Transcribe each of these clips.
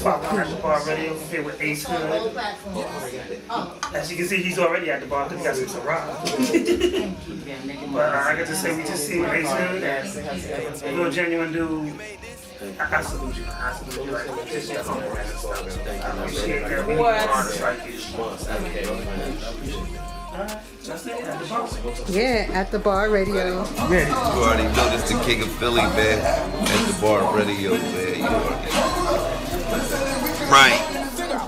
following at the bar radio. We're here with Ace Hood. As you can see, he's already at the bar because he got some Ciroc. But I got to say, we just see Ace Hood and a real genuine dude. I salute you. I salute you. Like, just your humble and stuff. I appreciate that. We need artists like you. That's it. At the bar. Yeah, at the bar radio. You already know this the king of Philly, man. At the bar radio, man. You already right.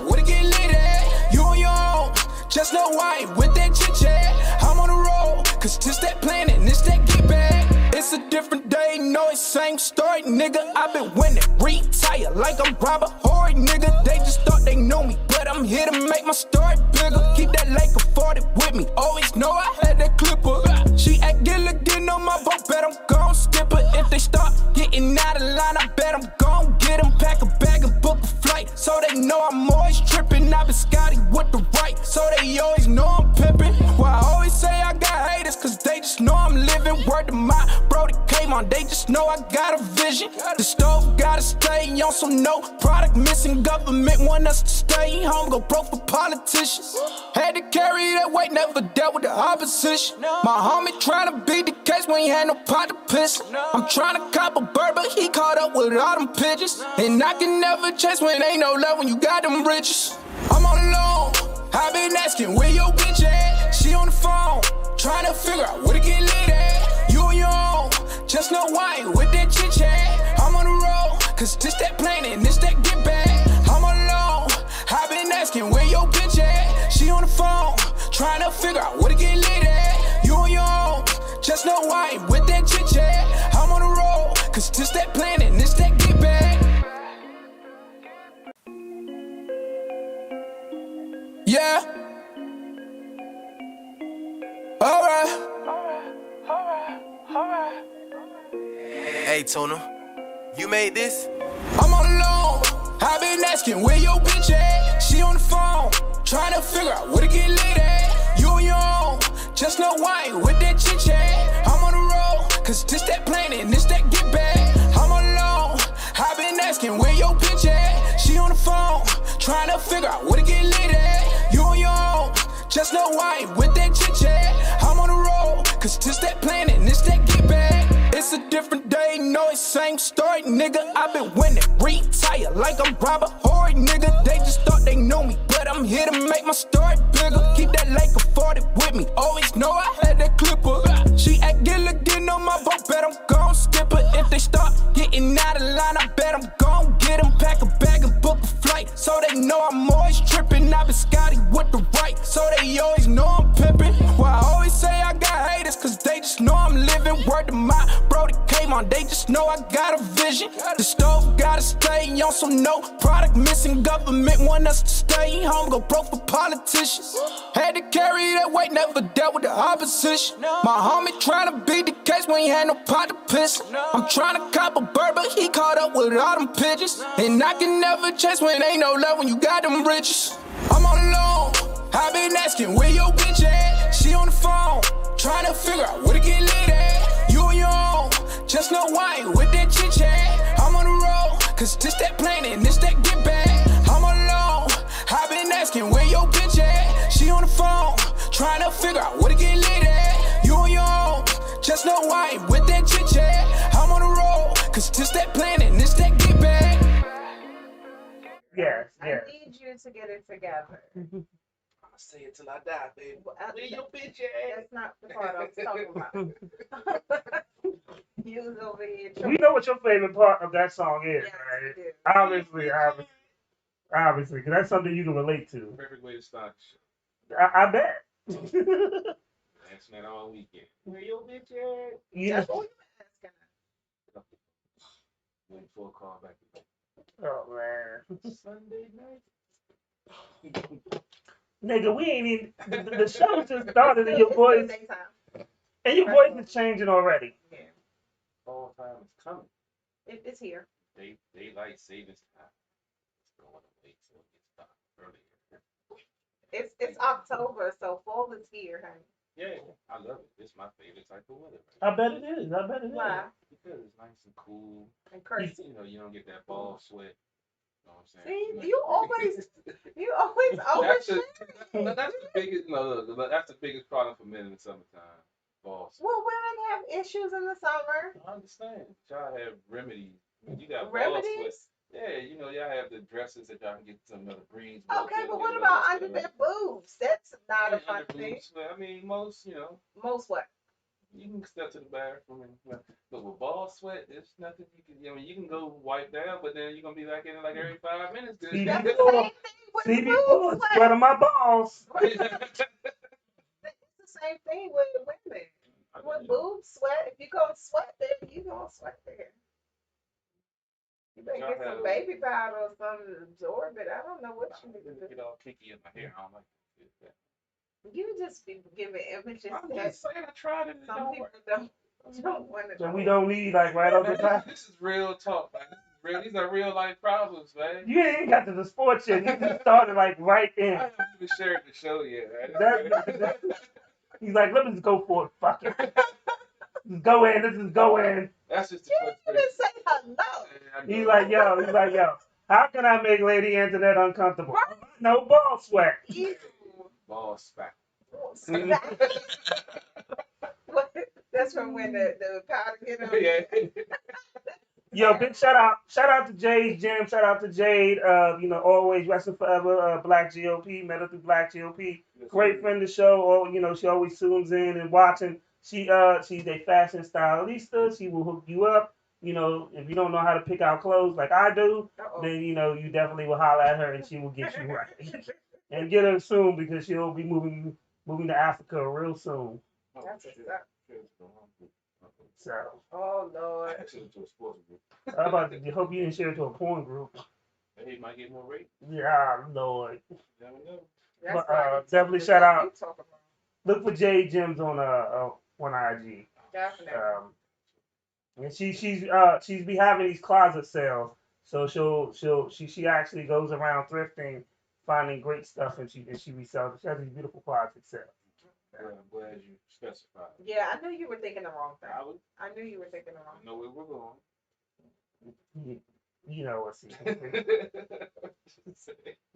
Where to get lit at? You on your own. Just know why with that chit chat. I'm on the road. Cause this that planet, this that get back. It's a different day, no, it's same story, nigga. I been winning, retire like I'm Robert Horry, nigga. They just thought they knew me, but I'm here to make my story bigger. Keep that Laker 40 with me. Always know I had that clipper. She act Gilligan on my boat, bet I'm gon' skip her. If they start getting out of line, I bet I'm gon' get them. Pack a bag and book a flight, so they know I'm always tripping. I been Scotty with the right, so they always know I'm pimping. Well, I always say I got haters, cause they just know I'm living. Word to my bro that came on, they just know I got a vision. The stove gotta stay on, so no product missing. Government want us to stay home, go broke for politicians. Had to carry that weight, never dealt with the opposition. My homie tryna beat the case when he had no pot to piss. I'm tryna cop a bird, but he caught up with all them pigeons. And I can never chase when ain't no love when you got them riches. I'm all alone, I been asking where your bitch at. She on the phone, tryna figure out where to get lit at. You on your own, just know why with that chit chat. I'm on the road, cause this that planet, this that get back. I'm all alone, I been asking where your bitch at. She on the phone, tryna figure out where to get lit at. You on your own, just know why with that chit chat. I'm on the road, cause this that planet, this that get back. Yeah. Alright. Hey, Tuna, you made this? I'm all alone, I been asking where your bitch at. She on the phone, tryna figure out where to get lit at. You on your own, just know why with that chit chat. I'm on the road, cause this that planet, this that get back. I'm all alone, I been asking where your bitch at. She on the phone, tryna figure out where to get lit at. You on your own, just know why with that chit chat. I'm on the road, cause this that planet, this that get back. It's a different day, no, it's same story, nigga. I been winning, retire like I'm Robert Horry, nigga. They just thought they knew me, but I'm here to make my story bigger. Keep that Laker 40 with me. Always know I had that clipper. She act Gilligan on my boat, bet I'm gon' skip her. If they start getting out of line, I bet I'm gon' get them. Pack a bag and book a flight, so they know I'm always tripping. I been Scotty with the right, so they always know I'm pimping. Well, I always say I got haters, cause they just know I'm living. Word to my bro that came on, they just know I got a vision. The stove gotta stay on, so no product missing. Government want us to stay home, go broke for politicians. Had to carry that weight, never dealt with the opposition. My homie tryna beat the case when he had no pot to piss. I'm tryna cop a bird, but he caught up with all them pigeons. And I can never chase when ain't no love when you got them riches. I'm all alone, I been asking where your bitch at. She on the phone, tryna figure out where to get lit at. You on your own, just know why with that chit chat. I'm on the road, cause this that planet, this that get back. I'm all alone, I been asking where your bitch at. She on the phone, tryna figure out where to get lit at. You on your own, just know why with that chit chat. I'm on the road, cause this that planet, this that get back. Yes, yes. I need you to get it together. I'll say it till I die, baby. Where your bitch at? That's not the part I'm talking about. You was over here. We know what your favorite part of that song is, Yes, right? you do. Obviously, because that's something you can relate to. Perfect way to start the show. I bet. That's not all weekend. Where your bitch at? Yeah. That's what you asking. Waiting for a call back. Oh man. Sunday night. Nigga, we ain't even the show just started and your voice is changing already. Yeah. Fall time is coming. It's here. Daylight savings time. It's going to wait till it gets dark earlier. It's October, so fall is here, honey. Yeah, I love it. It's my favorite type of weather. I bet it is. Why? Because it's nice and cool. And crazy. You know, you don't get that ball sweat. know what I'm saying? See, you always overshare. That's the biggest. No, look, that's the biggest problem for men in the summertime. Balls. Well, women have issues in the summer. I understand. Y'all have remedies. You got ball sweat. Remedies? Yeah, y'all have the dresses that y'all can get some other greens. Okay, but what about under their boobs? That's not a fun thing. I mean, most, Most what? you can step to the bathroom but with ball sweat, there's nothing you can. I mean, you can go wipe down, but then you're gonna be back in it like every 5 minutes. See, That's the same thing with See, boob people sweat. sweat on my balls. It's the same thing with women. With boob sweat, if you gonna sweat there, you gonna sweat there. You better get some baby powder or something to absorb it. I don't know what you need to do. Get all kicky in my hair. I don't like that. You just be giving images I'm that just saying, I tried it. some people don't want to. So we don't need like right off the top. This is real talk, man. This is real. These are real life problems, man. You ain't got to the sports yet. You just started like right I in. haven't even shared the show yet. Man. He's like, let me just go for it. Fuck it. Just go in. Let's just go in. That's just the You didn't even say hello. He's like, yo. How can I make Lady Antoinette uncomfortable? No ball sweat. Ew. Ball smack. That's from when the powder get on. Yeah. Yo, big shout out to Jade's Gym. Shout out to Jade. Always wrestling forever. Black GOP. Met her through Black GOP. Great friend of the show. She always tunes in and watching. She's a fashion stylista. She will hook you up. If you don't know how to pick out clothes like I do, then you definitely will holler at her and she will get you right. And get her soon because she'll be moving to Africa real soon. That's what's up. So. Oh Lord. I sent it to a sports group. I hope you didn't share it to a porn group. Hey, might get more rate. Yeah, Lord. You never know. But definitely shout out. Look for Jade Gems on IG. Definitely. And she's be having these closet sales. So she actually goes around thrifting, finding great stuff, and she resells. She has these beautiful closet sales. I'm glad you specified. Yeah, I knew you were thinking the wrong thing. I knew you were thinking the wrong know where we're going. You know what's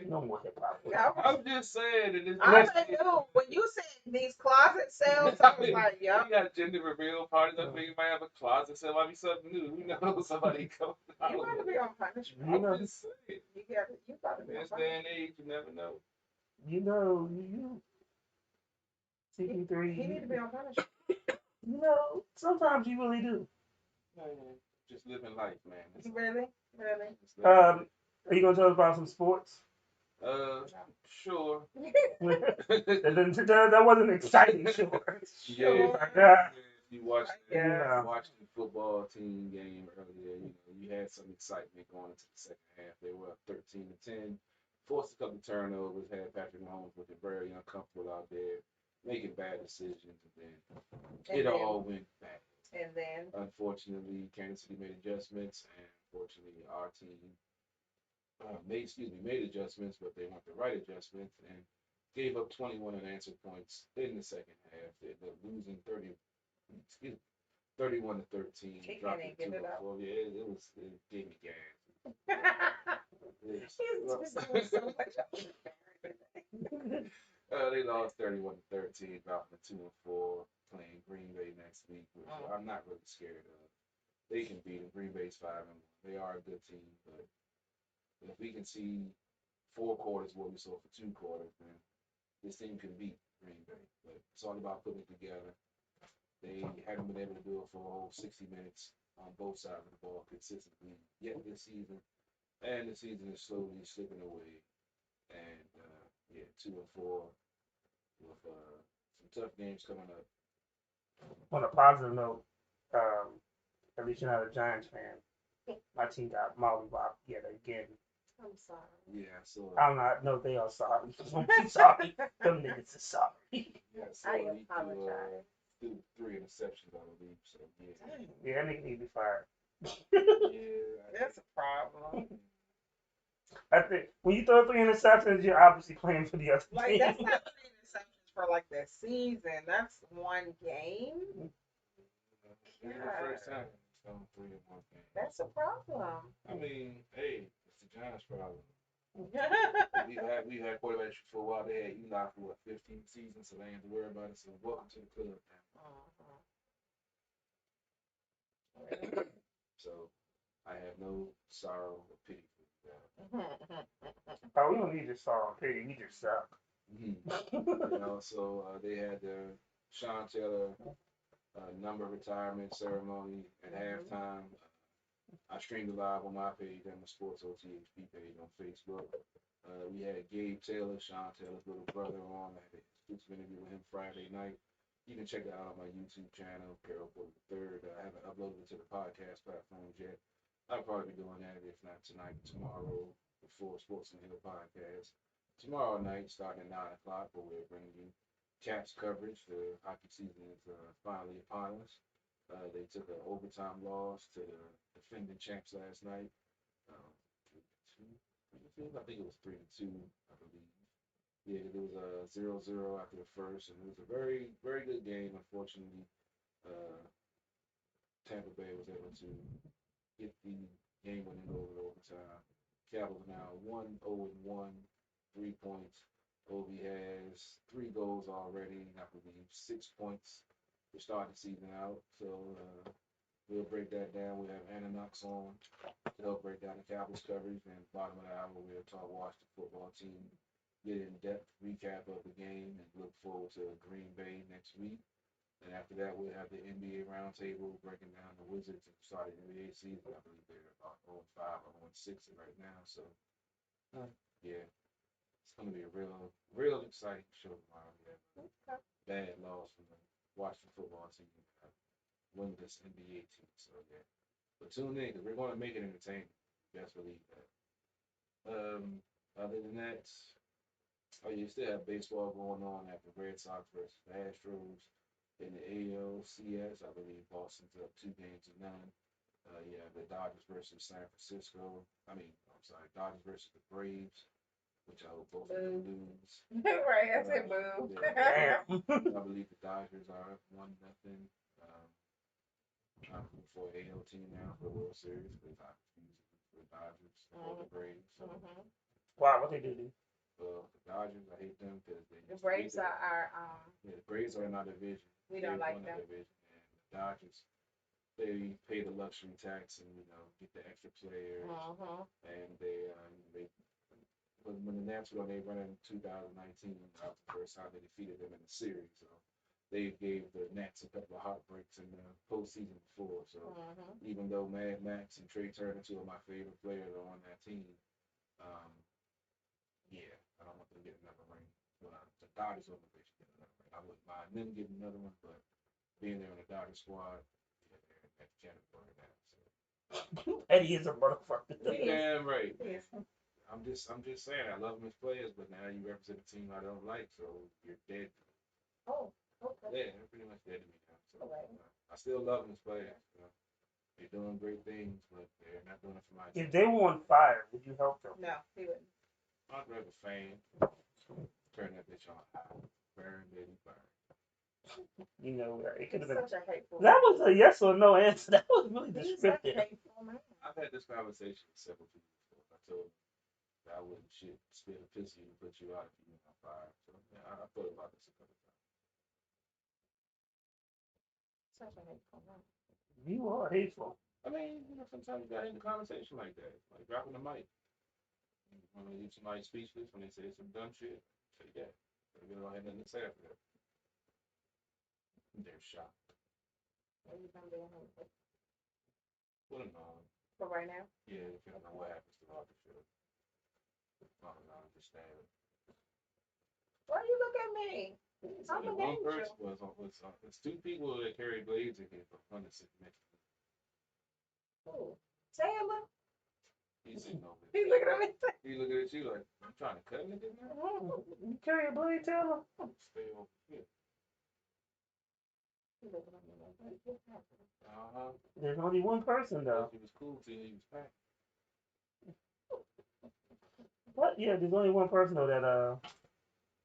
no more hip hop. I'm just saying that I knew when you said these closet sales, I was like, yeah. You got gender reveal parties. I think you might have a closet sale. Might be something new. Who knows? Somebody coming out. You gotta be on punishment. I'm just saying. You gotta be on In this punishment. day and age, you never know. You CP3. He need to be on punishment. Sometimes you really do. Just living life, man. Really? Are you gonna tell us about some sports? Sure. that wasn't exciting, sure. Yeah. If you watched the football team game earlier, you had some excitement going into the second half. They were up 13-10, forced a couple turnovers, had Patrick Mahomes looking very uncomfortable out there, making bad decisions, and then all went back. And then, unfortunately, Kansas City made adjustments, and unfortunately, our team made adjustments, but they weren't the right adjustments, and gave up 21 unanswered points in the second half. They ended up losing 31-13. He Dropped can't it get it up. Yeah, it gave me gas. he's doing so much. They lost 31-13, dropping to 2-4, playing Green Bay next week, which I'm not really scared of. They can beat them. Green Bay's 5-1. They are a good team, but if we can see 4 quarters what we saw for 2 quarters, then this team can beat Green Bay. But it's all about putting it together. They haven't been able to do it for a whole 60 minutes on both sides of the ball consistently yet this season, and the season is slowly slipping away. And 2-4 with some tough games coming up. On a positive note, at least you're not a Giants fan. My team got mollywopped yet again. I'm sorry. Yeah, so I'm not. No, they are sorry. I'm sorry. Them niggas are sorry. I apologize. Threw 3 interceptions, I believe. So Yeah, that nigga need to be fired. That's a problem. I think when you throw 3 interceptions, you're obviously playing for the other team. That's not 3 interceptions for the season. That's one game. It's the first time it's 3 in one game. That's a problem. I mean, hey, it's the the Giants problem. We had quarterbacks for a while. They had Eli for what 15 seasons, so they ain't have to worry about it. So welcome to the club now. So I have no sorrow or pity for that. Oh, we don't need this song, pity. We just suck. So they had the Sean Taylor number retirement ceremony at halftime. I streamed it live on my page and the Sports OTHP page on Facebook. We had Gabe Taylor, Sean Taylor's little brother, on. I had an exclusive interview with him Friday night. You can check that out on my YouTube channel, Carol Porter III. I haven't uploaded it to the podcast platforms yet. I'll probably be doing that, if not tonight, tomorrow, before Sports and Hill podcast. Tomorrow night, starting at 9 o'clock, where we're bringing you Caps coverage. The hockey season is finally upon us. They took an overtime loss to the defending champs last night. 3-2, I think it was 3-2, I believe. Yeah, it was a 0-0 after the first, and it was a very, very good game. Unfortunately, Tampa Bay was able to get the game winning goal in overtime. Capitals now 1-0-1, 3 points. Ovi has 3 goals already, I believe 6 points to start the season out. So we'll break that down. We'll have Anna Knox on to help break down the Capitals coverage. And bottom of the hour, we'll talk Washington football team, get an in-depth recap of the game, and look forward to Green Bay next week. And after that, we'll have the NBA roundtable breaking down the Wizards and starting the NBA season. I believe they're about 0-5 or 0-6 right now. So, yeah, it's going to be a real exciting show tomorrow. Yeah. Bad loss from the Washington football team, winless NBA team. So, yeah. But tune in, because we're going to make it entertaining. Best believe that. Other than that, you still have baseball going on after Red Sox versus the Astros. In the ALCS, I believe Boston's up 2-0. You have the Dodgers versus San Francisco. Dodgers versus the Braves, which I hope both of them lose. Right, I said boo. Damn. I believe the Dodgers are up 1-0. I'm looking for an AL team now for the World Series, because I'm confused with the Dodgers or the Braves. So, Wow, what they do? the Dodgers, I hate them because they. The Braves are our Yeah, the Braves are in our division. We don't like them. Division, and the Dodgers, they pay the luxury tax and get the extra players, and they when the Nats were on, they run in 2019. That was the first time they defeated them in the series. So they gave the Nats a couple of heartbreaks in the postseason before. So even though Mad Max and Trey Turner, 2 of my favorite players, are on that team, yeah, I don't want them to get another ring. Well, the Dodgers want them to get another ring. I wouldn't mind them getting another one, but being there in the Dodgers squad, yeah, they're at Canterbury now. So. Eddie is a motherfucker. Damn right. Yes. I'm just saying, I love them as players, but now you represent a team I don't like, so you're dead. Oh, okay. Yeah, they're pretty much dead to me now. So I still love them as players. They're doing great things, but they're not doing it for my team. If they were on fire, would you help them? No, he wouldn't. I'd rather fan. Turn that bitch on high. Burn, baby, burn. It could have been. Such a hateful That was a yes or no answer. That was really He's such a descriptive. hateful man. I've had this conversation with several people before. I told them that I wouldn't spill a piss you and put you out if you went on fire. So yeah, I thought about this a couple times. Such a hateful man. You are hateful. I mean, sometimes you got into conversation like that, like dropping the mic. When they leave somebody speechless, when they say some dumb shit, say that. They don't have nothing to say after that. They're shocked. What are you gonna do? Put them on. For right now? Yeah, if you don't know what happens throughout the show. I don't understand. Why you look at me? I'm an One angel. person it's 2 people that carry blades in here for fun to sit next to me. Ooh. Taylor. He's sitting over He's there. looking at me. He's looking at you like, I'm trying to cut niggas now? You carry a blade, Taylor? Stay over here. He's looking at me like, what's happening? There's only one person though. He was cool till he was packed. What? Yeah, there's only one person though that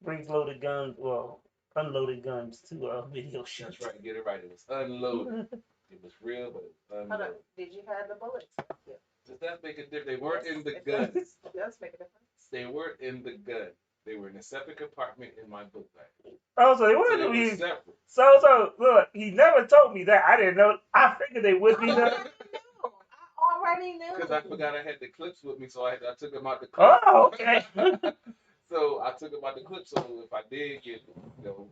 brings loaded guns, well, unloaded guns to video shoots. That's right, get it right. It was unloaded. It was real, but it was Hold unloaded. on. Did you have the bullets? Yeah. Does that make a difference? They weren't in the gun. It does make a difference. They weren't in the gun. They were in a separate compartment in my book bag. Oh, so they So were they were be. separate. So look, he never told me that. I didn't know. I figured they would be there. I already knew. Because I forgot I had the clips with me, so I took them out the clip. Oh, okay. So I took them out the clip, so if I did get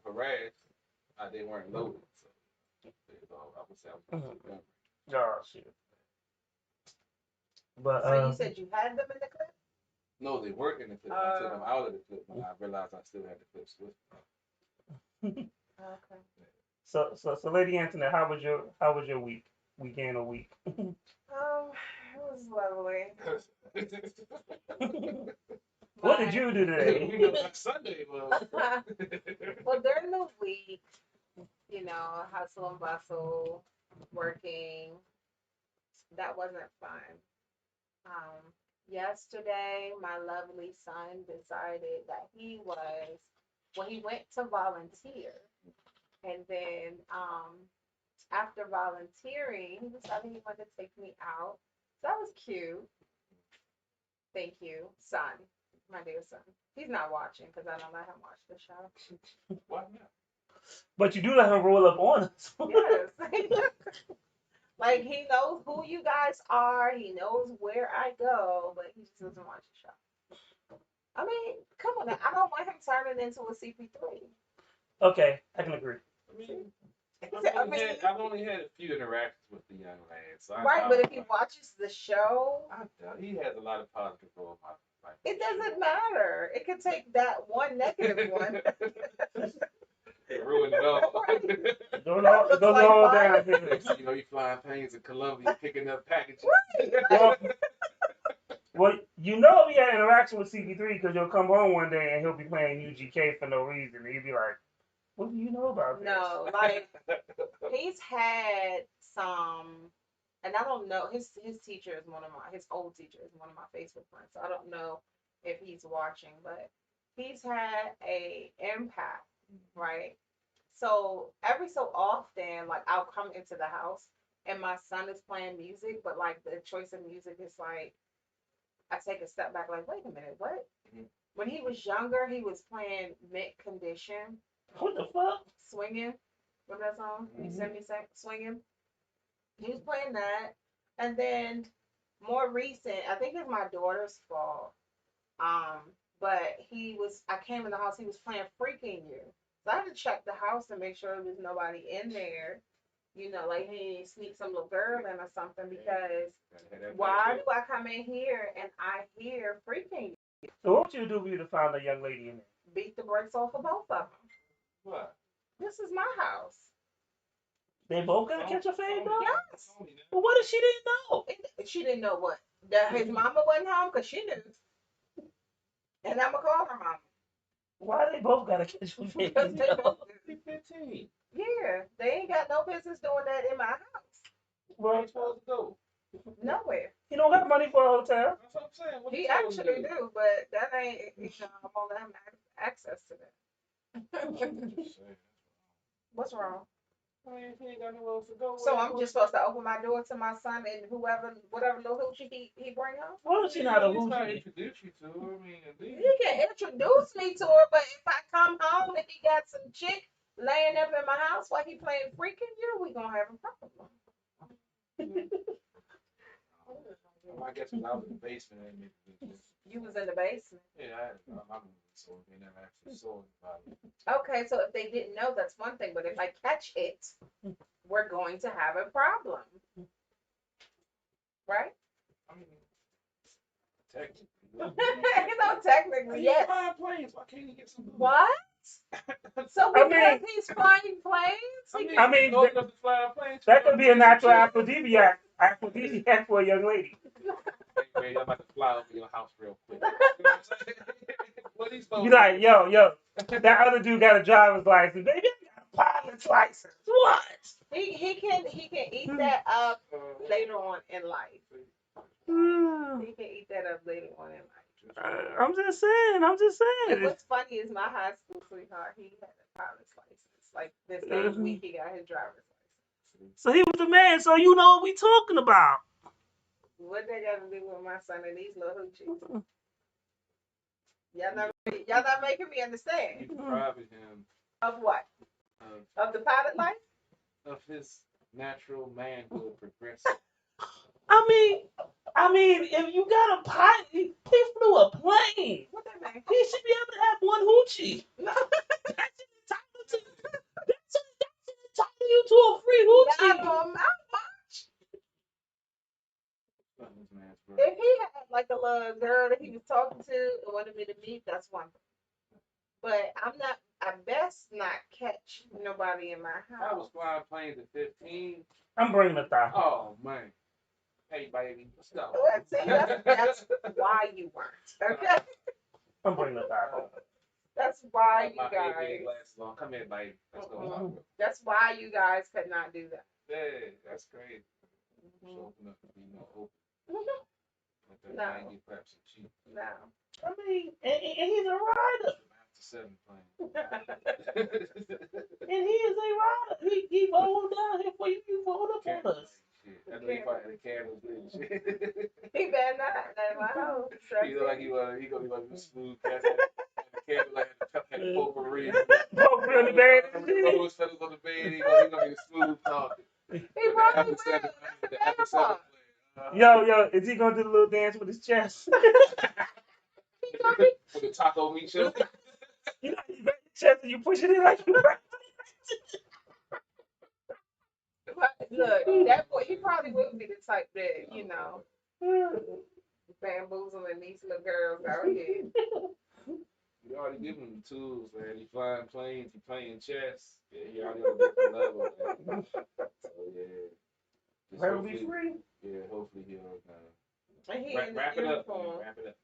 harassed, they weren't loaded. So I would say I was going to gun. Oh shit. But So you said you had them in the clip? No, they weren't in the clip. I took them out of the clip when I realized I still had the clips with me. Okay. So Lady Antoinette, how was your weekend or week? It was lovely. What did you do today? You know, like Sunday was. Well, during the week, hustle and bustle, working, that wasn't fun. Yesterday, my lovely son decided that he went to volunteer. And then after volunteering, he decided he wanted to take me out. So that was cute. Thank you, son, my dear son. He's not watching because I don't let him watch the show. Why not? But you do let him roll up on us. Yes. Like, he knows who you guys are. He knows where I go, but he just doesn't watch the show. I mean, come on now. I don't want him turning into a CP3. Okay, I can agree. I've only had a few interactions with the young man. So But if he watches the show, he has a lot of positive role in my life. it doesn't matter. It could take that one negative one. Ruin it all. It goes all down here. You know, you flying planes in Colombia, picking up packages. Well, you know we had interaction with CP3 because you'll come home one day and he'll be playing UGK for no reason. And you'll be like, what do you know about this? No, like, he's had some, and I don't know, his teacher is his old teacher is one of my Facebook friends, so I don't know if he's watching, but he's had a impact, right? So every so often, like, I'll come into the house and my son is playing music, but like the choice of music is like, I take a step back, like, wait a minute, what? Mhm. When he was younger, he was playing Mint Condition. What the fuck? Swinging. Remember that song? You sent me Swinging. He was playing that. And then more recent, I think it's my daughter's fault. But I came in the house, he was playing Freaking You. So I had to check the house to make sure there was nobody in there. Like he didn't sneak some little girl in or something, because why do I come in here and I hear Freaking You? So what would you do if you found a young lady in there? Beat the brakes off of both of them. What? This is my house. They both gonna catch a fade though? Yes. Well, what if she didn't know? She didn't know what? That his mama wasn't home, because she knew. And I'm going to call her mama. Why they both gotta catch a fade? Because they both do. 15. Yeah, they ain't got no business doing that in my house. Well, Where supposed to go? Nowhere. he don't got money for a hotel. That's what I'm saying. What He you supposed to actually do, but that ain't, I'm going to let him have access to that. What's wrong? I mean, if he ain't got nowhere else to go. So I'm just supposed to open my door to my son and whatever little hoochie he bring up? What if she not a He's not hoochie? introduce you to her. I mean, at least. You can introduce me to her, but if I come home and he got some chick laying up in my house while he playing Freaking You, we gonna have a problem. I guess when I was in the basement, You was in the basement. yeah, I'm so we never actually saw anybody. Okay, so if they didn't know, that's one thing. But if I catch it, we're going to have a problem, right? I mean, technically. Technically, yes. Flying planes. Why can't he get some? What? So because he's flying planes? I mean, old enough to fly a plane. that could be a natural aphrodisiac for a young lady. Hey, I'm about to fly over your house real quick. What he's Be like, yo, that other dude got a driver's license. Baby, I got a pilot's license. What? He can eat that up later on in life. He can eat that up later on in life. I'm just saying. And what's funny is my high school sweetheart, he had a pilot's license. Like this same week he got his driver's license. So he was the man, so you know what we talking about. What they got to do with my son and these little hoochies? Y'all not making me understand. You depriving him Of what? Of the pilot life? of his natural manhood progressing. I mean, if you got a pilot, he flew a plane. What that mean? He should be able to have one hoochie. No. That's entitled you to a free hoochie. How much? His man's bro. If he had like a little girl that he was talking to and wanted me to meet, that's one thing. But I best not catch nobody in my I was house. flying planes at 15. I'm bringing a thigh. Oh man. Hey baby, let's go. See, that's why you weren't. Okay? I'm bringing a thigh home. That's why you My guys. AJ glasses on. Come here, baby. Let's go. That's why you guys could not do that. Yeah, that's crazy. Just open up and be more open. Let that No. man get perhaps some cheap. No. I mean, and he's a rider. After 7 plane. And he is a rider. He rolled down here for you. He rolled up on us. Shit. I know he probably had the candles and shit. He better not. That's my house. He look like he gonna be like a smooth cat. The candle like had the potpourri. Potpourri on the bed. Those fellas on the bed. He gonna be smooth talking. He probably will. The after 7 plane. Yo, is he gonna do the little dance with his chest? For the taco meat show. You know, you grab your chest and you push it in like you right. Look, that boy, he probably would be the type that, you know, bamboozling these little girls out here. You already giving him the tools, man. He flying planes, he playing chess. Yeah, he already on a different level, man. So yeah. Just Rather be hopefully- free. Yeah, hopefully he'll And he in wrap his it up. uniform. Wrap it up.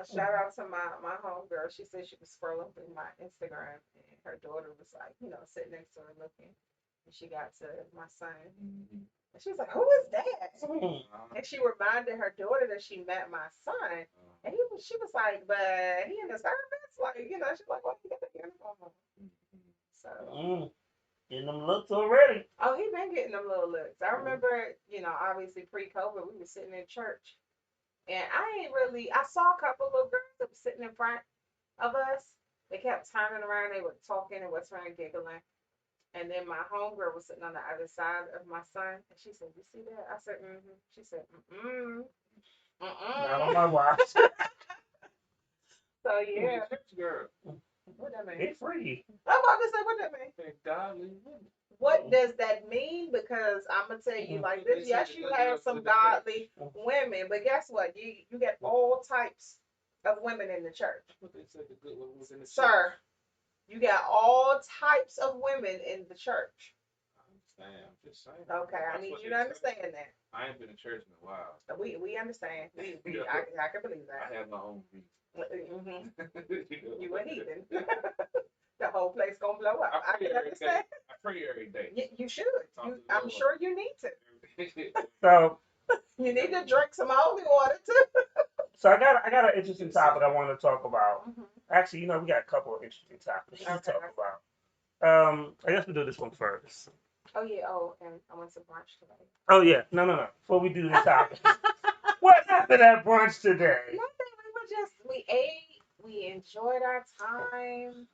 A shout out to my homegirl. She said she was scrolling through my Instagram and her daughter was like, you know, sitting next to her looking. And she got to my son. And she was like, who is that? And she reminded her daughter that she met my son. And she was like, but he in the service? Like, you know, she's like, what you got the uniform on? So Getting them looks already. oh, he been getting them little looks. I remember, you know, obviously pre-COVID, we were sitting in church. And I saw a couple little girls that were sitting in front of us. They kept turning around, they were talking and whispering and giggling. And then my homegirl was sitting on the other side of my son. And she said, you see that? I said, mm-hmm. She said, Not on my watch. So yeah. Girl. What that mean? They free. I'm about to say what that mean. Thank godly women. What does that mean? Because I'm gonna tell you like this. Yes, you have some godly women, but guess what? You get all types of women in the church. What they said the good women was in the Sir, you got all types of women in the church. I understand. I'm just saying. Okay, I That's need what you they to say. understand that. I ain't been to church in a while. We understand. I can believe I that. have my own reasons. Mm-hmm. You You a heathen. The whole place gonna blow up. I pray can every understand. day. I pray every day. You should. I'm sure you need to. So You need to drink some holy water too. So I got an interesting topic I want to talk about. Mhm. Actually, you know, we got a couple of interesting topics to Okay. talk about. I guess we'll do this one first. Oh yeah. Oh, and I went to brunch today. Oh yeah, no. Before we do the topic, what happened at brunch today? Nothing. We ate. We enjoyed our time.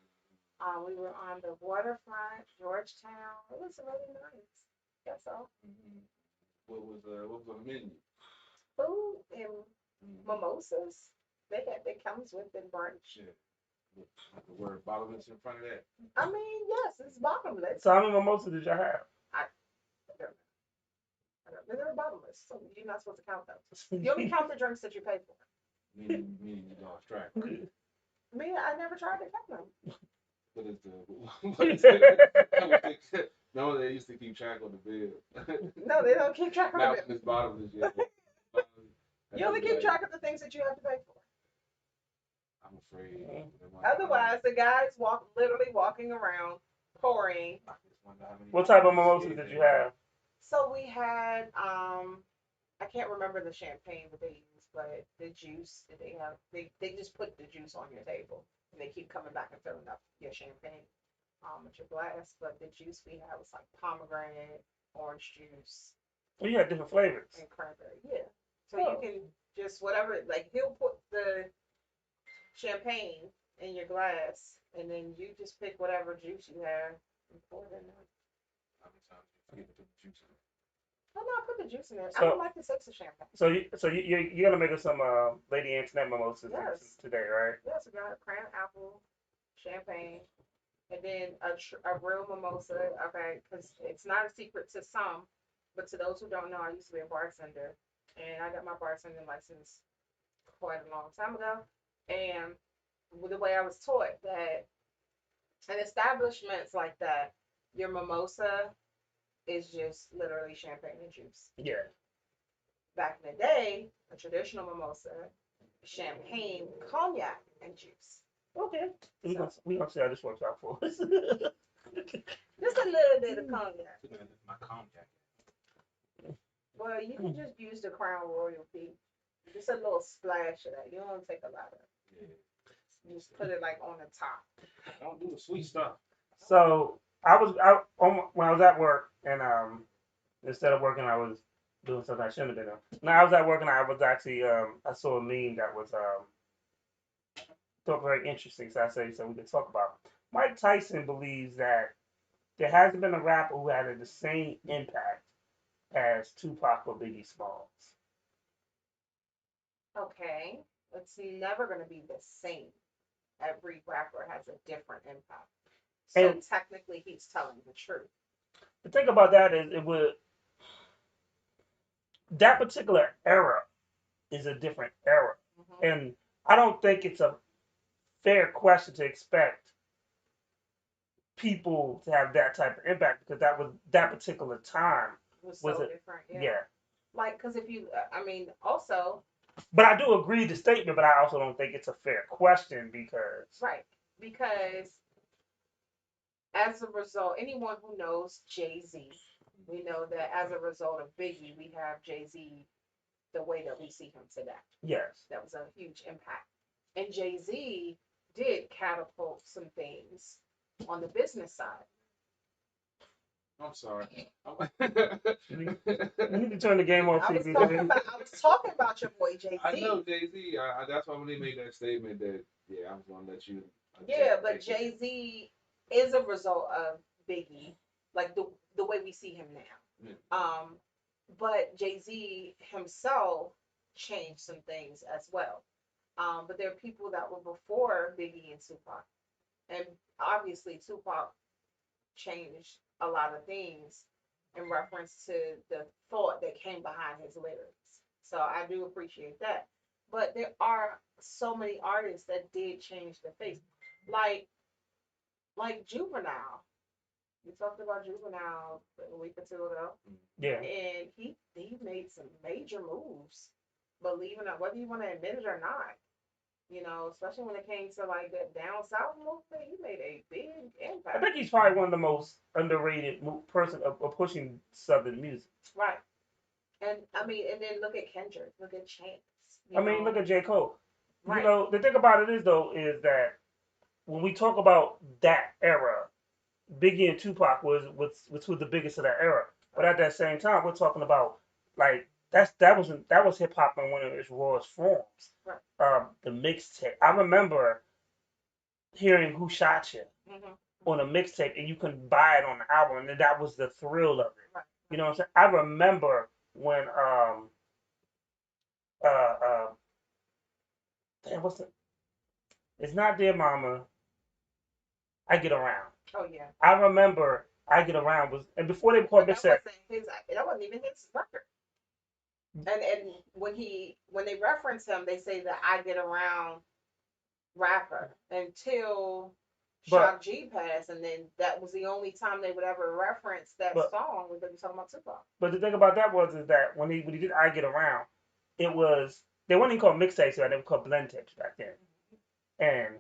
We were on the waterfront, Georgetown. It was really nice. That's all. What was on the menu? Food and mimosas. That comes with the brunch. Shit. Like the word bottomless in front of that. I mean, yes, it's bottomless. So how many mimosas did y'all have? They're bottomless, so you're not supposed to count those. You only count the drinks that you pay for. Meaning you lost track. Me, I never tried to count them. What is the no, they used to keep track on the bill. No, they don't keep track of Now it. it's bottomless, yeah. You only keep track of the things that you have to pay for. I'm afraid. Otherwise, the guys literally walking around pouring. What type of mimosas did you have? So we had I can't remember the champagne that they used, but the juice that they have, they just put the juice on your table and they keep coming back and filling up your champagne with your glass. But the juice we had was like pomegranate, orange juice, Well, you had different flavors. and cranberry. Yeah. So Oh. you can just whatever, like he'll put the champagne in your glass, and then you just pick whatever juice you have and pour it in there. How many times you forget to put the juice in? Oh no, I put the juice in there. I So- don't like the taste of champagne. So you're gonna make us some Lady Antoinette mimosas Yes. today, right? Yes, we got cran apple, champagne, and then a real mimosa. Okay, because it's not a secret to some, but to those who don't know, I used to be a bartender, and I got my bartending license quite a long time ago. And with the way I was taught that in establishments like that, your mimosa is just literally champagne and juice. Yeah. Back in the day, a traditional mimosa, champagne, cognac, and juice. Okay. We So, gonna see how this works out for us. just a little bit of cognac. My cognac. Well, you can just use the Crown Royal Peak. Just a little splash of that. You don't take a lot of it. Yeah. You just put it like on the top. Don't do the sweet stuff. So when I was at work and instead of working I was doing something I shouldn't have been doing. No, I was at work and I was actually I saw a meme that was thought very interesting. So I said so we could talk about it. Mike Tyson believes that there hasn't been a rapper who had the same impact as Tupac or Biggie Smalls. Okay. It's never going to be the same. Every rapper has a different impact. So And- technically, he's telling the truth. The thing about that is that particular era is a different era. Mhm. And I don't think it's a fair question to expect people to have that type of impact because that was that particular time. It was Was so it- different. Yeah. Like, because if you, I mean, also, But I do agree with the statement, but I also don't think it's a fair question because right, because as a result, anyone who knows Jay-Z, we know that as a result of Biggie, we have Jay-Z the way that we see him today. yes. That was a huge impact. And Jay-Z did catapult some things on the business side. I'm sorry. You need to turn the game off, I was CP. talking about your boy Jay-Z. I know Jay-Z. That's why when they made that statement that I was gonna let you. Yeah, but take it. Jay-Z is a result of Biggie, like the way we see him now. Yeah. But Jay-Z himself changed some things as well. But there are people that were before Biggie and Tupac, and obviously Tupac changed a lot of things in reference to the thought that came behind his lyrics. So I do appreciate that. But there are so many artists that did change the face, like Juvenile. We talked about Juvenile a week or two ago, Yeah. and he made some major moves. Believe it or not, whether you want to admit it or not, especially when it came to like the down south movement, he made a big I impact. think he's probably one of the most underrated person of pushing Southern music. Right. And I mean, and then look at Kendrick, look at Chance. I mean, look at J. Cole. Right. The thing about it is though, is that when we talk about that era, Biggie and Tupac was the biggest of that era. But at that same time, we're talking about like that was hip hop in one of its rawest forms. Right. The mixtape. I remember hearing "Who Shot You" Mhm. on a mixtape, and you couldn't buy it on the album, and that was the thrill of it. Right. You know what I'm saying? I remember when damn, what's the? It's not Dear Mama. I Get Around. Oh yeah. I remember I Get Around was, and before they called But mixtape. that wasn't even his record. And when they reference him, they say that I Get Around rapper until Shock G passed, and then that was the only time they would ever reference that song when they were talking about Tupac. But the thing about that is that when he did I Get Around, it was they weren't even called mixtapes, right? They were called blend tapes back then. And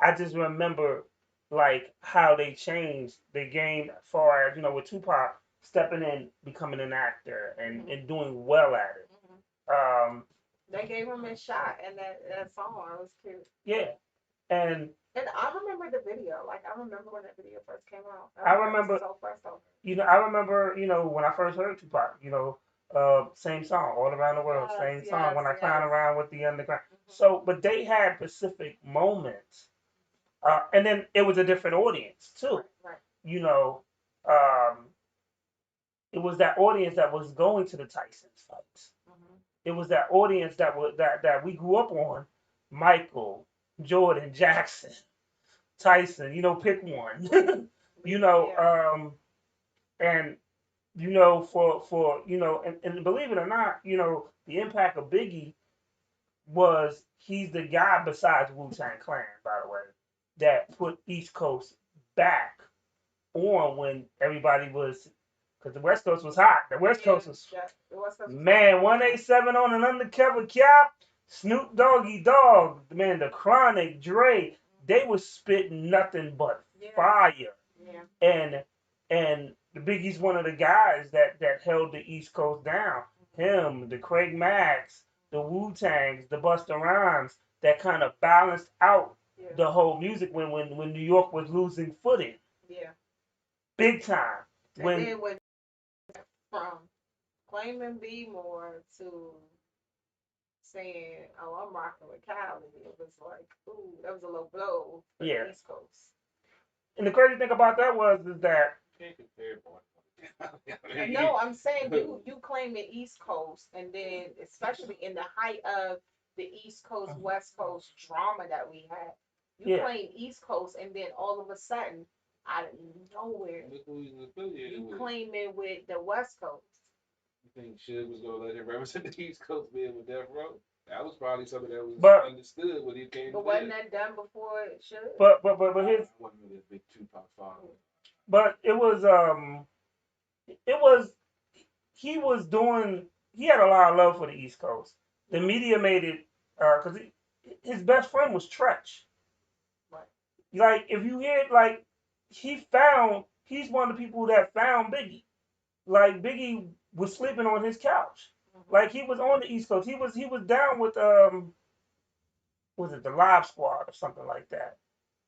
I just remember like how they changed the game as far as with Tupac stepping in, becoming an actor, and doing well at it. They gave him a shot in that song. It was cute. Yeah, and And I remember the video. Like I remember when that video first came out. I It was remember, so fresh on. I remember, when I first heard Tupac, same song, All Around the World, Yes, same song, yes, When I Clown yes. Around with the Underground. Mhm. So, but they had specific moments. And then it was a different audience too. Right. You know, um, it was that audience that was going to the Tyson's fights. Mhm. It was that audience that we grew up on. Michael, Jordan, Jackson, Tyson. Pick one. Yeah. And and believe it or not, the impact of Biggie was he's the guy besides Wu-Tang Clan, by the way, that put East Coast back on when everybody was, because the West Coast was hot. The West Coast was, Yeah. It was so man, 187 on an undercover cap, Snoop Doggy Dogg, man, the Chronic, Dre, they was spitting nothing but Yeah. fire. Yeah. And the Biggie's one of the guys that held the East Coast down. Him, the Craig Macks, the Wu Tangs, the Busta Rhymes, that kind of balanced out Yeah. the whole music when New York was losing footing, Yeah. big time. And then when from claiming B more to saying, "Oh, I'm rocking with Cali," it was like, ooh, that was a low blow for Yeah. the East Coast. And the crazy thing about that is that Can't compare No, I'm saying you claim the East Coast, and then especially in the height of the East Coast West Coast drama that we had, you Yeah. claim East Coast, and then all of a sudden, out of nowhere, Look who he's affiliated you with. claim it with the West Coast. You think Suge was gonna let him represent the East Coast being with Death Row? That was probably something that was But- understood when he came But to wasn't this. that done before it should? but I his wasn't really a big Tupac fan. but it was he was doing, he had a lot of love for the East Coast. The media made it because his best friend was Tretch. Right. Like if you hear he's one of the people that found Biggie. Like Biggie was sleeping on his couch. Mhm. Like he was on the East Coast. He was down with was it the Live Squad or something like that.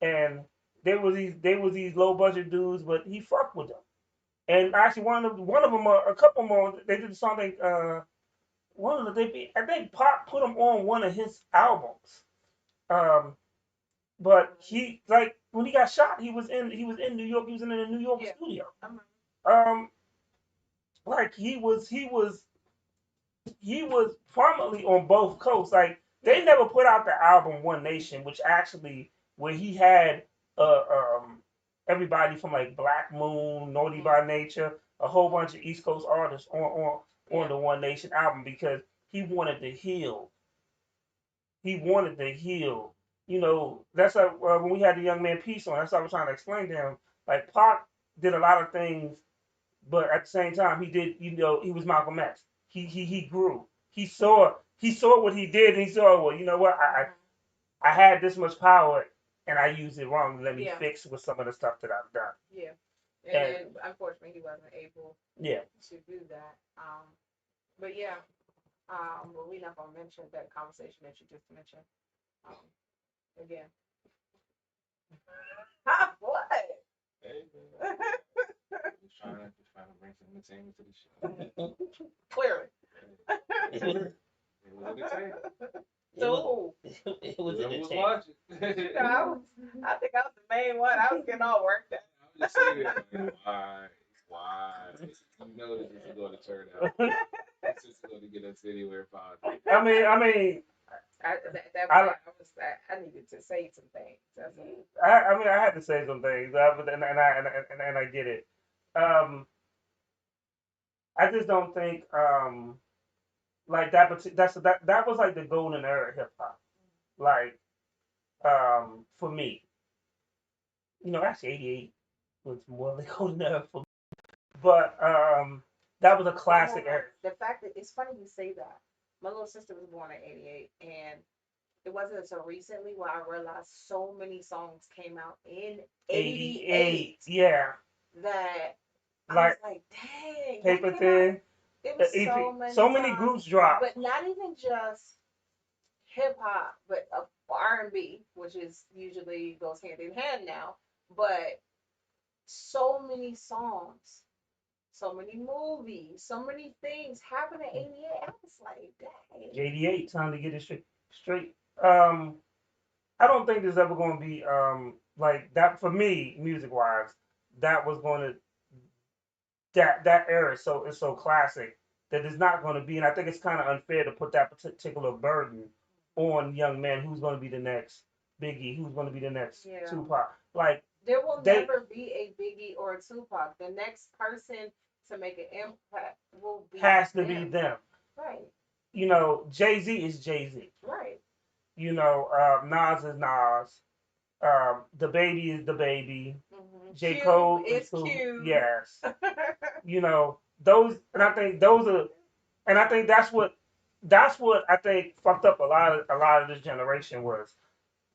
And they was these low budget dudes, but he fucked with them. And actually one of them, a couple more, they did something. One of the I think Pop put him on one of his albums. But he, like when he got shot, he was in New York. He was in a New York Yeah. studio. Uh-huh. Like he was prominently on both coasts. Like they never put out the album One Nation, which actually where he had everybody from like Black Moon, Naughty by Nature, a whole bunch of East Coast artists on the One Nation album because he wanted to heal. He wanted to heal. That's like when we had the Young Man Peace on. That's what I was trying to explain to him. Like Pac did a lot of things, but at the same time, he did. He was Malcolm X. He grew. He saw what he did, and he saw, well, you know what? I had this much power, and I used it wrong. Let me Yeah. fix with some of the stuff that I've done. Yeah. And- And then unfortunately he wasn't able Yeah. to do that. But yeah. But we're not gonna mention that conversation that you just mentioned. Again. What? Hey, man. Just trying to bring some entertainment to the show. Clearly. It was entertaining. So It Whoever was watching. I think I was the main one. I was getting all worked up. I'm just saying, like, why? You know this is going to turn out. This is going to get us anywhere positive. I mean, I needed to say some things. That's it. I had to say some things, and I get it. I just don't think like that. That was like the golden era of hip hop. Like for me, actually '88 was more the golden era for me. But that was a classic era. The fact that it's funny you say that. My little sister was born in '88, and it wasn't until recently where I realized so many songs came out in '88 Yeah. that I Like was like, dang. Paper that came out- Thin. It was EP. so many Groups dropped. but not even just hip hop, but of R&B, which is usually goes hand in hand now, but so many songs, so many movies, so many things happened in '88. I was like, dang. 88, time to get it straight. I don't think there's ever going to be like that for me, music wise. That was going to that era. So it's so classic that it's not going to be. And I think it's kind of unfair to put that particular burden on young men. Who's going to be the next Biggie? Who's going to be the next Yeah. Tupac? Like There will they- never be a Biggie or a Tupac. The next person to make an impact will be has to be them. Right, You know, Jay-Z is Jay-Z. right. You know, Nas is Nas. The Baby is the Baby. Mm-hmm. J. Cole is who- Cube. Yes. You know, those, and I think those are, and I think that's what I think fucked up a lot of this generation was.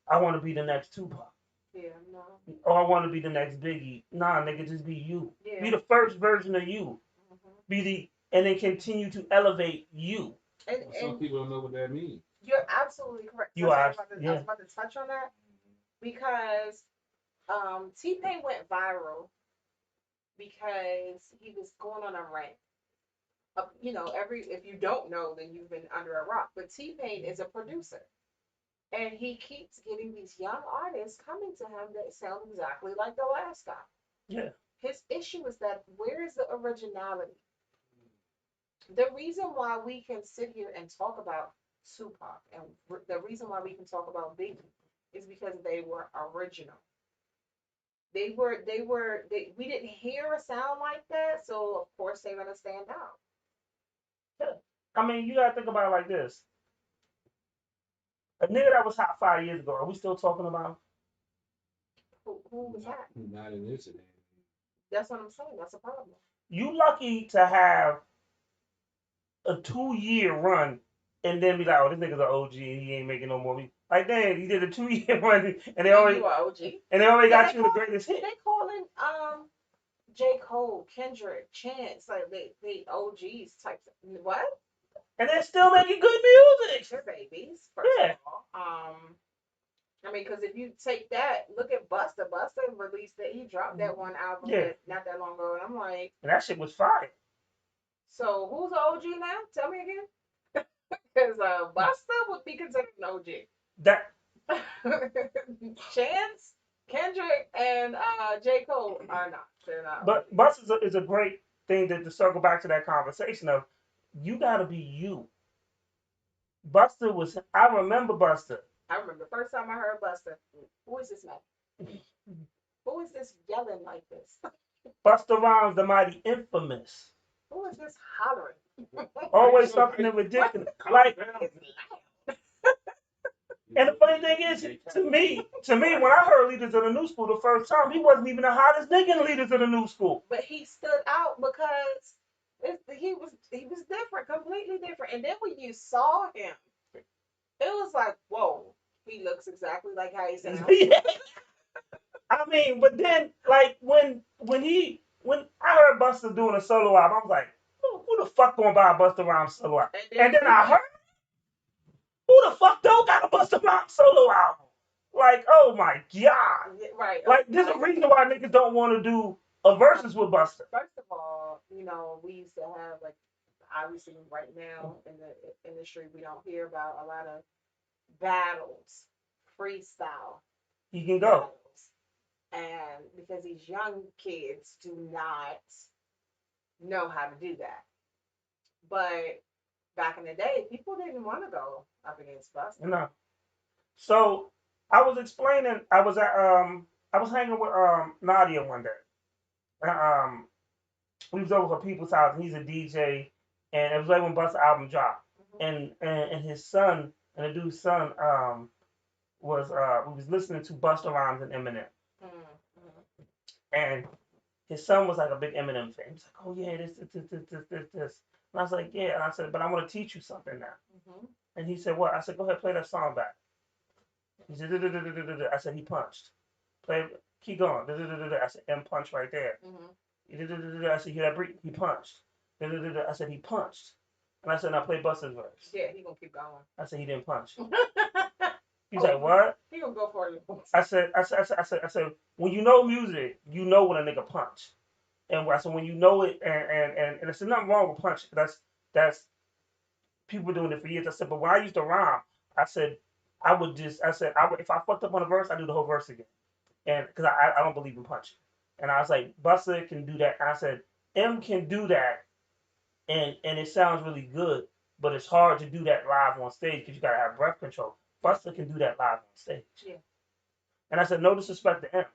I want to be the next Tupac. Yeah, no. Or I want to be the next Biggie. Nah, nigga, just be you. Yeah. Be the first version of you. Mhm. And then continue to elevate you. And Some people don't know what that means. you're absolutely correct. You That's are, what I yeah. was about to touch on that because T-Pain went viral because he was going on a rant. You know, if you don't know, then you've been under a rock. But T-Pain is a producer. And he keeps getting these young artists coming to him that sound exactly like the last guy. Yeah. His issue is that where is the originality? The reason why we can sit here and talk about Tupac and the reason why we can talk about Biggie is because they were original. We didn't hear a sound like that, so of course they're gonna stand out. I mean, you gotta think about it like this. A nigga that was hot 5 years ago, are we still talking about him? Who was that? Not in this today. That's what I'm saying. That's a problem. You lucky to have a 2-year run and then be like, oh, this nigga's an OG and he ain't making no more music. Like, damn, he did a 2-year run and they already You are OG. got you the greatest hit. They calling J. Cole, Kendrick, Chance, like they OGs types. What? And they're still making good music. They're babies. First Yeah. of all. I mean, because if you take that, look at Busta. Busta released that. He dropped that one album Yeah. not that long ago, and I'm like, And that shit was fire. so who's the OG now? Tell me again. Because Busta would be considered an OG. That Chance, Kendrick, and J. Cole are not. They're not. But OGs. Busta is a great thing to circle back to that conversation of you gotta be you. Busta was, I remember Busta. I remember the first time I heard Busta. Who is this man? Who is this yelling like this? Busta Rhymes, the mighty infamous. Who is this hollering? Always something ridiculous. Like, and the funny thing is, to me, when I heard Leaders of the New School the first time, he wasn't even the hottest nigga in Leaders of the New School. But he stood out because he was different, completely different. And then when you saw him, it was like, whoa, he looks exactly like how he sounds. Yeah. I mean, but then, like, when I heard Busta doing a solo album, I was like, who the fuck gonna buy a Busta Rhymes solo album? And then I heard, who the fuck don't got a Busta Rhymes solo album? Like, oh my God. Right. Like, there's a reason why niggas don't want to do a versus with Busta. First of all, you know, we used to have, like, obviously right now in the industry, we don't hear about a lot of battles, freestyle He can go. battles. And because these young kids do not know how to do that. But back in the day, people didn't want to go up against Busta. No. So I was explaining. I was hanging with Nadia one day. We was over her people's house, and he's a DJ, and it was right when Busta album dropped, and his son and the dude's son was we was listening to Busta Rhymes and Eminem, and his son was like a big Eminem fan. He's like, oh yeah, this. And I was like, yeah. And I said, but I want to teach you something now. And he said, what? I said, go ahead, play that song back. He said, I said, he punched. Play, keep going. I said, M punch right there. I said, hear that breathe? He punched. I said, he punched. And I said, now play Busta's verse. Yeah, he gonna keep going. I said, he didn't punch. He's like, what? He gonna go for it. I said, when you know music, you know when a nigga punch. And I said, when you know it, and there's nothing wrong with punch. That's people doing it for years. I said, but when I used to rhyme, I said, I would, if I fucked up on a verse, I do the whole verse again. And because I don't believe in punching. And I was like, Busta can do that. And I said, M can do that, and it sounds really good, but it's hard to do that live on stage because you gotta have breath control. Busta can do that live on stage. Yeah. And I said, no disrespect to M,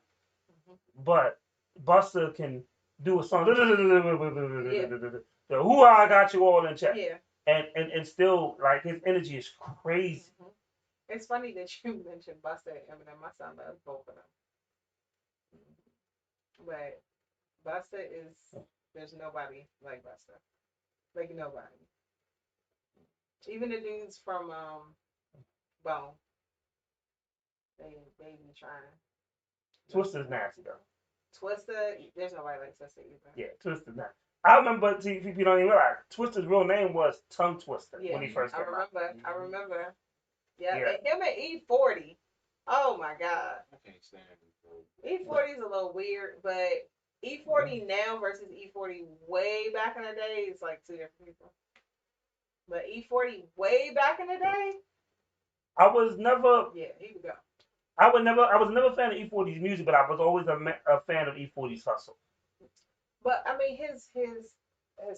but Busta can do a song. The who I got you all in check. Yeah. And still like his energy is crazy. It's funny that you mentioned Busta and Eminem. My son loves both of them. But Busta there's nobody like Busta. Like nobody. Even the dudes from Bone. They be trying. Twista's nasty though. Twista, there's nobody like Twista either. Yeah, Twista's nasty. I remember, people don't even realize, Twista's real name was Tongue Twister when he first came out. I remember. Yeah, Yeah. and him and E40. Oh my God. I can't stand it. E40 is a little weird, but E40 now versus E40 way back in the day is like two different people. But E40 way back in the day, I was never he would go. I was never a fan of E40's music, but I was always a fan of E40's hustle. But I mean, his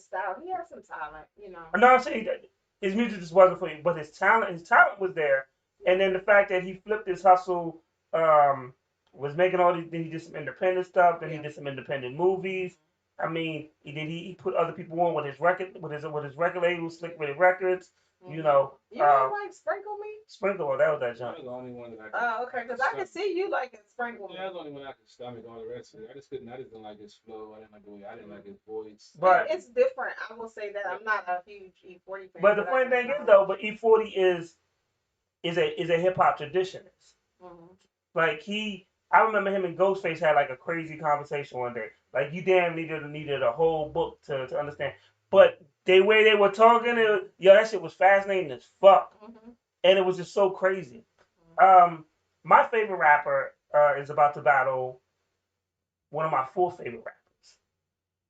style, he has some talent, you know. No, I'm saying that his music just wasn't for me, but his talent was there. And then the fact that he flipped his hustle, was making all these. Then he did some independent stuff. Then he did some independent movies. I mean, he put other people on with his record label, Slick Red Records. You know. You don't like Sprinkle Me? Sprinkle, that was that That junk. was the only one that I could. Oh, okay, because I can see you liking Sprinkle Me. Yeah, that was the only one I could stomach. All the rest of it, I just didn't like his flow. I didn't like the way. I didn't like his voice. But It's different. I will say that I'm not a huge E40 fan. But the funny thing is though, E40 is a hip hop traditionist. Like I remember him and Ghostface had like a crazy conversation one day. Like you damn needed a whole book to understand. But the way they were talking, that shit was fascinating as fuck, and it was just so crazy. My favorite rapper is about to battle one of my 4 favorite rappers.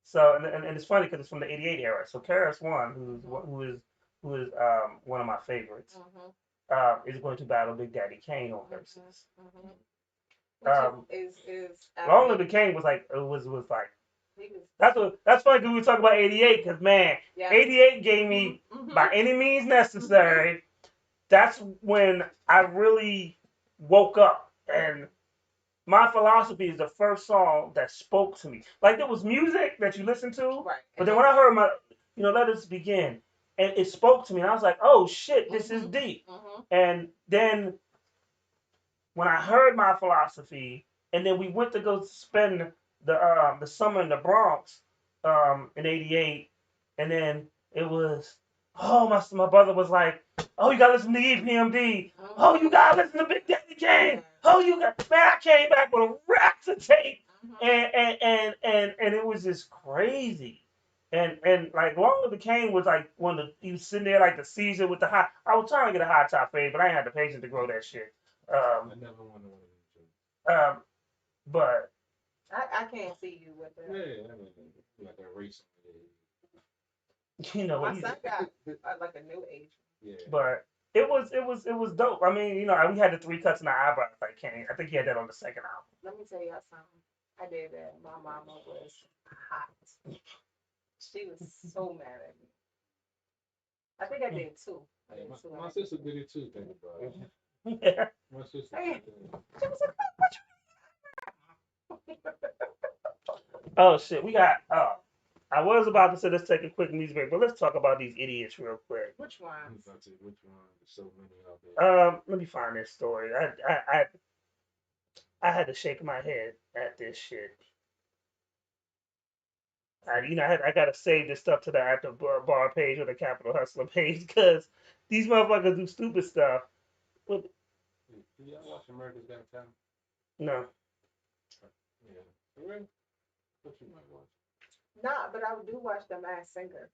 So and it's funny because it's from the '88 era. So KRS-One, who is one of my favorites, is going to battle Big Daddy Kane on Versus. Long Live the King was like that's funny because we were talking about '88 because man, '88 gave me By Any Means Necessary. That's when I really woke up, and My Philosophy is the first song that spoke to me. Like there was music that you listened to, right? But then when I heard Let Us Begin, and it spoke to me, and I was like, oh shit, this is deep. And then when I heard My Philosophy, and then we went to go spend the summer in the Bronx in '88, and then it was, my brother was like, oh, you gotta listen to EPMD. Oh, you gotta listen to Big Daddy Kane. Oh, man, I came back with a rack to tape, and it was just crazy. And like Long Live the King was like he was sitting there like the Caesar with the high. I was trying to get a high top fade, but I ain't had the patience to grow that shit. I never wanted one of them. But I can't see you with that. Yeah, I mean, like a race. you know My what? son got like a new age. Yeah. But it was dope. I mean, we had the 3 cuts in the eyebrows like Kane. I think he had that on the second album. Let me tell y'all something. I did that. My mama was hot. She was so mad at me. I think I did 2. I did 2. My sister did it too, think about it. Yeah. My sister Hey. did it. She was like, what you Oh shit, we got. I was about to say let's take a quick music break, but let's talk about these idiots real quick. Which I'm one? about to say which one. There's so many out there. Let me find this story. I had to shake my head at this shit. I gotta save this stuff to the After Bar page or the Capital Hustler page because these motherfuckers do stupid stuff. Do y'all watch America's Got Talent? No. Yeah. Really? What you might watch? Nah, but I do watch The Masked Singer.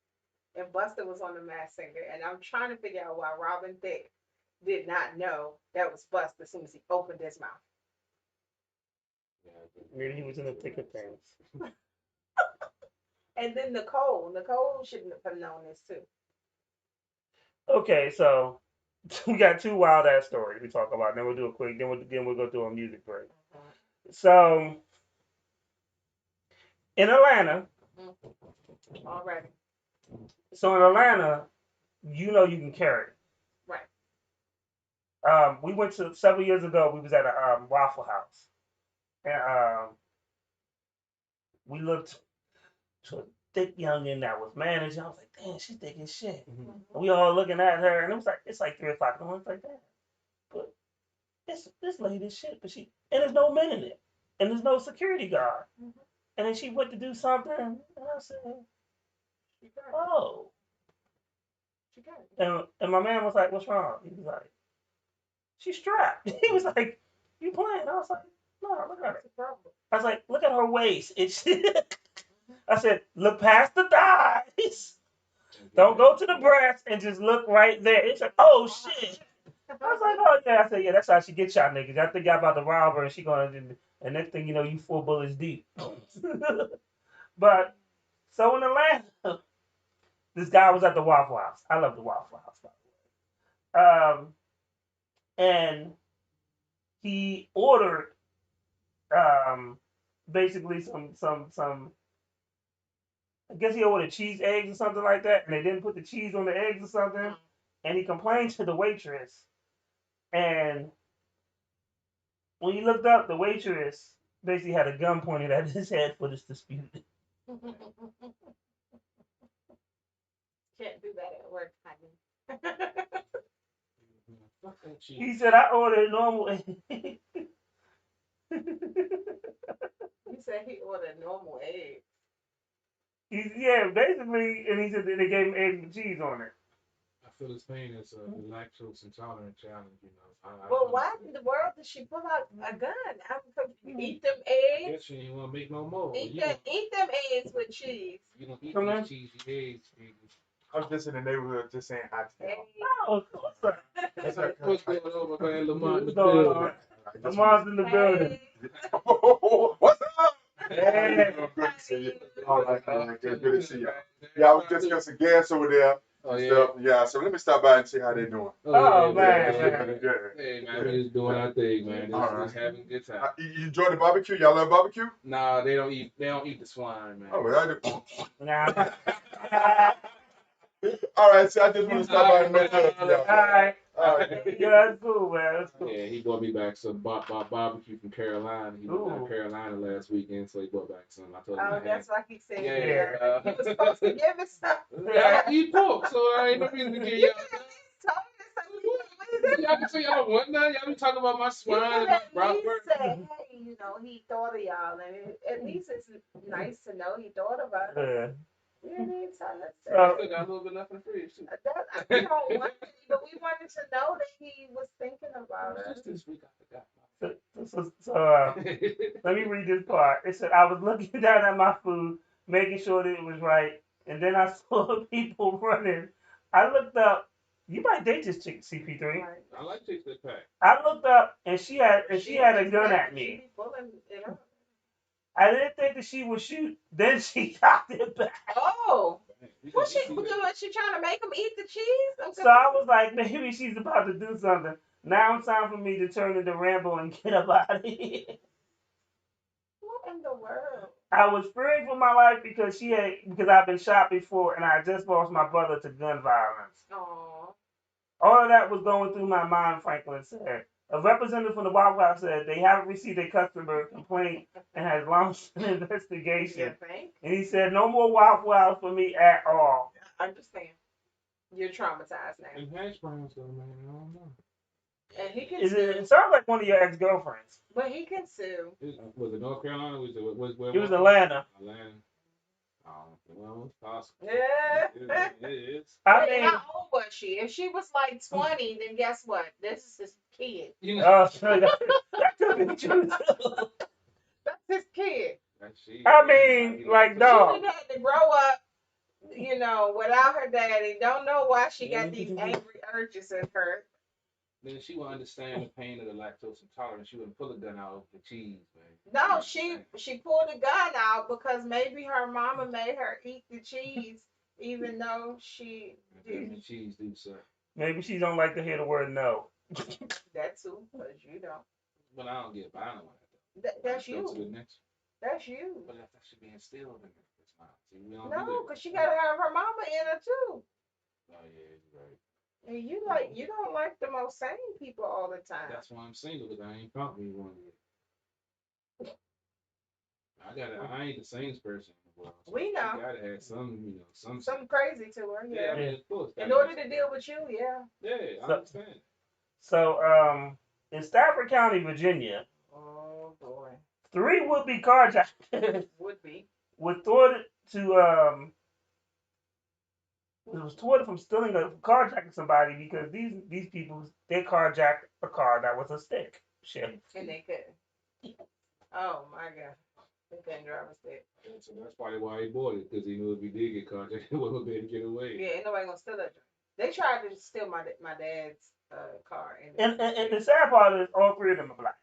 And Busta was on The Masked Singer. And I'm trying to figure out why Robin Thicke did not know that was bust as soon as he opened his mouth. Maybe he was in the thick of things. And then Nicole shouldn't have known this too. Okay, so we got two wild ass stories we talk about. Then we'll do a quick. Then we'll go through a music break. So in Atlanta. Already. So in Atlanta, you know you can carry. Right. We went to several years ago. We was at a Waffle House, and we looked to a thick youngin that was managing. I was like, damn, she's thick as shit. Mm-hmm. And we all looking at her, and it's like 3 o'clock. And I was like, damn, but this lady is shit. But and there's no men in it, and there's no security guard. Mm-hmm. And then she went to do something, and I said, oh. And my man was like, what's wrong? He was like, she's strapped. He was like, you playing? I was like, no, look at her. I was like, look at her waist. I said, look past the thighs. Don't go to the breast and just look right there. It's like, oh shit. I was like, oh yeah. I said, yeah, that's how she gets y'all niggas. I think y'all about to rob her and she gonna, and next thing you know, you 4 bullets deep. But so in Atlanta, this guy was at the Waffle House. I love the Waffle House, by the way. And he ordered basically some I guess he ordered cheese eggs or something like that, and they didn't put the cheese on the eggs or something. And he complained to the waitress. And when he looked up, the waitress basically had a gun pointed at his head for this dispute. Can't do that at work, honey. He said, I ordered normal eggs. He said he ordered normal eggs. Yeah, basically, and he said that they gave him eggs with cheese on it. I feel his pain is a lactose intolerant challenge, you know. Well, why in the world did she pull out a gun? Eat them I eggs. guess she didn't want to make no more. Eat them eggs with cheese. You don't eat these cheesy eggs, baby. I was just in the neighborhood just saying hi to them. Oh, what's up? What's going on, man? Lamont in the building. building. Lamont's in the building. What's up? Hey. Good to see you. All right, good to see you. Yeah, I was just got some gas over there. Oh, yeah. Stuff. Yeah, so let me stop by and see how they're doing. Oh, man. Yeah. Hey, man, we just doing our thing, man. Just having a good time. You enjoy the barbecue? Y'all love barbecue? Nah, they don't eat the swine, man. Oh, well, I do. Nah. All right, so I just want to stop by and make sure. All right. Yeah, that's cool, man. That's cool. Yeah, he brought me back some barbecue from Carolina. He went down to Carolina last weekend, so he brought back some. I told him. Oh, that's why he said. Yeah. He was supposed to give us something. Yeah, I eat pork, so I ain't no reason to give y'all. Y'all can say y'all want that. Y'all be talking about my swine and my bratwurst. Say, hey, you know, he thought of y'all, and at least it's nice to know he thought of us. Yeah. You need something to say. I still got a little bit left in the fridge too. We don't want it, but we wanted to know that he was thinking about it. Just this week, I So let me read this part. It said, I was looking down at my food, making sure that it was right, and then I saw people running. I looked up. You might date this chick, CP3. Right. I like chicks that pack. I looked up, and she had a gun at me. She be pulling it up. I didn't think that she would shoot. Then she got it back. Oh. What's she doing? She trying to make him eat the cheese? So I was like, maybe she's about to do something. Now it's time for me to turn into Rambo and get up out of here. What in the world? I was fearing for my life because I've been shot before and I just lost my brother to gun violence. Aww. All of that was going through my mind, Franklin said. A representative from the Waffle House said they haven't received a customer complaint and has launched an investigation. And he said, no more Waffle House for me at all. I understand. You're traumatized now. And hash browns, though, man. I don't know. And he can It sounds like one of your ex-girlfriends. But he can sue. Was it North Carolina? Where it was Atlanta. Atlanta. Well, it's possible. Yeah. It is. I mean, how old was she? If she was like 20, then guess what? This is his kid. You know, that could be true too. That's his kid. I mean, like, dog. She didn't have to grow up, you know, without her daddy. Don't know why she got these angry urges in her. Then she would understand the pain of the lactose intolerance. She wouldn't pull a gun out of the cheese, man. No, she pulled the gun out because maybe her mama made her eat the cheese, even though she And the did. cheese do suck. Maybe she don't like to hear the word no. That too, because you don't. But I don't get violent with it. That's Go to the you. next. That's you. But that should be instilled in her. It's not. See, we don't do No, that. because she gotta have her mama in her too. Oh yeah, you're right. And you don't like the most sane people all the time. That's why I'm single, because I ain't found me one yet. I ain't the sanest person in the world. So We know. You gotta have some, some. Something crazy to her, Yeah, yeah. I mean, of course. In order to deal with you, yeah. Yeah, I So- understand. So, in Stafford County, Virginia, Oh boy. 3 would-be carjackers Would be. were thwarted from stealing carjacking somebody because these people they carjacked a car that was a stick shift. And they couldn't. Oh my God. They couldn't drive a stick. And so that's probably why he bought it, because he knew if he did get caught, he wouldn't be able to get away. Yeah, ain't nobody gonna steal that. They tried to steal my dad's car. And the sad part is all 3 of them are black.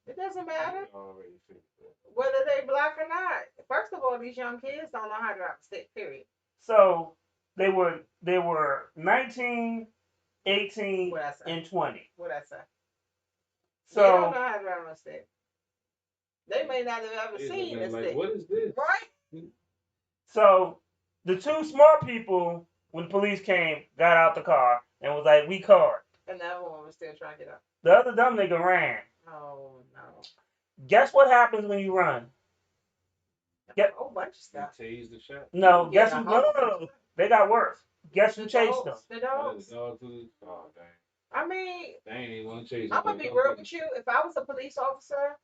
It doesn't matter I already figured that. whether they black or not. First of all, these young kids don't know how to drive a stick, period. So they were 19, 18, What I say? and 20. What I say? They don't know So how to drive a stick. They may not have ever He's seen looking a at like, stick. what is this? Right? so the 2 smart people, when the police came, got out the car and was like, "We card." And that one was still trying to get up. The other dumb nigga ran. Oh no. Guess what happens when you run? Yep. A whole bunch of He stuff. tased the shot. No, Yeah, guess who? No. They got worse. Guess who chased them? The Oh, dogs. the dog too. Oh, dang. I mean, They ain't even want to chase him. I'm gonna be real with you. If I was a police officer,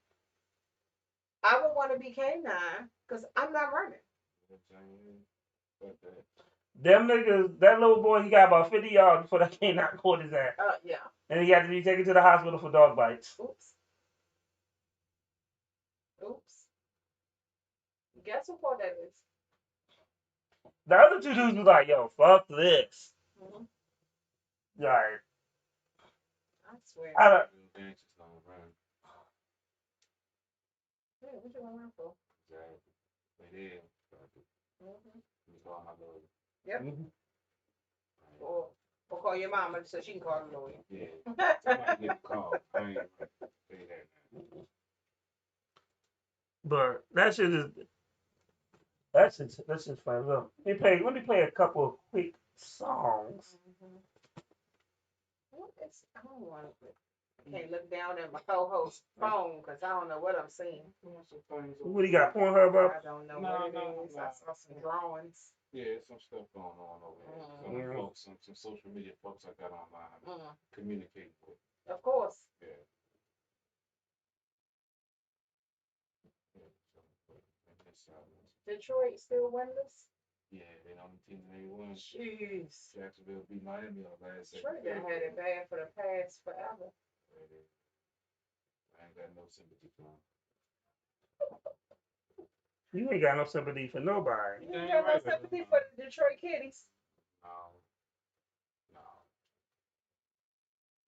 I would want to be K9 because I'm not running. Them niggas, that little boy, he got about 50 yards before that canine caught his ass. Yeah. And he had to be taken to the hospital for dog bites. Oops. Guess what part that is? The other 2 dudes was like, "Yo, fuck this." Mhm. Like, I swear. I don't, Yeah, what you want to run for? Yep. Mhm. Or call your mama so she can call the lawyer. Yeah. Somebody get a call. I ain't right. Say that now. But that's just fun. Look, let me play a couple of quick songs. What is, I don't want to. I can't look down at my co-host's phone because I don't know what I'm seeing. What do you got? Pornhub up? I don't know what it is. I saw some drawings. Yeah, some stuff going on over there. Some folks, some social media folks I got online communicating with. Of course. Yeah. Detroit still winless? Yeah, they on the team they won. Jeez. Jacksonville beat Miami on last Detroit done had it bad for the past forever. I ain't got no sympathy for them. You ain't got no sympathy for nobody. You ain't got no sympathy for the Detroit Kitties. No.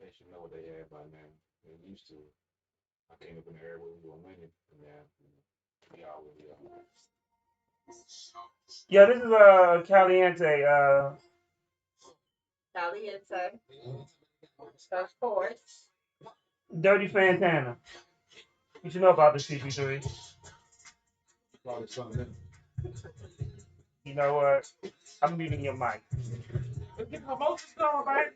They should know what they had by now. They used to. I came up in the area where we were winning, and now we are where we are. Yeah, this is Caliente. Caliente. Of course. Dirty Fantana. You should know about the CP3. Probably something. You know what? I'm muting your mic. Let's get the emotions going, man.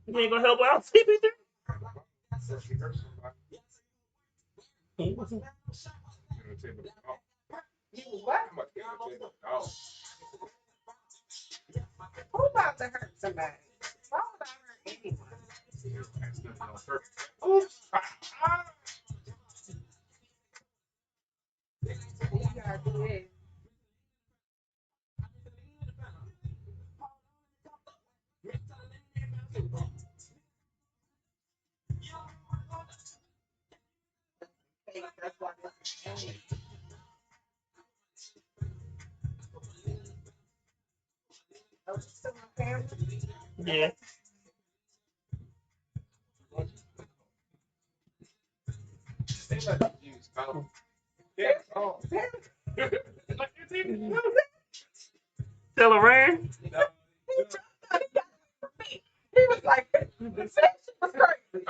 You ain't gonna help out CP3? What? Who about to hurt somebody? Why would I hurt anyone? Oops. You gotta do it. Yeah. They let you use color. Yeah. Oh. Still around? He was like, the session was crazy.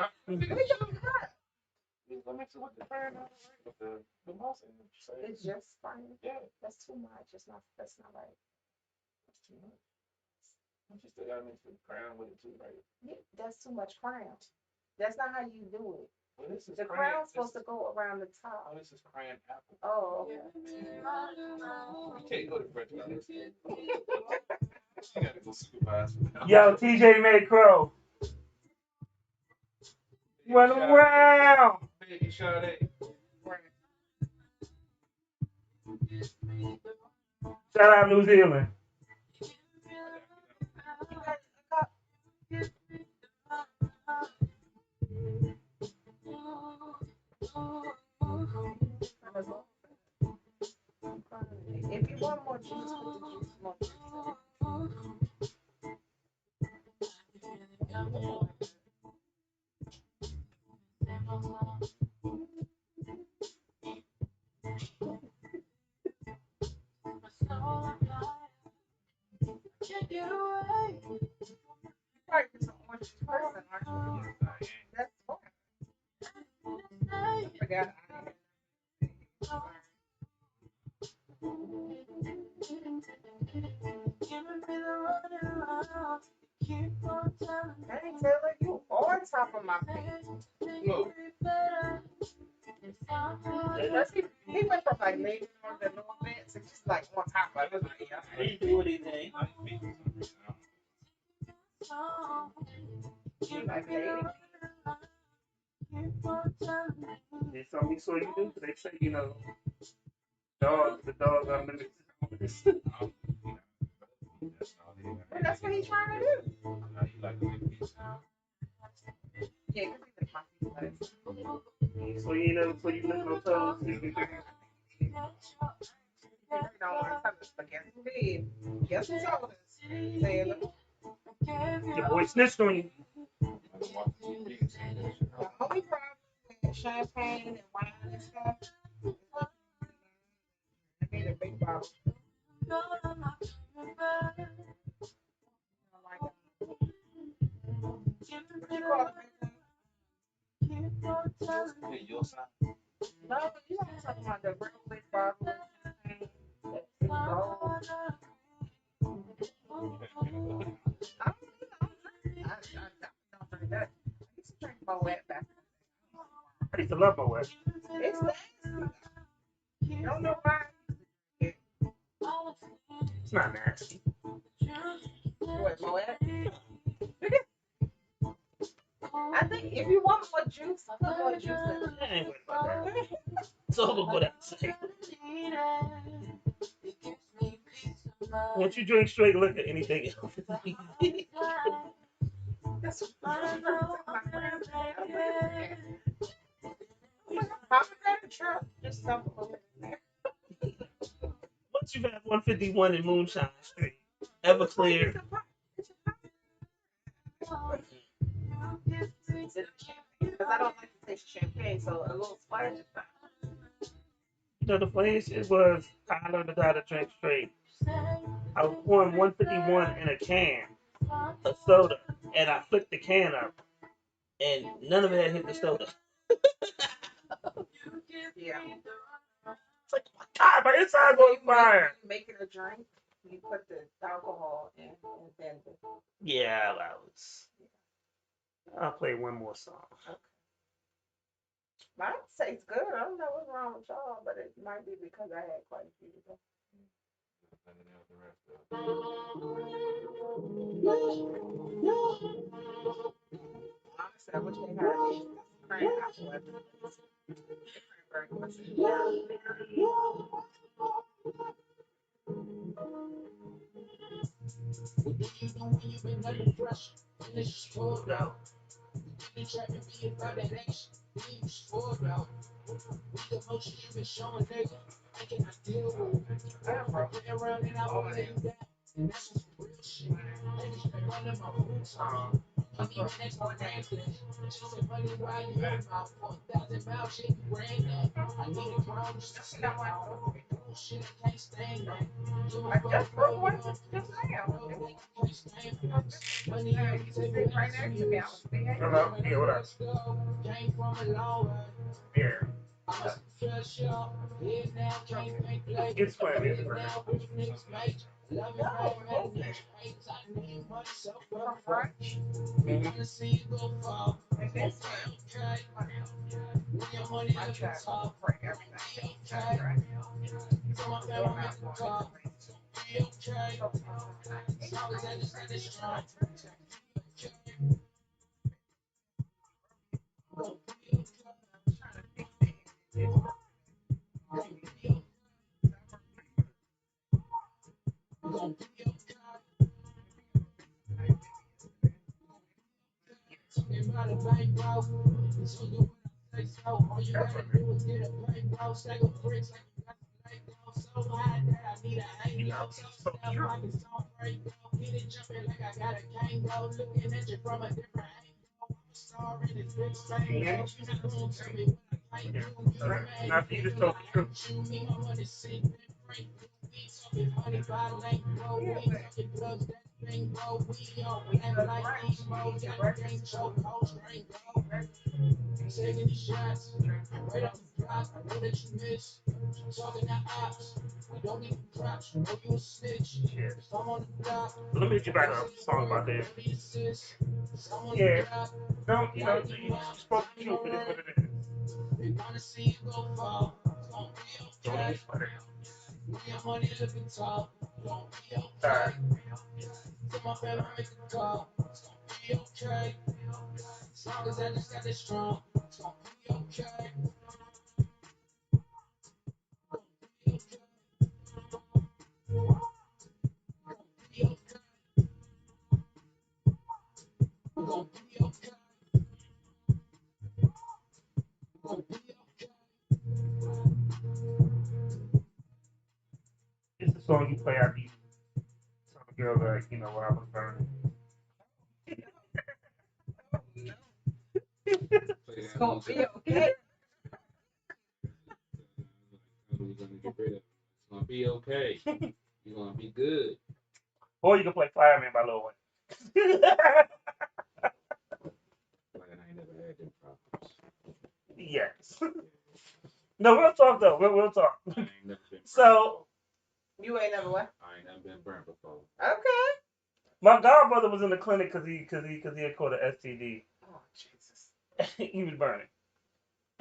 It's just fine. Yeah. That's too much. That's not right. That's too much. You still gotta mix the crown with it too, right? Yeah, that's too much crown. That's not how you do it. Well, this is The crayon. crown's supposed to go around the Oh, top. this is crayon apple. Oh, okay. You can't go to French Valley. You gotta go supervise. Yo, TJ made Crow. Run around. Baby Sade. Shout out New Zealand. If you want more juice, put the juice more. Right, it's an orange person, aren't you? That's fine. I forgot. Hey Taylor, you on top of my feet. Look. He went from like laying on the little bit to just like on top of it. He do what he think. He like laying. There's something he saw you do. They say, you know, the dog unlimited. Well, that's what he's trying to do. Yeah, because he like my feet. So you know, so you lick no toes. You don't want to forget the bed. Guess who told us? Taylor. Your boy snitched on you. The only problem with champagne and wine and stuff is I need a big bottle. Like, what you call it? Your side. No, you don't talking about the real big bottle of champagne. That's gold. I don't drink that. I used to drink Moet back. I used to love my wife. It's nasty. You don't know why. It's not nasty. What, Moet? I think if you want more juice, put more juice in it. I ain't worried about that. It's all about what I say. Once you drink straight liquor, anything else. That's what I'm pomegranate truck. Just dump a little bit in there. Once you've had 151 in Moonshine Street, Everclear. Because I don't like to taste champagne, so a little splash is fine. You know, the funniest shit was I learned how to drink straight. I was pouring 151 in a can of soda, and I flicked the can up, and none of it had hit the soda. Yeah. It's like, oh my God, my inside's on fire. You make it a drink, you put the alcohol in, and then Yeah, I'll play one more song. okay. Mine tastes good. I don't know what's wrong with y'all, but it might be because I had quite a few to go. Honestly, I wish they had these crayon apple at this. I just broke one just now. You sit right next to me. I was saying, Hello? Yeah, what up? Yeah. It's playing music right now. no, moving. From brunch. Mhm. And this one. I try to break everything. Right. Doing that one. Now, if you just told the truth. Let me get you back a song about that. Yeah, don't, you know, you spoke the truth, it is what it is. Don't even sweat it. Alright. It's the song you play after you tell the girl that, you know, what I was burning. It's gonna be okay. We're gonna get rid of it. It's gonna be okay. You're gonna be good. Or you can play Fireman by Lil Wayne. Like I ain't never had them problems. Yes. No, we'll talk though. We'll talk. I ain't never been burnt So, You ain't never what? before. I ain't never been burnt before. Okay. my godbrother was in the clinic because he had caught an STD. Oh Jesus. He was burning.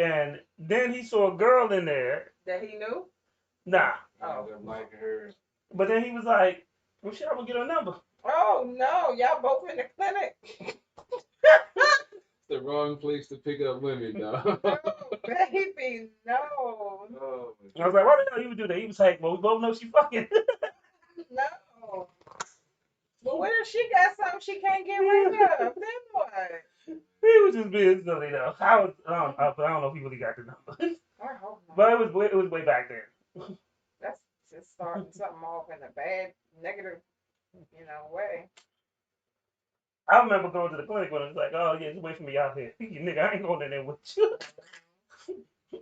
And then he saw a girl in there. That he knew? Nah. I ended up liking her. But then he was like, well, shit, I'm going to get her number. Oh no, y'all both in the clinic. It's the wrong place to pick up women, dog. Oh, baby, no. Oh, I was like, why the hell you would do that? He was like, well, we both know she fucking. No. But what if she got something she can't get rid of? Then what? He was just being silly though. I don't know if he really got the number. I hope not. But it was way back then. That's just starting something off in a bad, negative, way. I remember going to the clinic when it was like, oh yeah, just wait for me out here. You nigga, I ain't going in there with you.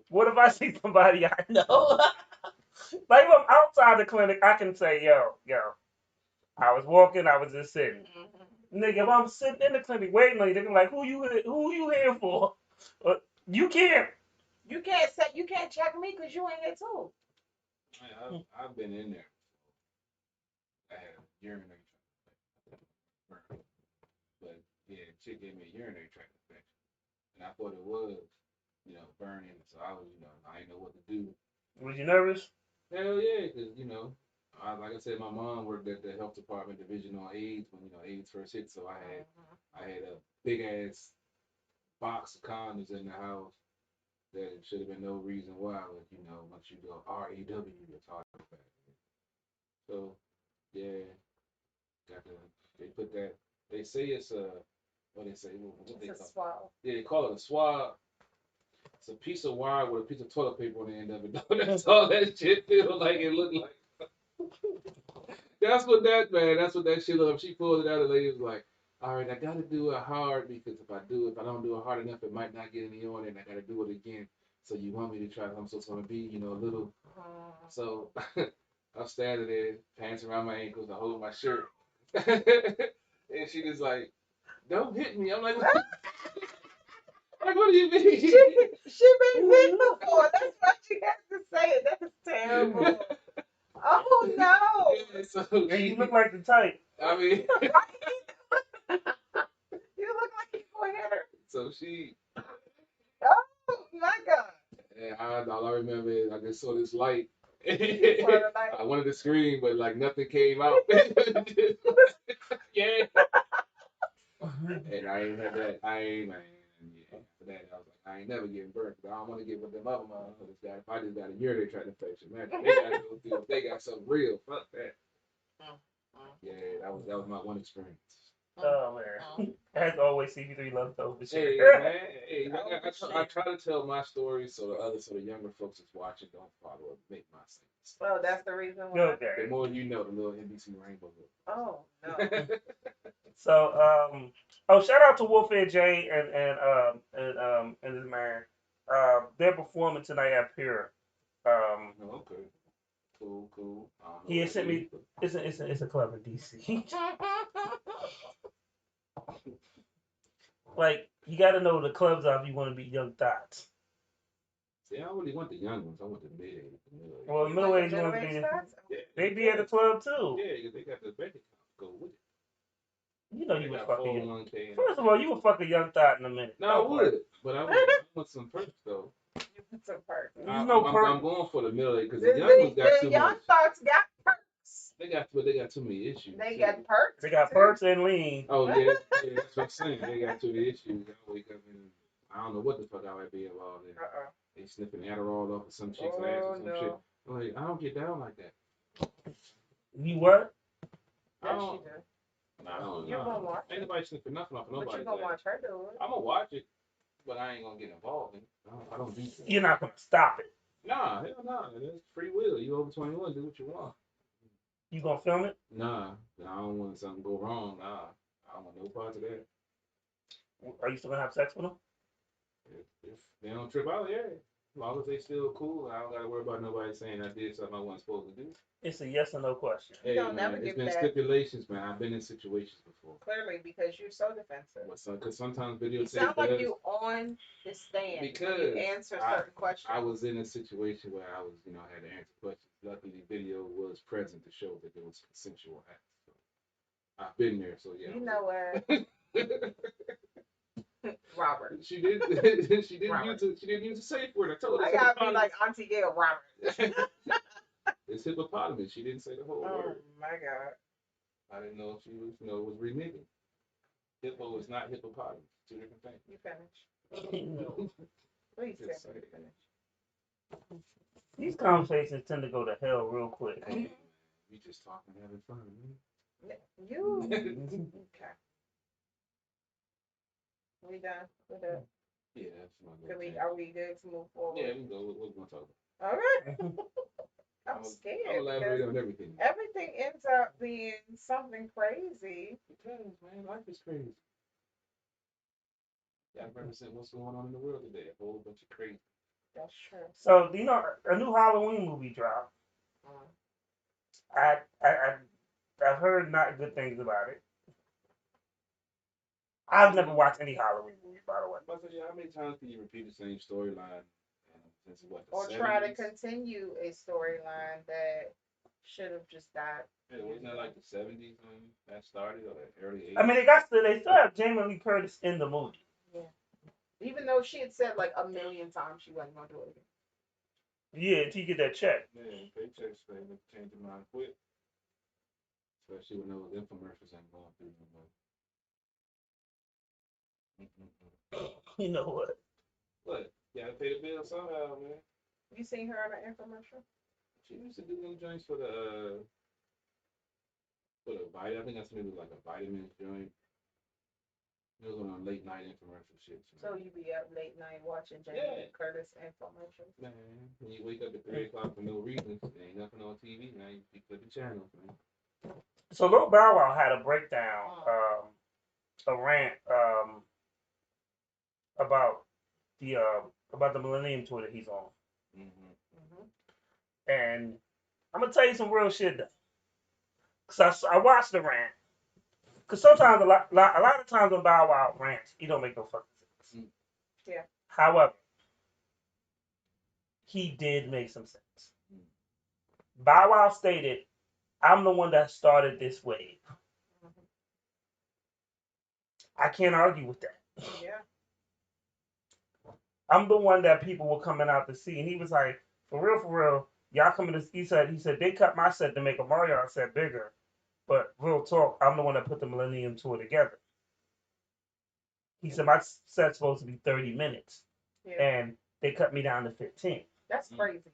What if I see somebody I know? Like if I'm outside the clinic, I can say, yo, I was walking, I was just sitting. Mm-hmm. Nigga, if I'm sitting in the clinic waiting on you, they're gonna be like, who you here for? You can't. You can't check me because you ain't here too. I've been in there. I had a urinary tract infection. But yeah, chick gave me a urinary tract infection. And I thought it was, burning. So I was, I didn't know what to do. Was you nervous? Hell yeah, because, like I said, my mom worked at the health department division on AIDS when, AIDS first hit. So I had a big ass box of condoms in the house that should have been no reason why, but, once you go RAW, it's hard to back. So, yeah, they put that, they say it's what they say, what they It's a call it? swab. Yeah, they call it a swab. It's a piece of wire with a piece of toilet paper on the end of it. That's all that shit feels like. It looked like. That's what that shit up. She pulled it out. The lady was like, all right, I gotta do it hard because if I don't do it hard enough, it might not get any on it, and I gotta do it again. So you want me to try? I'm supposed to be, a little. So I'm standing there, pants around my ankles, I hold my shirt, and she just like, don't hit me. I'm like, what? Like, what do you mean? She been hit before. That's why she has to say it. That is terrible. Oh no. Yeah, so And you look like the type. I mean, You look like you gonna hit her. so she. Oh my God. And all I remember is I just saw this light. Saw the light? I wanted to scream, but like nothing came out. Yeah. And I ain't had that. Yeah. After that, I was like, I ain't never getting burnt. But I don't want to get with them other motherfuckers got. If I just got a urinary tract infection, man, they got to go through. They got something real. Fuck that. Yeah, that was my one experience. Oh man. As always, CP3 loves those Hey shit. man, hey, I try to tell my story so the younger folks that's watching don't follow and make my sense. Oh, that's the reason why. Okay. The more you know, the little NBC Rainbow look. Oh no. So, shout out to Wolfhead J and his man. They're performing tonight at Pier. Okay. Cool. He had sent me. It's a club in DC. Like, you got to know the clubs are if you want to be Young Thoughts. See, I don't really want the young ones. I want the mid-age. Well, middle age ones they be at the club too. Yeah, because they got the bank account to go with it. You know you They would got fuck a young. 401k. First of all, you would fuck a Young Thought in a minute. No, I would, but I want some perks though. Some perks. There's no perks. I'm going for the middle age because the young ones got too young much. thoughts got perks. They got too many issues. They got perks. They got perks and lean. Oh yeah, that's what I'm saying. They got too many issues. I wake up and I don't know what the fuck I might be involved in. They sniffing Adderall off of some chick's ass or some shit. I'm like, I don't get down like that. You what? I don't. I don't You're gonna watch Ain't nobody sniffing nothing off of nobody's But you're gonna ass. watch her do it. I'm gonna watch it, but I ain't gonna get involved in it. I don't do that. You're not gonna stop it. Nah, hell nah. It's free will. You over 21, do what you want. You gonna film it? Nah, I don't want something to go wrong. Nah, I don't want no part of that. Are you still gonna have sex with them? If they don't trip out, yeah. As long as they still cool, I don't gotta worry about nobody saying I did something I wasn't supposed to do. It's a yes or no question. Hey, don't man, never it's give been that. stipulations, man. I've been in situations before. Clearly, because you're so defensive. Because sometimes You videotape sound like does. you on the stand when Because you answer certain questions. I was in a situation where I was, had to answer questions. Luckily, the video was present to show that there was consensual acts. So I've been there, so yeah. You know what, Robert? She did. She didn't Robert. use a safe word. I told her. I gotta be like Auntie Gail, Robert. It's hippopotamus. She didn't say the whole Oh word. my God. I didn't know if she was, was reneging. Hippo is not hippopotamus. Two different things. You finish. Please Just tell me say to it. finish. These conversations tend to go to hell real quick. Hey, we just talking, having fun, man. You okay? We done with that? Yeah, that's my Can we? good Are we good to move forward? Yeah, we can go. What we gonna talk about? All right. I'm scared. I'll elaborate because on everything. everything ends up being something crazy. Because, man, life is crazy. Gotta represent what's going on in the world today. A whole bunch of crazy. That's true. So, a new Halloween movie dropped. I've heard not good things about it. I've never watched any Halloween movie, by the way. But how many times can you repeat the same storyline? Since what? The Or 70s? try to continue a storyline that should have just died. Yeah, wasn't that like the 70s when that started, or the early 80s? I mean, they still have Jamie Lee Curtis in the movie. Yeah. Even though she had said like a million times she wasn't gonna do it again. Yeah, until you get that check. Yeah, paychecks they change your mind quick. Especially when those infomercials ain't going through no more. You know what? What? You gotta pay the bill somehow, man. You seen her on an infomercial? She used to do them joints for the vitamin. I think that's maybe like a vitamin joint. It was on late night infomercial shit. So you be up late night watching Jamie Lee Curtis infomercials? Man, when you wake up at 3 o'clock for no reason, there ain't nothing on TV, man. You flip the channels, man. So Lil Bow Wow had a breakdown, a rant, about about the Millennium Tour that he's on, and I'm gonna tell you some real shit though, cause I watched the rant, cause sometimes a lot of times when Bow Wow rants, he don't make no fucking sense. Yeah. However, he did make some sense. Bow Wow stated, "I'm the one that started this wave." I can't argue with that. Yeah. I'm the one that people were coming out to see, and he was like, for real, y'all coming to." He said they cut my set to make a Mario set bigger, but real talk, I'm the one that put the Millennium Tour together. He said my set's supposed to be 30 minutes, and they cut me down to 15. That's crazy.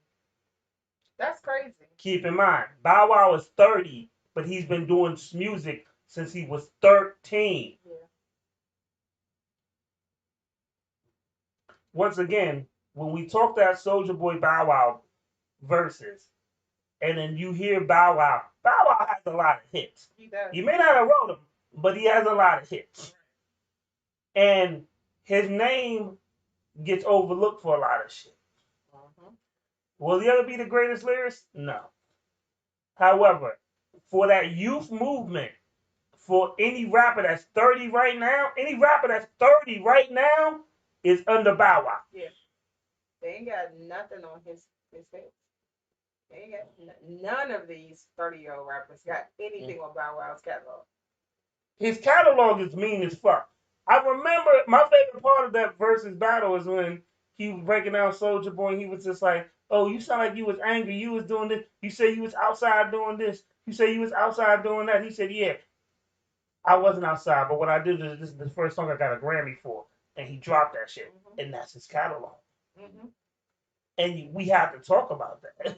That's crazy. Keep in mind, Bow Wow is 30, but he's been doing music since he was 13. Yeah. Once again, when we talk that Soulja Boy Bow Wow verses, and then you hear Bow Wow has a lot of hits. He does. You may not have wrote them, but he has a lot of hits. And his name gets overlooked for a lot of shit. Will he ever be the greatest lyricist? No. However, for that youth movement, for any rapper that's 30 right now, is under Bow Wow. Yeah. They ain't got nothing on his face. They ain't got none of these 30-year-old rappers got anything on Bow Wow's catalog. His catalog is mean as fuck. I remember my favorite part of that versus battle is when he was breaking down Soulja Boy and he was just like, "Oh, you sound like you was angry. You was doing this. You say you was outside doing this. You say you was outside doing that." He said, "Yeah, I wasn't outside, but what I did is this is the first song I got a Grammy for." And he dropped that shit. And that's his catalog. And we have to talk about that.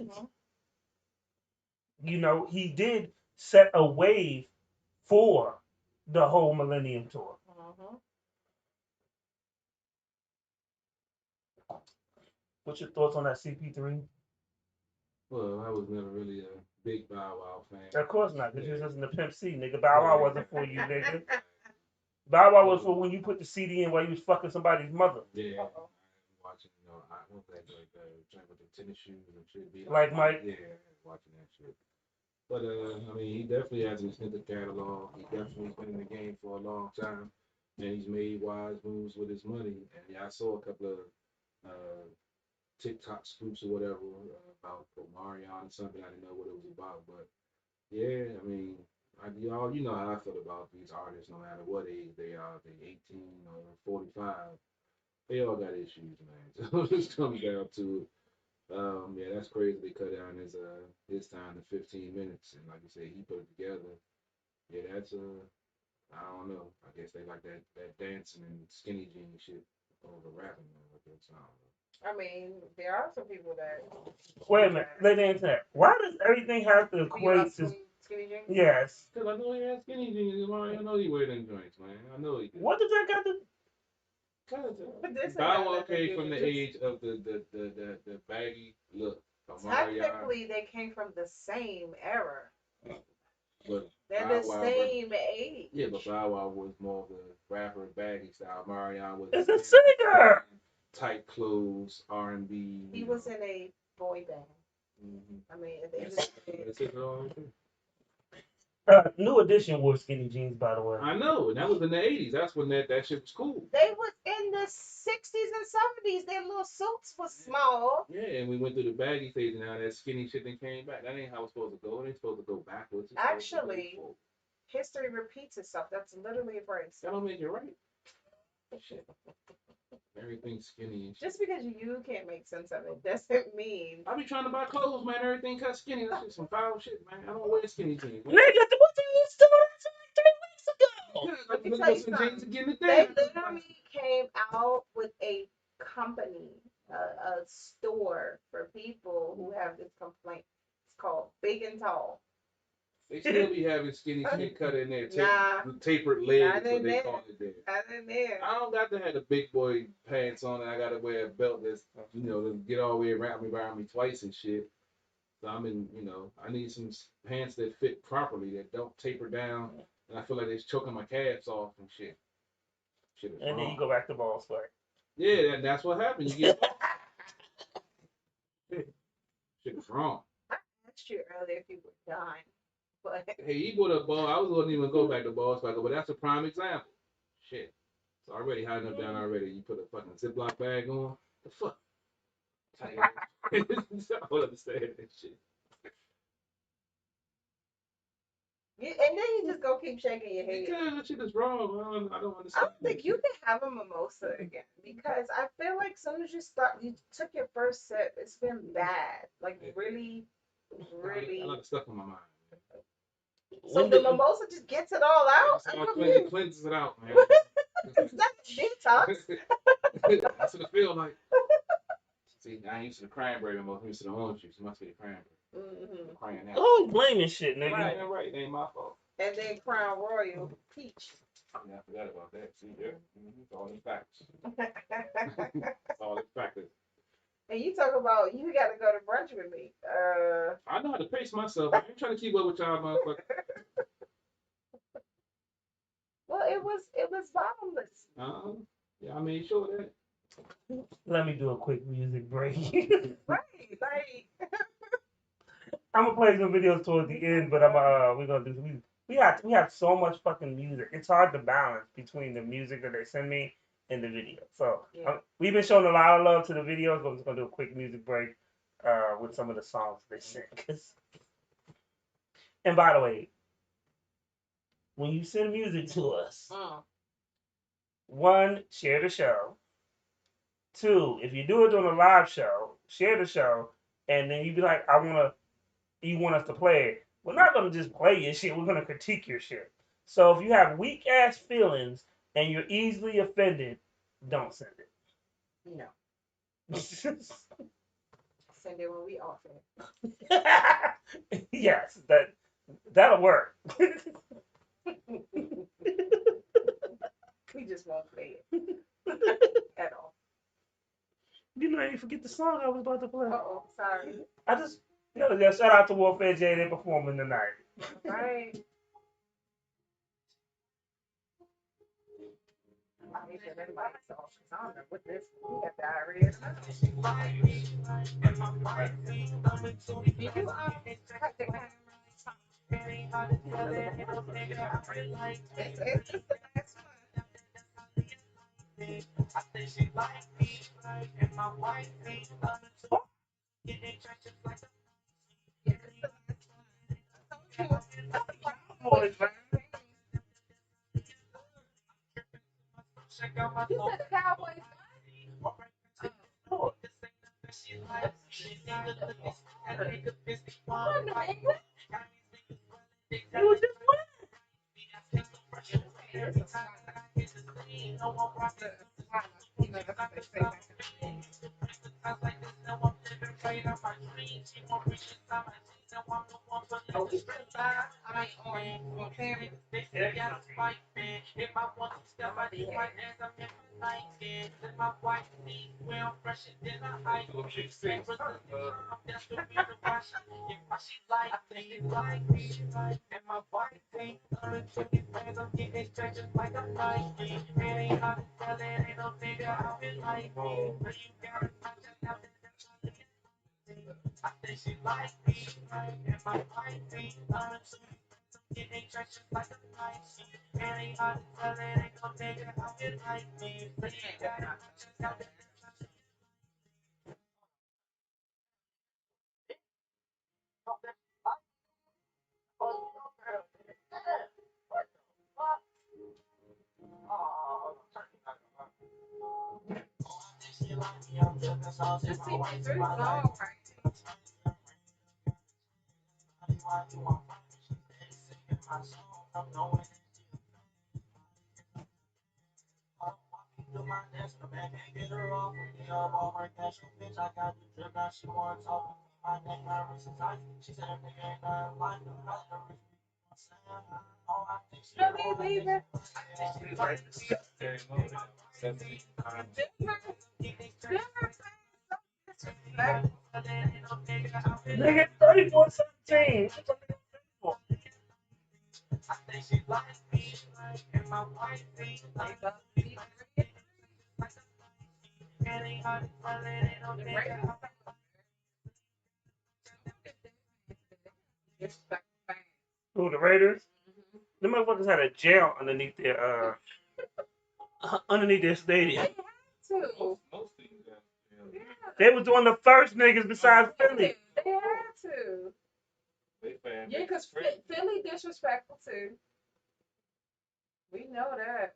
You know, he did set a wave for the whole Millennium Tour. What's your thoughts on that CP3? Well, I was never really a big Bow Wow fan. Of course not, because you was listening to Pimp C, nigga. Bow Wow wasn't for you, nigga. Bow Wow was for when you put the CD in while you was fucking somebody's mother. Yeah. I was watching, I want that like with the tennis shoes and shit. Like Mike? Yeah, watching that shit. But I mean, he definitely has an extended catalog. He definitely been in the game for a long time, and he's made wise moves with his money. And yeah, I saw a couple of TikTok scoops or whatever about Omarion or something. I didn't know what it was about, but yeah, I mean, you know how I feel about these artists. No matter what age they are, they 18 or 45, they all got issues, man. So it just comes down to it. Yeah, that's crazy. They cut down his time to 15 minutes, and like you said, he put it together. Yeah, that's I don't know. I guess they like that dancing and skinny jeans shit over rapping. I mean, there are some people that. Wait a minute, let me answer that. Why does everything have to equate to skinny jeans? Yes. Because I know he has skinny jeans. I know he wear them joints, man. I know he. What does that got to? Bow Wow came from the age of the baggy look. Technically, they came from the same era. But they're the same age. Yeah, but Bow Wow was more of the rapper baggy style. Marion was. It's a singer. Tight clothes, R&B. He was in a boy band. I mean, at the end of the day. New Edition wore skinny jeans, by the way. I know, and that was in the 80s. That's when that shit was cool. They was in the 60s and 70s. Their little suits was small. Yeah, and we went through the baggy phase, and now that skinny shit then came back. That ain't how it's supposed to go. It ain't supposed to go backwards. Actually, history repeats itself. That's literally a phrase. That don't make it right. Shit. Everything's skinny and shit. Just because you can't make sense of it doesn't mean. I be trying to buy clothes, man. Everything cut skinny. That's just some foul shit, man. I don't wear skinny jeans. Nigga, what you still on 3 weeks ago? Let me tell you something. They literally came out with a company, a store for people who have this complaint. It's called Big and Tall. They still be having skinny shit cut in there. Tapered legs, what they call it there. Not in there. I don't got to have the big boy pants on and I got to wear a belt that's, to get all the way around me twice and shit. So I'm in, I need some pants that fit properly, that don't taper down, and I feel like they're choking my calves off and shit. Shit is And wrong. then you go back to ball sweat. Yeah, that's what happened. You get shit is wrong. I asked you earlier if you were done, but Hey, you go to ball. I was gonna even go back to ball sweat, but that's a prime example. Shit. It's already hot enough down already. You put a fucking Ziploc bag on. The fuck? I don't understand that shit. and then you just go keep shaking your head. Because that shit is wrong. I don't I understand. don't think you can have a mimosa again because I feel like as soon as you took your first sip, it's been bad. Like really, really. A lot of stuff on my mind. So the mimosa just gets it all out. I'm confused. Cleanses it out, man. It's not a detox. That's what it feels like. See, I ain't used to the cranberry mimosa. I'm used to the orange juice. It must be the cranberry. Mm-hmm. Crying out. Oh, blaming shit, nigga. Right. It ain't my fault. And then Crown Royal peach. Yeah, I forgot about that. See, yeah. It's all in facts. It's all in factors. And you talk about you got to go to brunch with me. I know how to pace myself. I ain't trying to keep up with y'all, motherfuckers. Well, it was bottomless. Yeah, I made sure of that. Let me do a quick music break. Right, like. I'm gonna play some videos towards the end, but we're gonna do we have so much fucking music. It's hard to balance between the music that they send me and the video. So Yeah. we've been showing a lot of love to the videos, but I'm just gonna do a quick music break with some of the songs they sent. And by the way, when you send music to us, 1, share the show. 2, if you do it on a live show, share the show, and then you be like, you want us to play it. We're not gonna just play your shit. We're gonna critique your shit. So if you have weak ass feelings and you're easily offended, don't send it. No. Send it when we off it. Yes, that'll work. We just won't play it at all. You know, you forget the song I was about to play. Sorry. I just shout out to Warfare J. They're performing tonight. Right. I need to everybody saw. I don't know what this. We got diarrhea. Did you cut the camera? It's the last one. You said the Cowboys Just see my through song right. Really leaving? Nigga, 34-17. Who, the Raiders? The motherfuckers had a jail underneath their stadium. To. They was one of the first niggas besides Philly. They had to. Yeah, because Philly disrespectful too. We know that.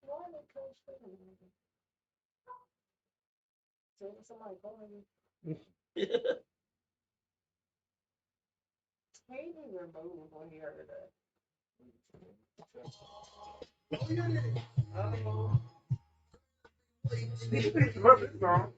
Why did Coach Philly? Somebody calling you. He didn't even move when he heard that. Uh-oh. Love this song.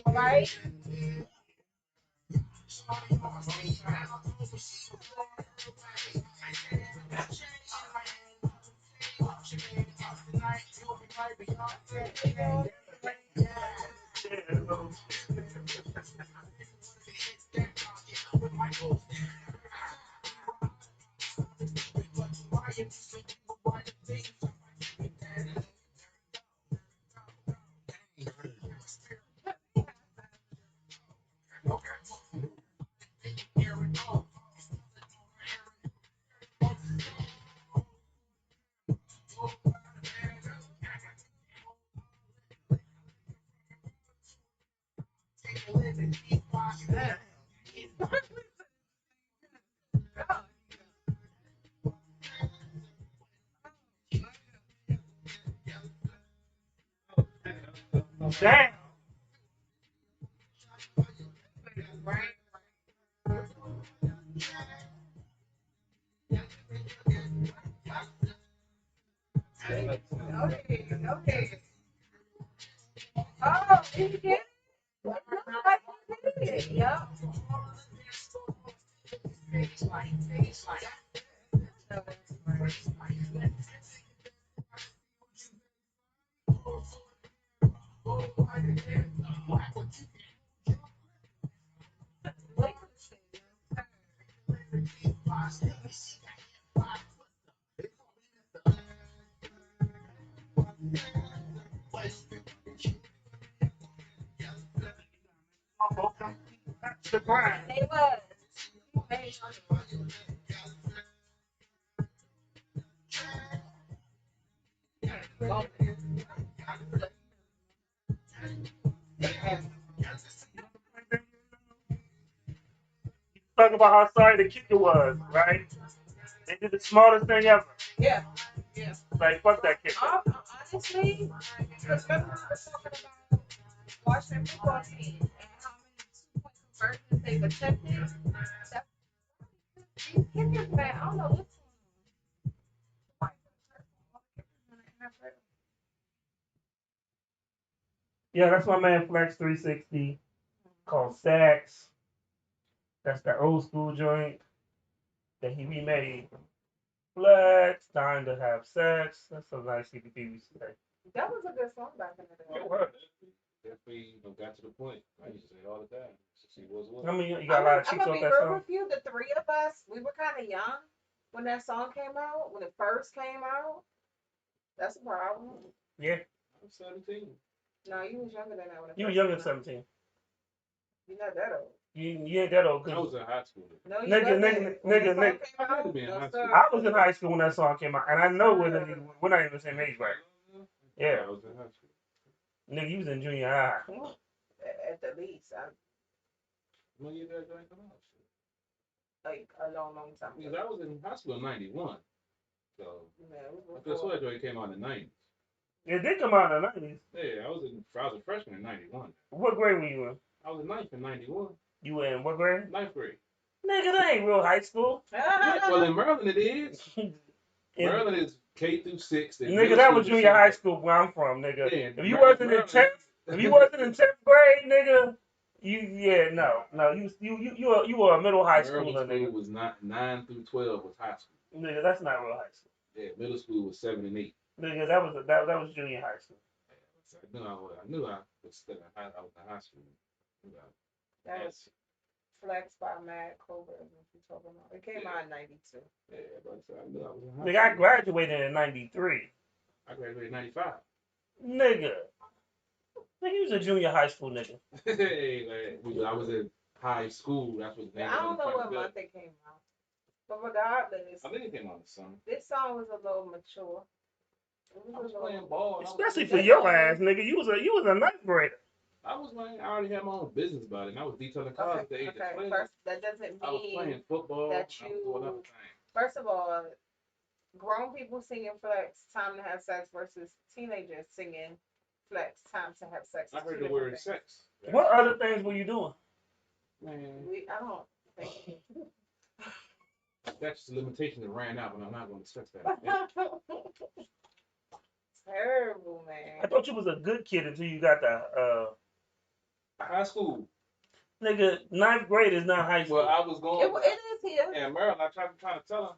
Right? Damn. Okay, okay. Oh, did you get it? Looks like you did it. Yep. That's the grind. They was. Talk about how sorry the kicker was, right? They did the smartest thing ever. Yeah. Yeah. Like, fuck that kicker. Honestly, because remember we were talking about Washington football team and how many 2-point conversions they've attempted. These kickers, man, I don't know what's going on. Yeah, that's my man Flex 360 called Sacks. That's that old school joint that he remade. Flex, time to have sex. That's some nice CPP we say. That was a good song back in the day. It was. Definitely got to the point. I used to say it all the time. She was I mean, you got a lot of I'm cheeks gonna off be that real song. with you. The three of us, we were kind of young when that song came out. When it first came out, that's a problem. Yeah, I'm 17. No, you was younger than that when it you were first younger than came out. 17. You're not that old. You ain't that old. I was in high school. No, you Nigga, wasn't. nigga, When nigga, that song nigga. came out, Be in no, high sir. I was in high school when that song came out, and I know we're not even the same age, right? Yeah, I was in high school. nigga, you was in junior high. At the least. When you that joint come out? like a long time Because ago. I was in high school in '91, so Yeah, it was I could have before. sworn Joy came out in the '90s. It did come out in the 90s. Yeah, I was a freshman in '91. What grade were you in? I was in ninth in '91, You were in what grade? ninth grade. Nigga, that ain't real high school. Yeah, well, in Maryland it is. And- Maryland is K through 6. then nigga, middle that school was is junior high 7th. school where I'm from, nigga. Yeah, If you Maryland- wasn't in 10th, if you wasn't in 10th grade, nigga, you were a middle high Maryland schooler, school nigga. was 9 through 12 was high school. Nigga, that's not real high school. Yeah, middle school was 7 and 8. Nigga, that was junior high school. So I knew I was still in high school. That was Flex by Mad Cobra. What you talking about? It came out in '92. Yeah, but I knew I was in high Nigga, I school. graduated in '93. I graduated in '95. Nigga, you was a junior high school nigga. Hey, I was in high school. That's what. I don't know what month it came out, but regardless, I think it came out in the summer. this song was a little mature. It I was a playing little- ball. Especially for your ass, nigga. You was a ninth grader. I was playing. I already had my own business about it. And I was detailing cars at the age of 20. First, that doesn't I was playing mean. football. that I was doing other you- things. First of all, grown people singing Flex "Time to Have Sex" versus teenagers singing Flex "Time to Have Sex." I is heard two the word different sex. What other things were you doing? Man, things. I don't think. that's the limitation that ran out, but I'm not going to stress that. Terrible, I man. thought you was a good kid until you got the High school. nigga. Ninth grade is not high school. Well, I was going. It is here. And Maryland, I tried to tell him.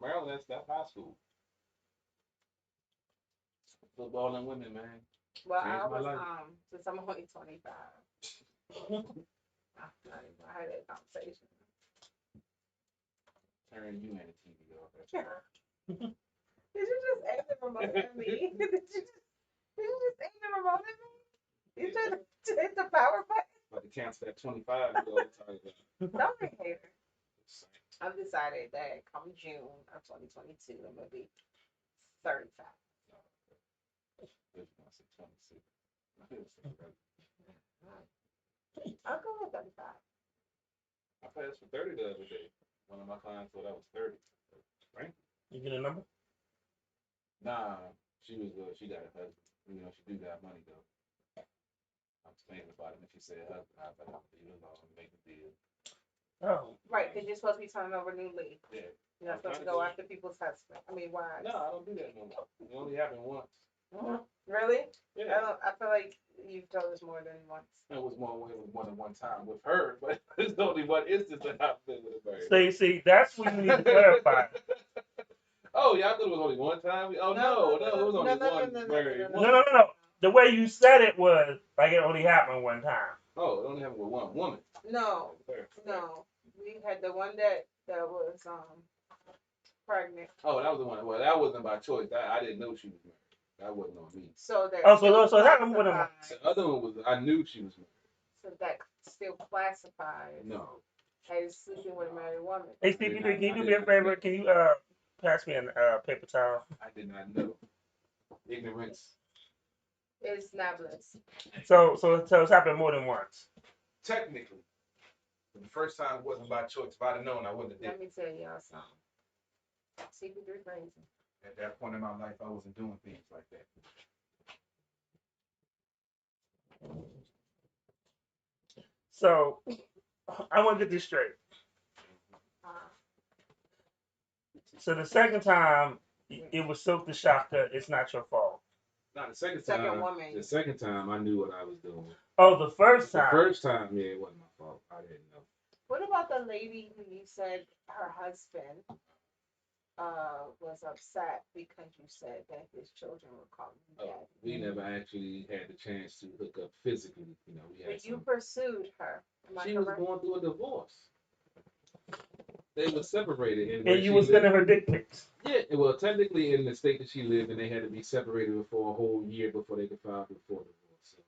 Maryland, that's high school. Football and women, man. Well, Changed I my was life. since I'm only 25. I had that conversation. Turn you and the TV off. That's Did right. you just aim the remote at me? Did you just aim the remote at me? You tried to hit the power button? About to cancel that 25. Don't be hater. I've decided that come June of 2022, I'm gonna be 35. I'll go with 35. I passed for 30 the other day. One of my clients thought I was 30. Right? You get a number? Nah, she got a husband. You know, she do got money though. I was thinking about it and she said husband. I thought you know, make a deal. Oh, Right, because you're supposed to be turning over new leaf. Yeah. You're not supposed to go after people's husbands. I mean, wives. No, I don't do that no more. It only happened once. Really? Yeah. I feel like you've told us more than once. It was more than one time with her, but it's only one instance that I've been with a married. see, that's what you need to clarify. Oh, y'all thought it was only one time? Oh, no, it was only one married. No. The way you said it was like it only happened one time. Oh, it only happened with one woman. No. We had the one that was pregnant. Oh, that was the one. Well, that wasn't by choice. I didn't know she was married. That wasn't on me. So that. Oh, so that one would've- The other one was I knew she was married. So that still classifies No. as sleeping with a married woman. Hey, Stevie, can you do me a favor? Can you pass me a paper towel? I did not know. Ignorance. It's not bliss. So it's happened more than once. Technically. But the first time wasn't by choice. If I'd have known, I wouldn't have did Let me tell y'all something. CP3 crazy. At that point in my life, I wasn't doing things like that. So I want to get this straight. So the second time it was Silk the Shocker. It's not your fault. Not the second Second time. woman. The second time, I knew what I was doing. Oh, the first The time. first time, yeah, it wasn't my fault. I didn't know. What about the lady who you said her husband was upset because you said that his children were calling him Oh, daddy? we never actually had the chance to hook up physically. You know, we had But you some. pursued her. Am I She was correct? going through a divorce. They were separated. And you were sending her dick pics. Yeah, well, technically in the state that she lived in, they had to be separated for a whole year before they could file for divorce. So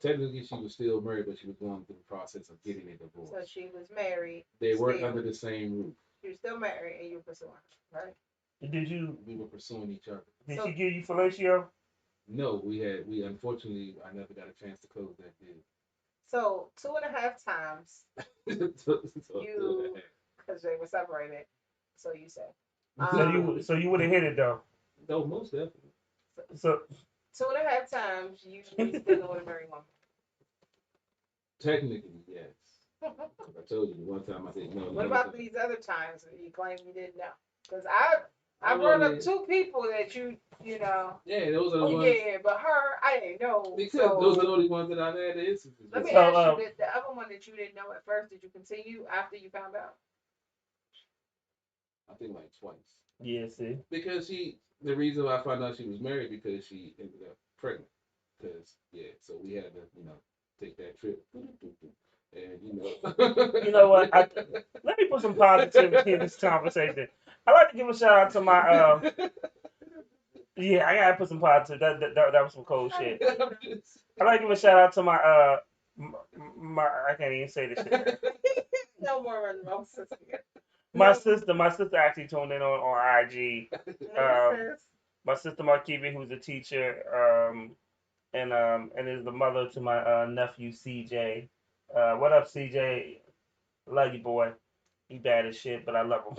technically, she was still married, but she was going through the process of getting a divorce. So she was married. They weren't still. under the same roof. She was still married and you were pursuing her, right? We were pursuing each other. Did So- she give you fellatio? No, we unfortunately, I never got a chance to close that deal. So 2.5 times So, You- because they were separated. So you said. So you would have hit it though. No, most definitely. So 2.5 times you still would have married one. Technically, yes. I told you the one time I said no. What about these other times that you claim you didn't know? Because I brought up 2 people that you know. Yeah, those are the Oh ones. yeah, but her I didn't know. Because so, those are the only ones that I've had the instances. let me with. ask you the other one that you didn't know at first. Did you continue after you found out? I think like twice. yeah, see. Because the reason why I found out she was married because she ended up pregnant. Because so we had to take that trip. And You know what? Let me put some positivity in this conversation. I like to give a shout out to my yeah, I gotta put some positive. That was some cold shit. I like to give a shout out to my my I can't even say this shit. No more running sister. My sister actually tuned in on IG. My sister Markivi, who's a teacher, and is the mother to my nephew CJ. What up, CJ? Love you, boy. He bad as shit, but I love him.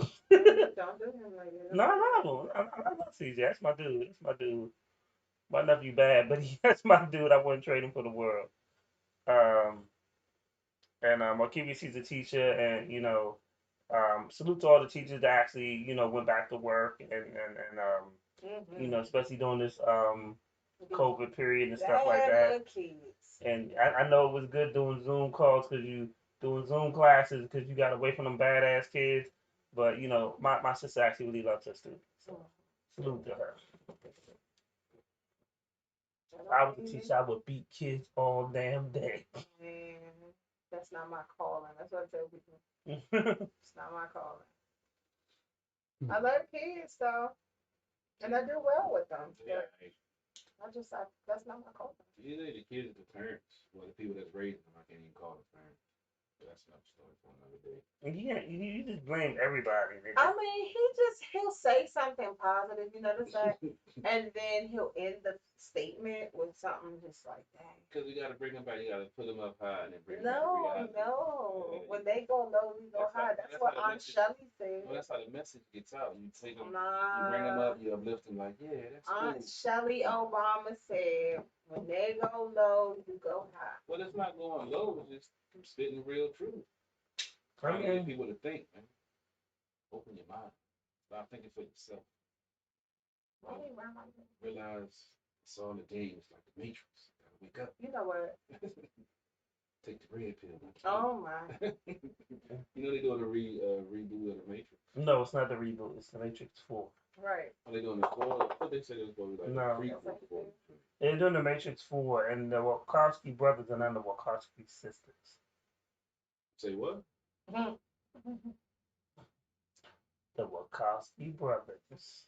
Don't do him like that. No, I love him. I love CJ. That's my dude. That's my dude. My nephew bad, but that's my dude. I wouldn't trade him for the world. And Markivi's a teacher, and salute to all the teachers that actually went back to work and especially during this COVID period and stuff like that. And I know it was good doing Zoom calls because you doing Zoom classes because you got away from them badass kids. But my sister actually really loves her students. So salute to her. If I was a teacher, I would beat kids all damn day. That's not my calling. That's what I tell people. It's not my calling. I love kids though, and I do well with them. Yeah. That's not my calling. Either the kids or the parents. Well, the people that's raising them, I can't even call them parents. But that's another story for another day. Yeah, you just blame everybody. I mean, he'll say something positive, you notice that, and then he'll end the statement with something just like that. Because we got to bring them back. You got to put them up high and then bring them back to reality. No. Yeah. When they go low, we go high. That's what Aunt Shelly said. Well, that's how the message gets out. You take them, Nah. you bring them up, you uplift them like, yeah, that's Aunt cool. Shelly Obama said, when they go low, you go high. Well, it's not going low. It's just spitting real truth. Trying to get people to think, man. Open your mind. Stop thinking for yourself. Realize it's all a game. It's like the Matrix. Gotta wake up. You know what? Take the red pill. Oh my. You know they're doing a reboot of the Matrix. No, it's not the reboot. It's the Matrix 4. Right. Are they doing the 4? I thought they said it was going to be like No. a prequel. They're doing the Matrix 4, and the Wachowski brothers and then the Wachowski sisters. Say what? The Wachowski brothers.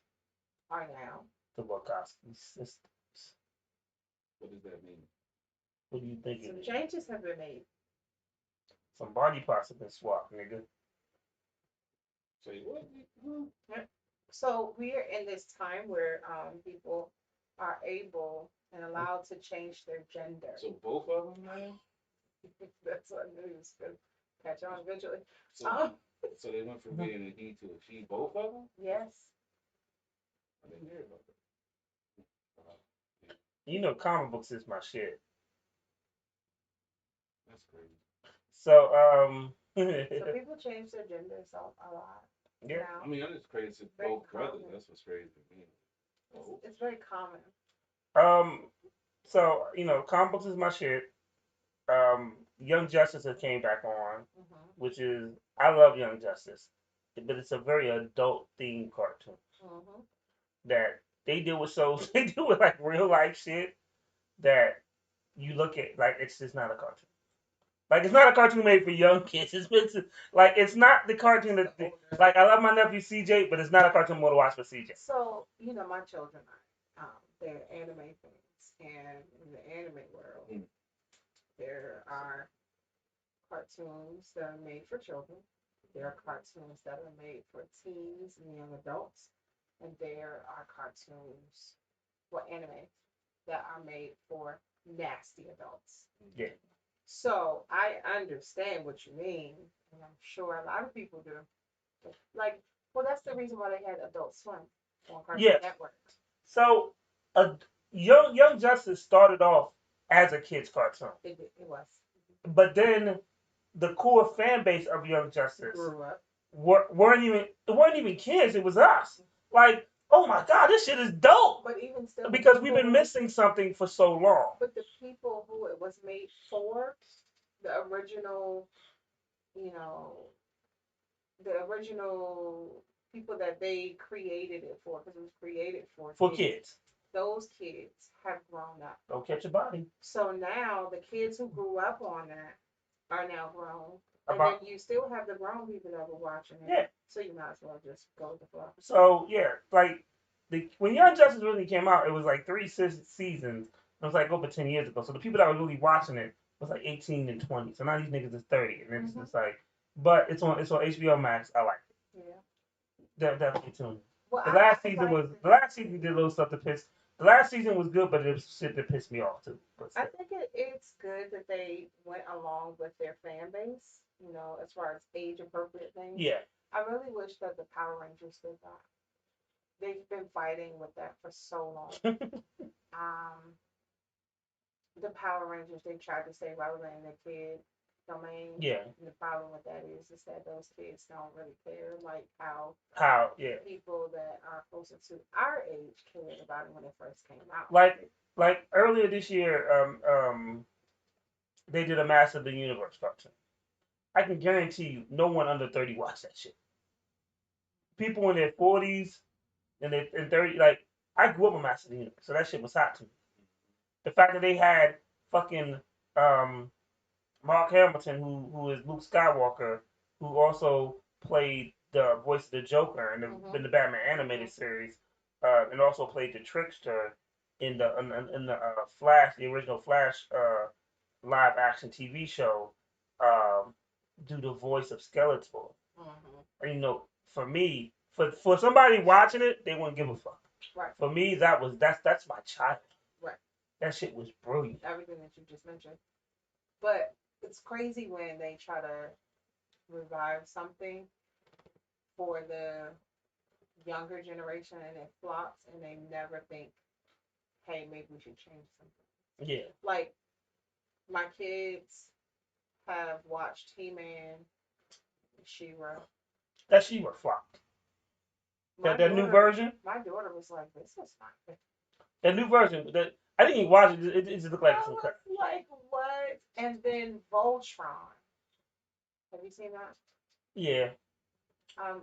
Are now. The Wachowski sisters. What does that mean? What do you think? Some changes have been made. Some body parts have been swapped, nigga. Say what? So we're in this time where people are able and allowed to change their gender. So both of them, man? That's what news could catch on eventually. So they went from being a he to a she, both of them? Yes. I didn't hear about that. Comic books is my shit. That's crazy. So, So people change their genders a lot. Yeah. Now. I mean, I'm just crazy. Very Both brothers. common. That's what's crazy to me. It's very common. So, comic books is my shit. Young Justice has came back on, which is, I love Young Justice, but it's a very adult themed cartoon that they deal with they deal with like real life shit that you look at, like, it's just not a cartoon. Like, it's not a cartoon made for young kids. It's not the cartoon that, like, I love my nephew CJ, but it's not a cartoon I'm going to watch for CJ. So, my children they're anime fans, and in the anime world, there are cartoons that are made for children. There are cartoons that are made for teens and young adults, and there are cartoons, anime, that are made for nasty adults. Yeah. So I understand what you mean, and I'm sure a lot of people do. Like, well, that's the reason why they had Adult Swim on Cartoon Yeah. Network. So, Young Justice started off as a kids cartoon, It was. but then the core fan base of Young Justice Grew up. weren't even kids. It was us. Like, oh my God, this shit is dope. But even still, Because we've been missing something for so long. But the people who it was made for, the original, you know, the original people that they created it for, because it was created for kids. Those kids have grown up. Don't catch a body. So now the kids who grew up on that are now grown. And About- then you still have the grown people that were watching it. Yeah. So you might as well just go with the flow. So yeah, like when Young Justice really came out, it was like 3 seasons. It was like over 10 years ago. So the people that were really watching it was like 18 and 20. So now these niggas is 30, and it's just like, but it's on HBO Max. I like it. Yeah. Definitely tune in. Well, The last season did a little stuff to piss. The last season was good, but it was shit that pissed me off too. But I think it's good that they went along with their fan base, you know, as far as age appropriate things. yeah, I really wish that the Power Rangers did that. They've been fighting with that for so long. The Power Rangers, they tried to say rather than the kid domain. yeah. And the problem with that is that those kids don't really care, like how Yeah. people that are closer to our age cared about it when it first came out. Like earlier this year, they did a Master of the Universe cartoon. I can guarantee you, no one under 30 watched that shit. People in their 40s and 30, like, I grew up with Master of the Universe, so that shit was hot to me. The fact that they had fucking Mark Hamilton, who is Luke Skywalker, who also played the voice of the Joker in the Batman animated series, and also played the Trickster in the Flash, the original Flash live action TV show, do the voice of Skeletor. You know, for me, for somebody watching it, they wouldn't give a fuck. Right. For me, that's my child. Right. That shit was brilliant. Everything that you just mentioned. But it's crazy when they try to revive something for the younger generation and it flops and they never think, hey, maybe we should change something. Yeah. Like, my kids have watched He-Man, She-Ra. That She-Ra flopped. That new version? My daughter was like, this is not good. That new version, I didn't even watch it. It just looked like some crap. Like, what? And then Voltron. Have you seen that? Yeah.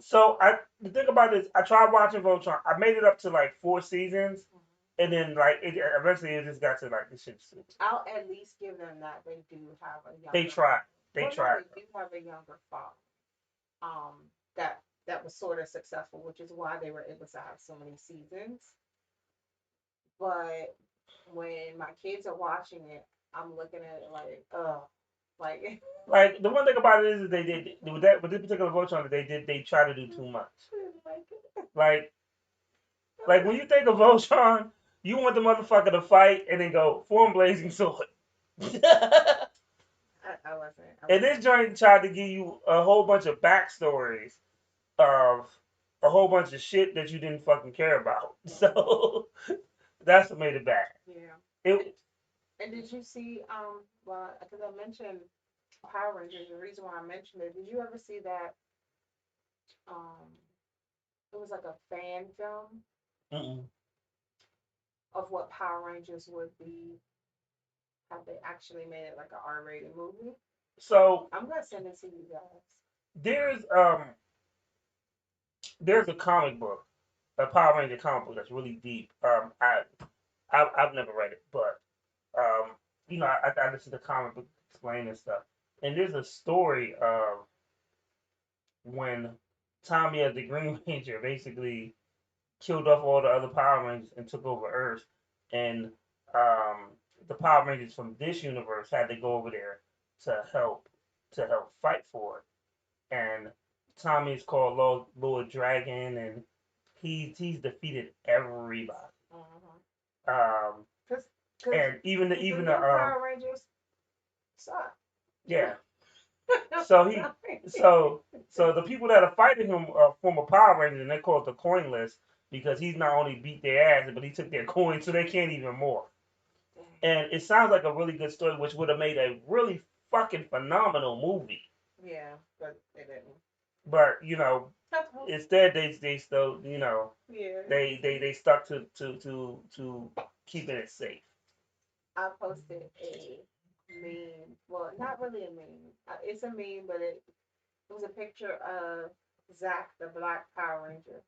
So the thing about this, I tried watching Voltron. I made it up to like 4 seasons, and then like eventually it just got to like this shit's stupid. I'll at least give them that they do have a younger. They tried. They They do have a younger father. That was sort of successful, which is why they were able to have so many seasons. But when my kids are watching it, I'm looking at it like, like. Like the one thing about it is they did with this particular Voltron they try to do too much. Like when you think of Voltron, you want the motherfucker to fight and then go form blazing sword. I wasn't. And this joint tried to give you a whole bunch of backstories of a whole bunch of shit that you didn't fucking care about. So that's what made it bad. Yeah. And did you see, well, because I mentioned Power Rangers, the reason why I mentioned it, did you ever see that, it was like a fan film of what Power Rangers would be, how they actually made it like an R-rated movie? So I'm going to send it to you guys. There's a comic book, a Power Ranger comic book that's really deep. I've never read it, but you know, I listen to comic book explaining stuff, and there's a story of when Tommy as the Green Ranger basically killed off all the other Power Rangers and took over Earth, and the Power Rangers from this universe had to go over there to help fight for it, and Tommy is called Lord Dragon, and he's defeated everybody. And even the Power Rangers suck. Yeah. So so the people that are fighting him are former Power Rangers, and they call it the Coinless because he's not only beat their ass, but he took their coins, so they can't even morph. And it sounds like a really good story, which would have made a really fucking phenomenal movie. Yeah, but they didn't. But instead they still Yeah. they stuck to keeping it safe. I posted a meme. Well, not really a meme. It's a meme, but it was a picture of Zach, the Black Power Ranger.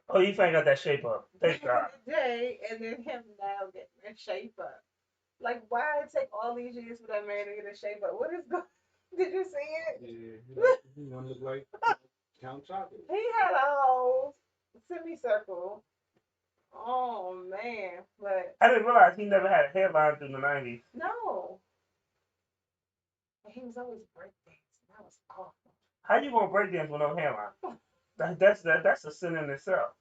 Oh, you finally got that shape up. Thank God. Day, and then him now getting in shape up. Like, why it take all these years for that man to get in shape up? What is going? Did you see it? Yeah, he don't look like Count Chocolate. He had a whole semicircle. Oh man, but I didn't realize he never had a hairline through the 90s. no. And he was always breakdancing. That was awful. How you gonna break dance with no hairline? That's a sin in itself.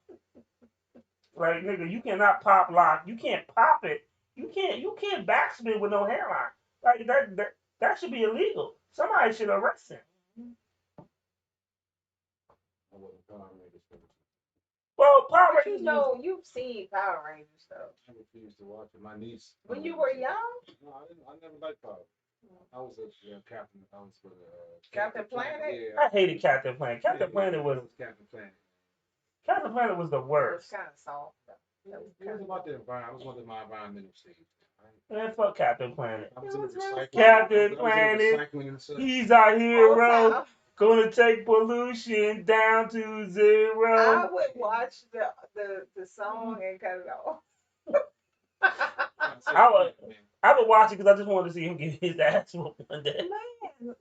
Like nigga, you cannot pop lock. You can't pop it. You can't backspin with no hairline. Like that should be illegal. Somebody should arrest him. I wasn't Power Rangers. Well, Power But Rangers. you know, you've seen Power Rangers though. I refused to watch it. My niece. When you were young? No, I didn't. I never liked Power. I was a captain. I was for Captain Planet? Yeah. I hated Captain Planet. Captain Planet was Captain Planet. Captain Planet was the It was worst. kind of soft though. It was It was about the environment. I was one of my environmental stage. Man, fuck Captain Planet. I was It in was the really recycling. Captain I was in the Planet. recycling and stuff. He's our hero. time. Gonna take pollution down to I zero. would watch the song and cut it off. I would watch it because I just wanted to see him get his ass whooped one day. Man,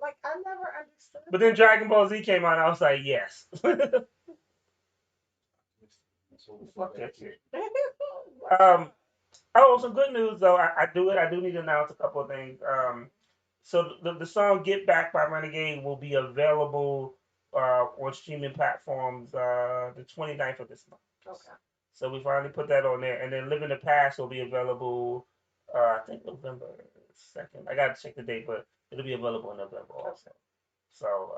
like I never understood. But then Dragon Ball Z came out, and I was like, yes. Fuck that shit. Oh, some good news though. I do need to announce a couple of things. So the song "Get Back" by Renegade will be available on streaming platforms the 29th of this month. Okay. So we finally put that on there, and then "Live in the Past" will be available. I think November 2nd. I gotta check the date, but it'll be available in November also. So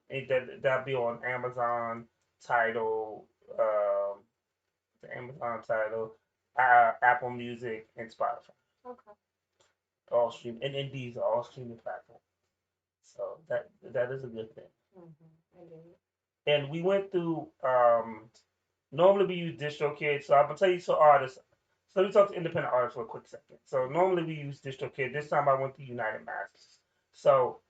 that'll be on Amazon, Tidal, the Amazon Tidal, Apple Music, and Spotify. Okay. All stream and these are all streaming platforms. So that is a good thing. Indeed. And we went through. Normally we use DistroKid, so I'm gonna tell you some artists. So let me talk to independent artists for a quick second. So normally we use DistroKid. This time I went to United Masters. So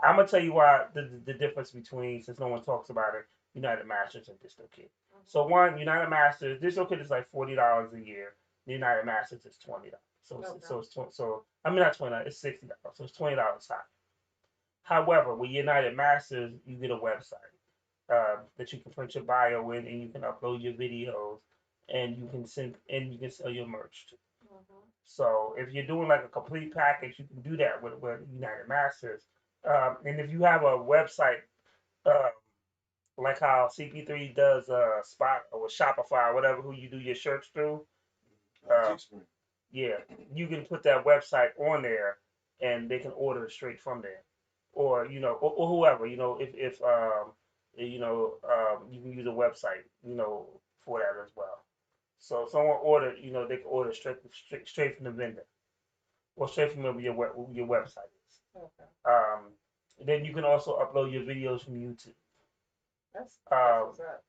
I'm gonna tell you why the difference between, since no one talks about it, United Masters and DistroKid. So one, United Masters, DistroKid is like $40 a year. The United Masters is $20. So I mean not $20, it's $60. So it's $20 higher. However, with United Masters, you get a website that you can print your bio in, and you can upload your videos, and you can sell your merch to. So if you're doing like a complete package, you can do that with United Masters. And if you have a website, like how CP3 does Spot or Shopify or whatever, who you do your shirts through, yeah, you can put that website on there, and they can order it straight from there, or or whoever, if you can use a website, for that as well. So if someone ordered, they can order straight from the vendor, or straight from wherever your website is. Okay. Then you can also upload your videos from YouTube. That's what's up.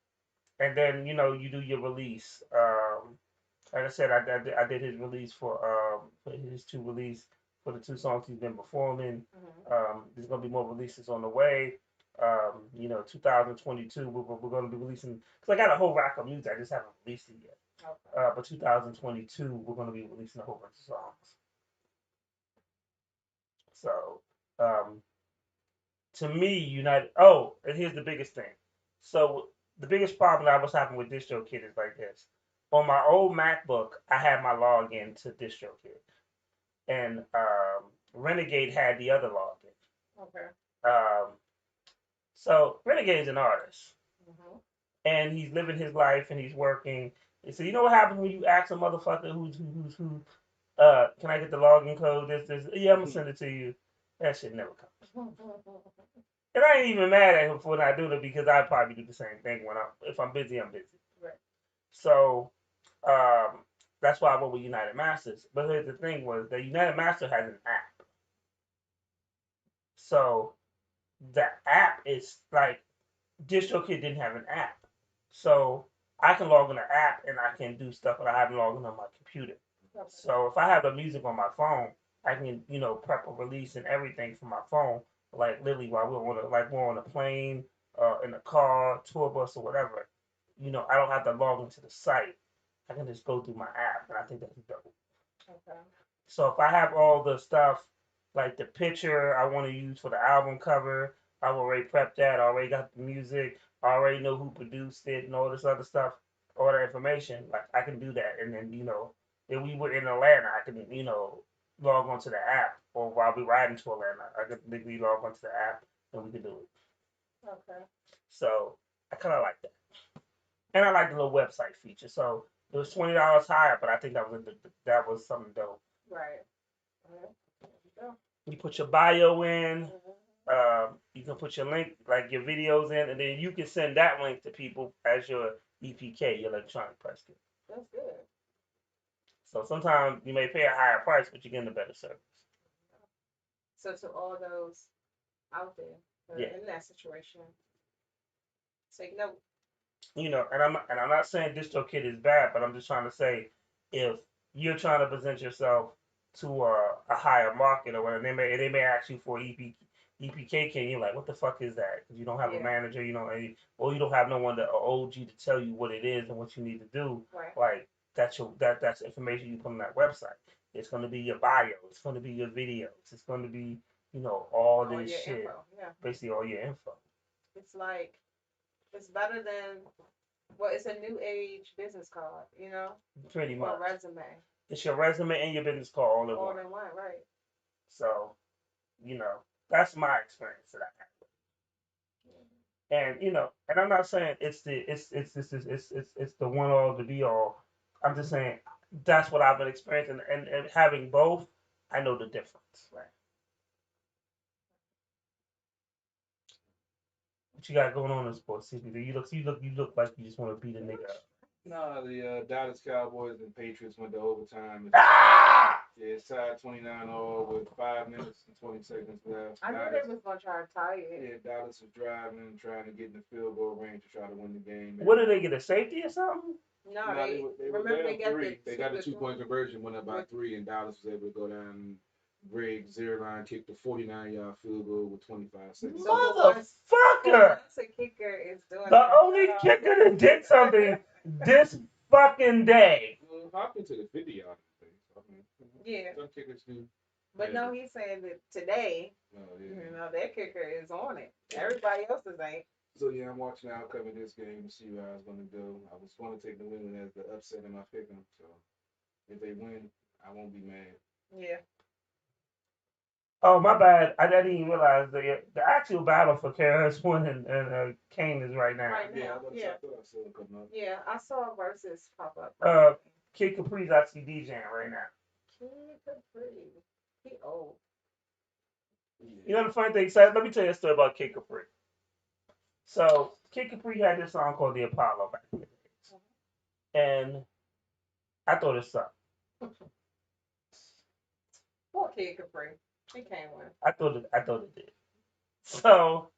And then you do your release. Like I said, I did his release for his two release for the two songs he's been performing. There's gonna be more releases on the way. 2022 we're gonna be releasing, because I got a whole rack of music, I just haven't released it yet. Okay. But 2022 we're gonna be releasing a whole bunch of songs. So to me, United. Oh, and here's the biggest thing. So the biggest problem I was having with DistroKid is like this. On my old MacBook, I had my login to DistroKid, and Renegade had the other login. Okay. So Renegade's an artist, and he's living his life and he's working. And so you know what happens when you ask a motherfucker who can I get the login code? This, yeah, I'm gonna send it to you. That shit never comes. And I ain't even mad at him for not doing it because I probably do the same thing if I'm busy, I'm busy. Right. So that's why I went with United Masters. But here's the thing: was the United Master has an app. So the app is like DistroKid didn't have an app, so I can log in the app and I can do stuff that I haven't logged in on my computer. So if I have the music on my phone, I can prep a release and everything from my phone, like literally while we're on a plane, in a car, tour bus or whatever. I don't have to log into the site. I can just go through my app, and I think that's dope. Okay. So if I have all the stuff, like the picture I want to use for the album cover, I've already prepped that. I already got the music. I already know who produced it and all this other stuff, all the information. Like I can do that, and then if we were in Atlanta, I can log onto the app, or while we riding to Atlanta, I could literally log onto the app and we can do it. Okay. So I kind of like that, and I like the little website feature. So it was $20 higher, but I think that was something dope. Right. There you go. You put your bio in. You can put your link, like your videos in, and then you can send that link to people as your EPK, your electronic press kit. That's good. So sometimes you may pay a higher price, but you're getting a better service. So to all those out there that are in that situation, take note. And I'm not saying DistroKid is bad, but I'm just trying to say if you're trying to present yourself to a higher market or whatever, they may ask you for EPK key, you're like, what the fuck is that? Because you don't have a manager, or you don't have no one OG to tell you what it is and what you need to do. Right. Like that's information you put on that website. It's going to be your bio. It's going to be your videos. It's going to be all this shit. Info. Yeah. Basically all your info. It's like it's better than it's a new age business card, Pretty much. Or resume. It's your resume and your business card all in one. All in one, right? So, that's my experience that I had. And and I'm not saying it's the one all the be all. I'm just saying that's what I've been experiencing, and having both, I know the difference. Right. What you got going on in sports, CP? You look like you just want to beat a nigga up. No, the Dallas Cowboys and Patriots went to overtime. Yeah, it's tied 29-all with 5 minutes and 20 seconds left. I knew they was gonna try to tie it. Yeah, Dallas was driving, trying to get in the field goal range to try to win the game. What did they get, a safety or something? No, they remember they got three. They got the 2 2-point conversion, went up by 3, and Dallas was able to go down. Greg zero line kicked the 49-yard field goal with 25 seconds. Motherfucker! The kicker is doing the only kicker that did something this fucking day. Well, Hopkins to the 50-yard. Yeah. Some kickers do. But no, he's saying that today, their kicker is on it. Everybody else's ain't. So yeah, I'm watching the outcome of this game to see how it's going to go. I was going to take the win as the upset in my pick'em. So if they win, I won't be mad. Yeah. Oh, my bad. I didn't even realize the actual battle for KRS-One and Kane is right now. Right now, I thought I saw it come up. Yeah, I saw versus pop up. Kid Capri's actually DJing right now. Kid Capri. He old. You know the funny thing? So let me tell you a story about Kid Capri. So Kid Capri had this song called The Apollo back in the days. And I thought it sucked. Poor Kid Capri. He can't win. I thought it did. So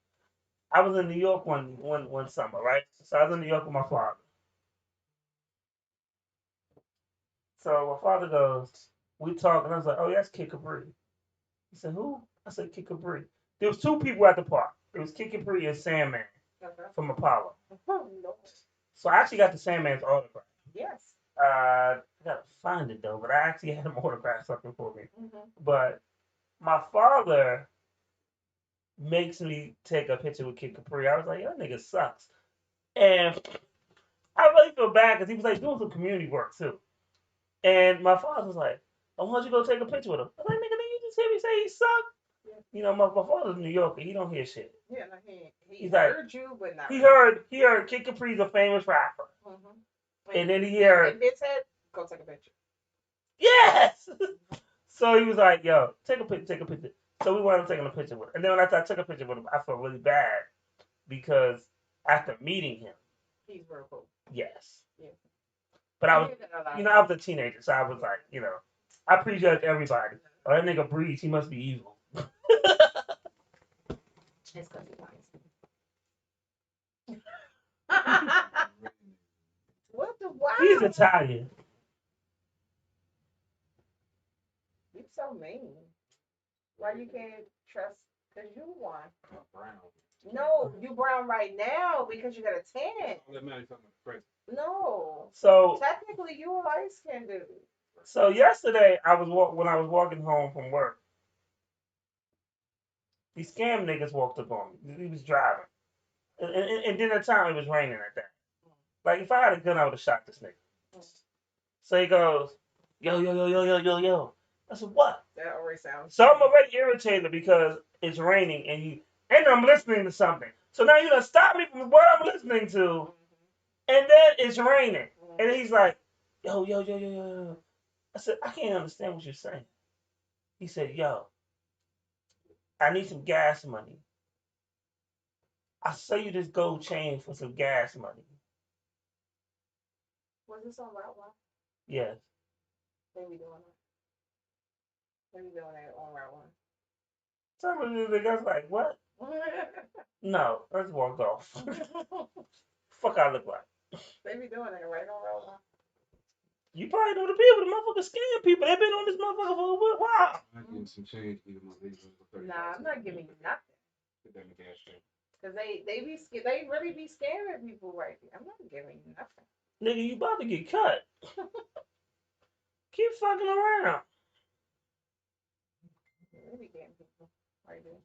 I was in New York one summer, right? So I was in New York with my father. So my father goes, we talk, and I was like, oh, that's Kid Capri. He said, who? I said, Kid Capri. There was 2 people at the park. It was Kid Capri and Sandman from Apollo. So I actually got the Sandman's autograph. Yes. I gotta find it though, but I actually had him autograph something for me. But my father makes me take a picture with Kid Capri. I was like, that nigga sucks. And I really feel bad because he was like doing some community work too. And my father was like, I want you to go take a picture with him. I was like, nigga, did you just hear me say he sucked? Yeah. My father's a New Yorker. He don't hear shit. Yeah, no, he heard like, you, but not. He heard Kid Capri's a famous rapper. And then he heard. And bitch said, go take a picture. Yes! So he was like, yo, take a picture. So we wound up taking a picture with him. And then after I took a picture with him, I felt really bad because after meeting him, He's real cool. yes. Yeah. But I was, I was a teenager, so I was like, I prejudge everybody. Oh, that nigga breathes, he must be evil. It's gonna be nice. What the wow? He's Italian. You so mean. Why you can't trust? Cause you won. Brown. No, you brown right now because you got a tan. All that matters is something present. No. So Technically, you a light skinned dude. So yesterday, when I was walking home from work, these scam niggas walked up on me. He was driving, and then at the time it was raining at that. Like if I had a gun, I would have shot this nigga. So he goes, yo yo yo yo yo yo yo. I said what? That already sounds. So I'm already irritated because it's raining and I'm listening to something. So now you done stop me from what I'm listening to, and then it's raining, and he's like, yo yo yo yo yo. I said I can't understand what you're saying. He said, yo. I need some gas money. I sell you this gold chain for some gas money. Was this on Route 1? Yes. They be doing it. They be doing it on Route 1. Some of these niggas like, what? No, let's walk off. Fuck I look like. They be doing it right on Route 1. You probably know the people, the motherfuckers scam people. They've been on this motherfucker for a while. I'm getting some change. Nah, I'm not giving you nothing. Put that in the gas tank. Cause they really be scamming people right here. I'm not giving you nothing. Nigga, you about to get cut. Keep fucking around. They be getting people right there.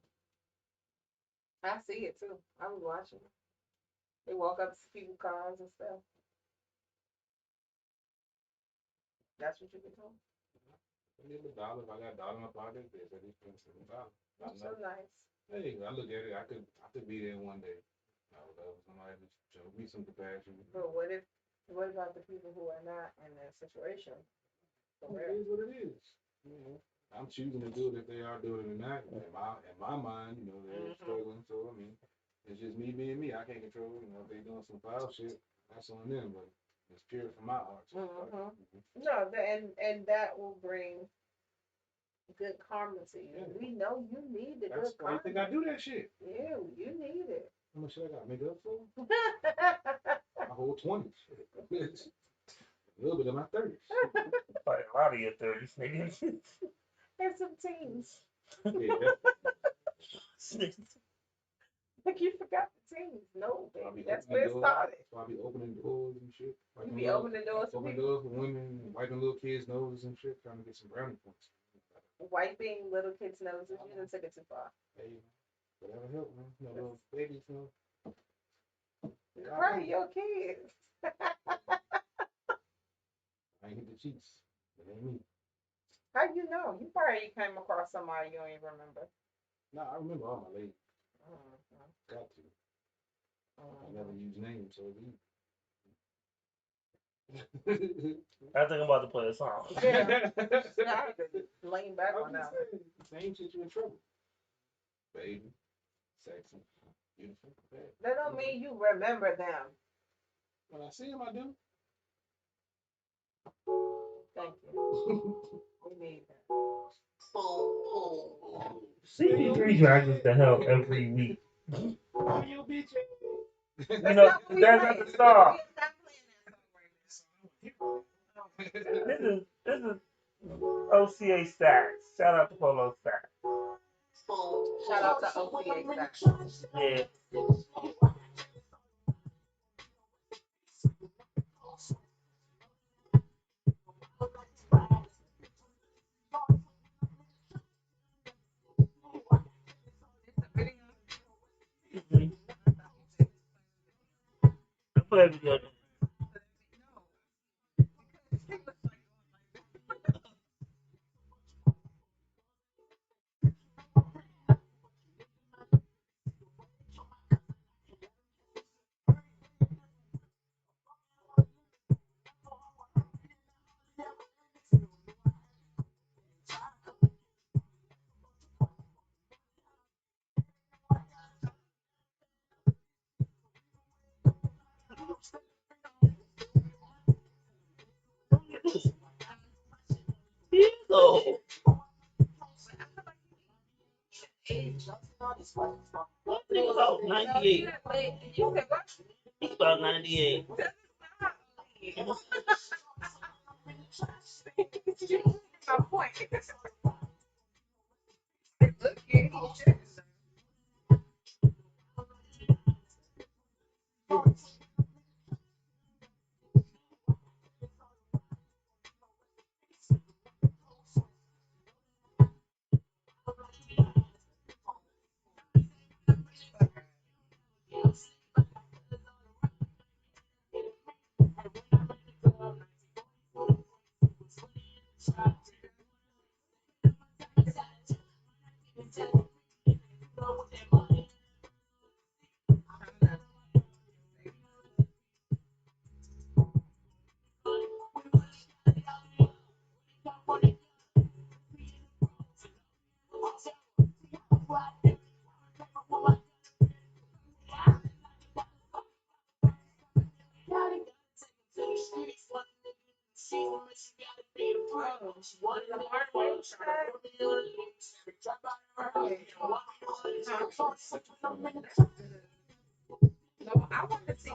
I see it too. I was watching. They walk up to people's cars and stuff. That's what you get told. I need $1. If I got $1 in my pocket, there's at least $7. That's so nice. Hey, I look at it. I could be there one day. I would love somebody to show me some compassion. But what about the people who are not in that situation? It is what it is. You know, I'm choosing to do it if they are doing it or not. In my mind, they're struggling. So I mean, it's just me being me. I can't control. If they're doing some foul shit, that's on them. But it's pure from my heart. So No, and that will bring good karma to you. Yeah. We know you need the That's good why karma. you think I do that shit. Yeah, you need it. How much shit I got to make up for? My whole 20s. A little bit of my 30s. Like a lot of your 30s, niggas. And some teens. Yeah, Like you forgot the teens. No, I'll baby, be that's opening where it doors. started. So I'll be opening doors and shit. You be opening doors for Opening people. doors for women, wiping little kids' noses and shit, trying to get some brownie points. Wiping little kids' noses. You done took it too far. Hey, whatever help, man. Little babies, Right, your kids. I ain't hit the cheeks. It ain't me. How you know? You probably came across somebody you don't even remember. Nah, I remember all my ladies. Mm-hmm. Got to. I never use names, so it's easy. I think I'm about to play a song. Yeah. I had to lean back on that. Same shit, you in trouble. Baby, sexy, beautiful. Bad. That don't mean you remember them. When I see him, I do. Thank you. We need that. CP3 drives us to hell every week. Oh, you bitch. That's not the song. This is OCA Stats. Shout out to Polo Stats. Shout out to OCA Stats. Yeah. I play video. He's about 98. He's about 98. My point. Look here, he should. No, I want to see.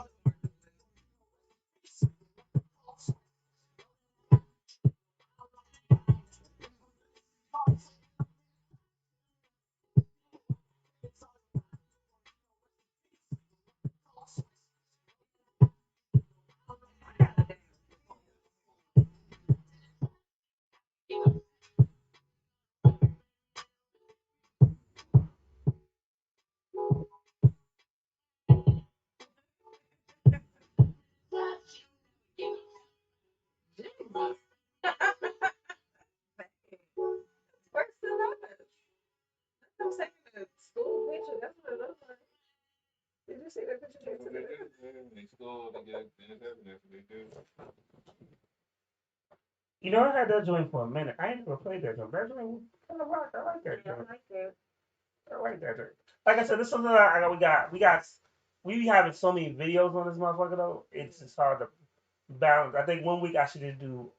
Worse than others. I'm saying the school picture. That's what it looks like. Did you see that picture That's what they yesterday? do. They school, they get NFL, that's what they do. You know, I had that joint for a minute. I ain't never played that joint. That joint kind of rock. I like that Yeah, I joint. like that. I like that joint. Like I said, this is something that we be having so many videos on this motherfucker though. It's just hard to balance. I think one week I should just do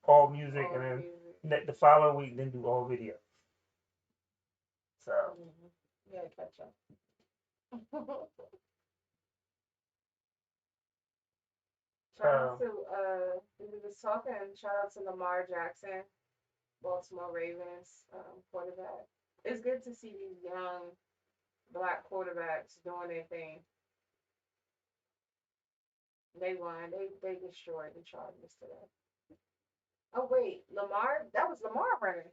all music, All and then music. the following week then do all video. So Yeah, catch up. Shout out to we were just talking. Shout out to Lamar Jackson, Baltimore Ravens quarterback. It's good to see these young black quarterbacks doing their thing. They won. They destroyed the Chargers today. Oh wait, Lamar? That was Lamar running.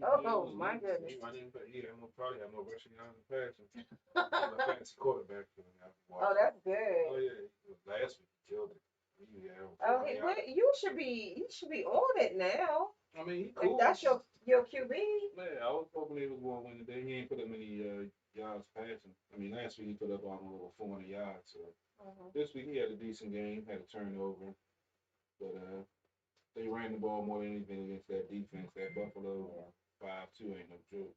Oh my goodness. He probably have more rushing yards than passing. I'm a fantasy quarterback for him. Oh, that's Oh good. yeah, last week he killed it. Oh, you should be on it now. I mean, he If cool. that's your QB. Man, I was hoping he was going to win today. He ain't put up many yards passing. I mean, last week he put up almost over 400 yards. So this week he had a decent game, had a turnover, but they ran the ball more than anything against that defense. That Buffalo 5-2 ain't no joke.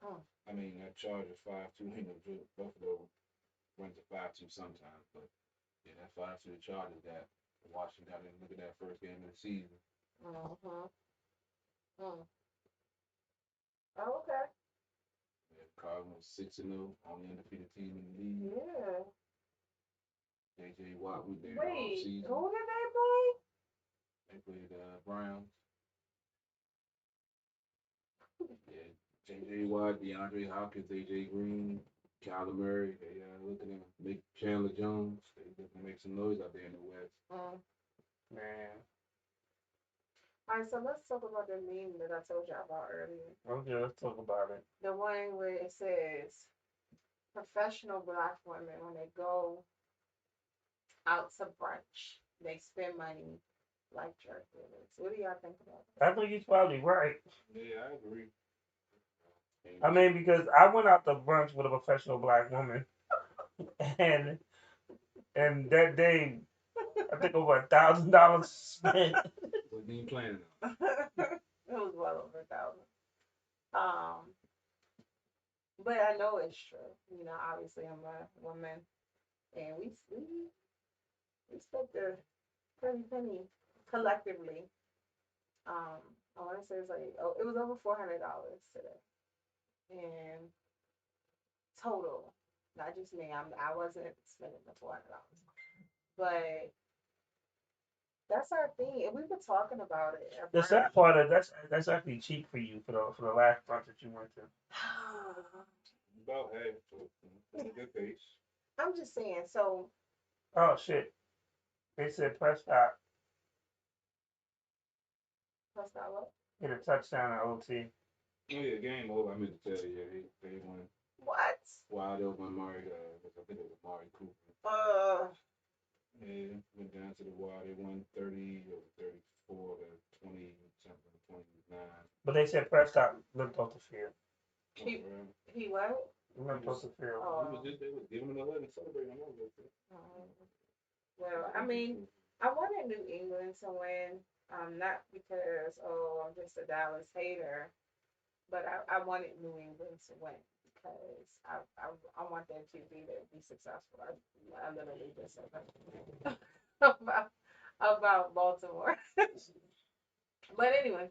Oh. I mean, that Chargers 5-2 ain't no joke. Buffalo runs a 5-2 sometimes, but yeah, that 5-2 Chargers got Washington. Look at that first game of the season. Mm-hmm. Mm. Oh, okay. Yeah, Cardinals 6-0, only undefeated team in the league. Yeah. J.J. Watt was there all Wait, season. who did they play? They played Browns. Yeah, J.J. Watt, DeAndre Hopkins, A.J. Green, Kyler Murray. They looking to make Chandler Jones. They looking to make some noise out there in the West. man, All right, so let's talk about the meme that I told you about earlier. okay, let's talk about it. The one where it says professional black women when they go out to brunch, they spend money like drug dealers. What do y'all think about that? I think he's probably right. Yeah, I agree. I mean, because I went out to brunch with a professional black woman, and that day, I think over $1,000 spent. Wasn't even planning on it. It was well over 1,000. But I know it's true. You know, obviously I'm a woman, and we spent the pretty penny collectively. I want to say it's like it was over $400 today, and total, not just me. I wasn't spending the $400, but that's our thing, and we were talking about it. at The brunch. sad part is that's actually cheap for you for the last brunch that you went to. About half, so good pace. I'm just saying. So Oh shit! They said Prescott that's not what. hit a touchdown in OT. Oh yeah, game over. I meant to tell you, they won What? wide open. I think it was Mari Cooper. Yeah, went down to the wire. They won 34 to 20 something, 29. But they said Prescott limped off the field. He- Oh, He what? Limped off the field. Oh. they was giving him a leg and celebrating him over there. Well, I mean, I wanted New England to win. Not because I'm just a Dallas hater, but I wanted New England to win because I want their QB to be successful. I literally just said that about Baltimore. But anyway,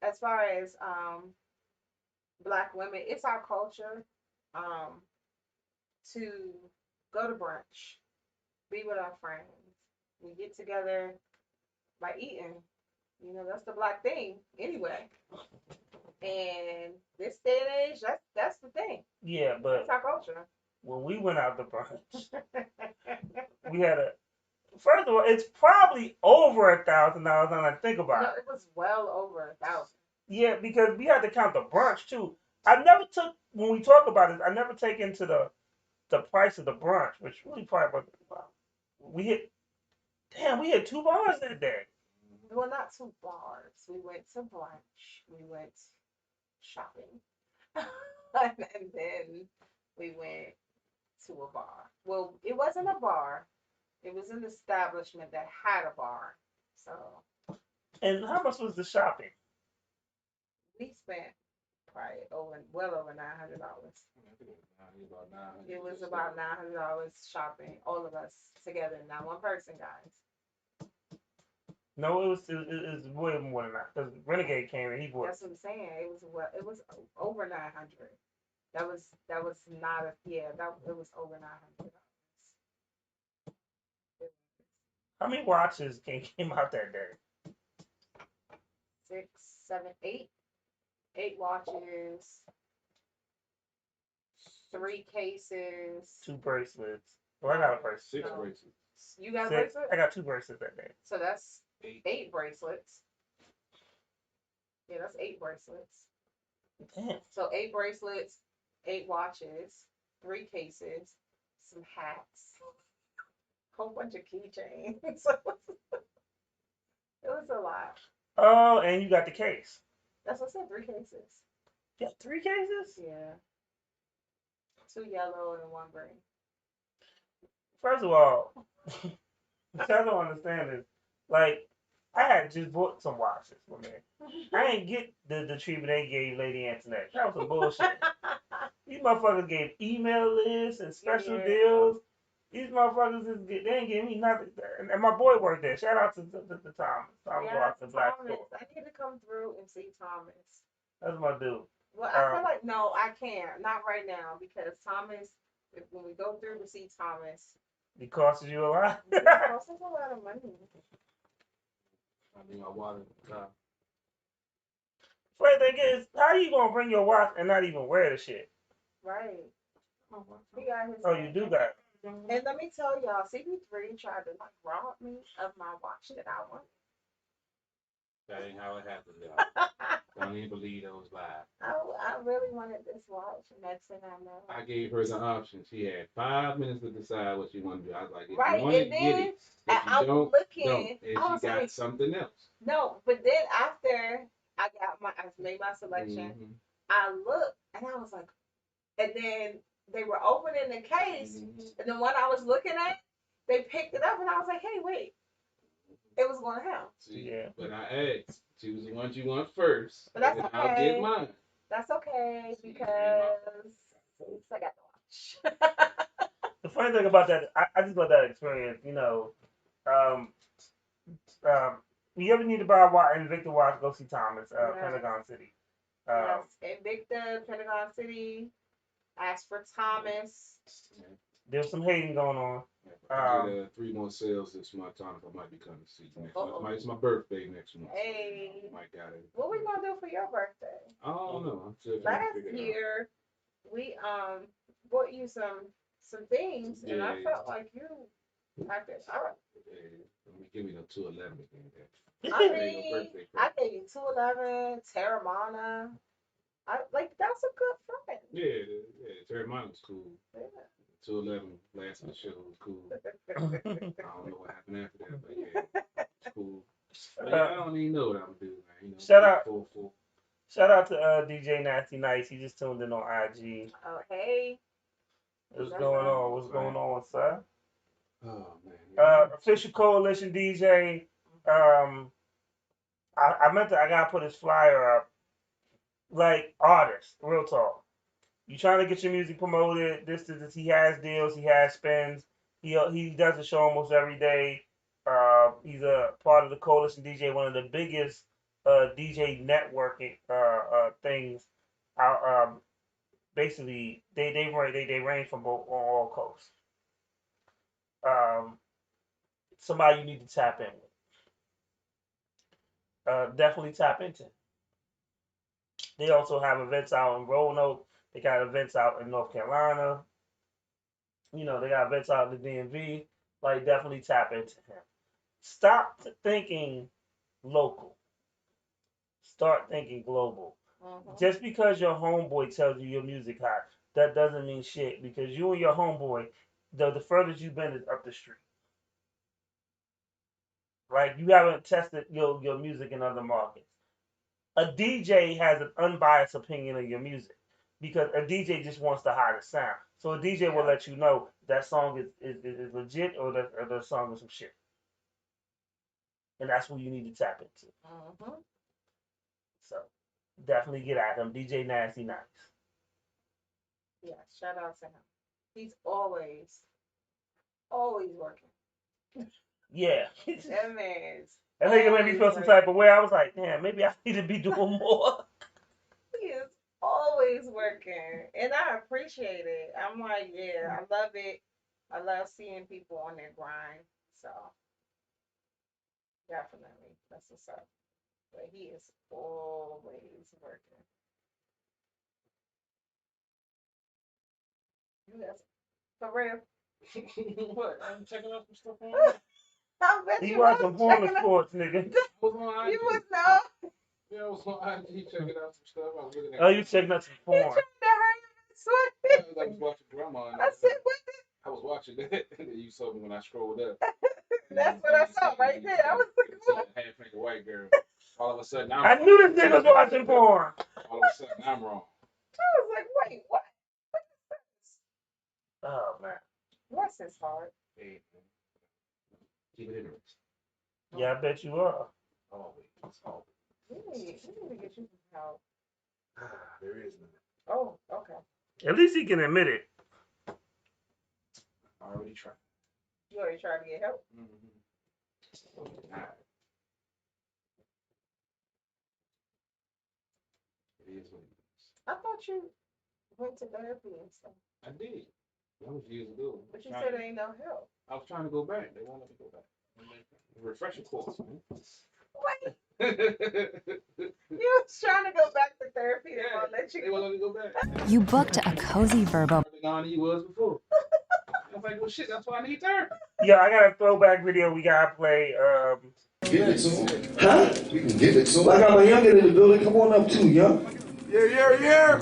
as far as Black women, it's our culture to go to brunch, be with our friends. We get together by eating. You know, that's the Black thing anyway. And this day and age, that's the thing. Yeah, but That's our culture. when we went out to brunch, we had a. First of all, it's probably over $1,000 now that I think about No, it. it was well over 1,000. Yeah, because we had to count the brunch too. I never took when we talk about it. I never take into the price of the brunch, which really probably was. Wow. We hit 2 bars that day. Well, not 2 bars. We went to brunch. We went shopping. And then we went to a bar. Well, it wasn't a bar. It was an establishment that had a bar. So And how much was the shopping? we spent probably well over $900. It was about $900 shopping, all of us together. Not one person, guys. No, it was way more than that. Because Renegade came and he bought. That's what I'm saying. It was over 900. That was not a it was over $900. How many watches came out that day? 6, 7, 8. 8 watches. 3 cases. 2 bracelets. Well, I got a bracelet. 6 No. bracelets. You got a 6. bracelet? I got 2 bracelets that day. So that's 8. 8 bracelets. Yeah, that's 8 bracelets. Damn. So 8 bracelets, 8 watches, 3 cases, some hats, whole bunch of keychains. It was a lot. Oh, and you got the case. That's what I said, 3 cases. You got 3 cases? Yeah. 2 yellow and 1 green. First of all, what I don't understand is, like, I had just bought some watches for me. I ain't get the treatment they gave Lady Antoinette. That was some bullshit. These motherfuckers gave email lists and special Yeah. deals. These motherfuckers they ain't give me nothing. And my boy worked there. Shout out to Thomas. Thomas Yeah, Watson, Black Thomas. Store. I need to come through and see Thomas. That's my dude. Well, I feel like, no, I can't. Not right now, because Thomas, when we go through to see Thomas, It costs you a lot. it costs us a lot of money. I need my water. Funny thing is, how you gonna bring your watch and not even wear the shit? Right. He got his Oh, you do got. And let me tell y'all, CP3 tried to rob me of my watch that I wanted. That ain't how it happened, y'all. Don't even believe those lies. I really wanted this watch, and next thing I know. I gave her the option. She had 5 minutes to decide what she wanted to do. I was like, if Right, you want to and get then it, if I'm you don't, looking, don't. And I she was got like, something else. no, but then after I made my selection, Mhm. I looked and I was like, and then they were opening the case, and the one I was looking at, they picked it up, and I was like, hey, wait, it was going to hell. See, Yeah. but I asked. Choose the one you want first. But that's and then I'll okay. get mine. That's okay, See, because at least I got the watch. The funny thing about that, I just love that experience. You ever need to buy a watch, Invicta watch, go see Thomas, Yes. Pentagon City. Yes, Invicta, Pentagon City, Asper Thomas. There's some hating going on. I get 3 more sales this month. I might be coming to see you next month. It's my birthday next month. Hey. Might got it. What we gonna do for your birthday? I don't know. I'm still trying to Last figure it out. year, we bought you some things, and I Yeah. felt like you packed it up. Give me the 211 again. I mean, I gave you 211, Terramana. That's a good friend. Yeah. Terramana was cool. Yeah. 211 last of the show was cool. I don't know what happened after that, but yeah, it's cool. But yeah, I don't even know what I'm doing, man. You know, Shout out. full. Shout out to DJ Nasty Nice. He just tuned in on IG. Oh, hey. What's going on? What's going on, sir? Oh man. Official Coalition DJ. I gotta put his flyer up. Like artists, real talk. You trying to get your music promoted? This. He has deals. He has spins. He does a show almost every day. He's a part of the Coalition DJ, one of the biggest DJ networking things. Basically, they range from both on all coasts. Somebody you need to tap in with. Definitely tap into. They also have events out in Roanoke. They got events out in North Carolina. You know, they got events out in the DMV. Like, definitely tap into him. Stop thinking local. Start thinking global. Just because your homeboy tells you your music hot, that doesn't mean shit. Because you and your homeboy, the furthest you've been is up the street. Right? You haven't tested your music in other markets. A DJ has an unbiased opinion of your music because a DJ just wants the hottest sound. So a DJ will let you know that song is legit or the song is some shit. And that's what you need to tap into. So definitely get at him. DJ Nasty Nice. Yeah, shout out to him. He's always working. Yeah. That man's. I think it made me feel some type of way. I was like, damn, maybe I need to be doing more. He is always working, and I appreciate it. I'm like, yeah, I love it. I love seeing people on their grind. So, definitely, that's what's up. But he is always working. You guys, for real. What? I'm checking out some stuff on. I bet He you watching was porn checking out. sports, nigga. You was know. Yeah, I was on IG checking out some stuff. I was looking at. Oh, you checking out some He porn. trying to hurry up and I was watching Grandma. And I said, what the? I was watching that, and then you saw me when I scrolled up. That's what I saw right there. I was like, what? Half naked white girl. All of a sudden, I knew this nigga was watching porn. All of a sudden, I'm wrong. I was like, wait, what? What is this? Oh, man. Bless his heart. Hey, man. Keep it interesting. Yeah, I bet you are. Always. We need to get you some help. There is none. Oh, okay. At least he can admit it. I already tried. You already tried to get help? It is what it is. I thought you went to therapy and stuff. I did. That was years ago. But you said there ain't no help. I was trying to go back. They won't let me go back. Refresher course, man. Wait, you was trying to go back to therapy. They won't let you They won't let me go back. You booked a cozy Verbo. Gone he was before. I was like, well, shit, that's why I need therapy. Yeah, I got a throwback video we gotta play. Give it to him. Huh? We can give it to him. I got my youngin in the building. Come on up too, young. Yeah.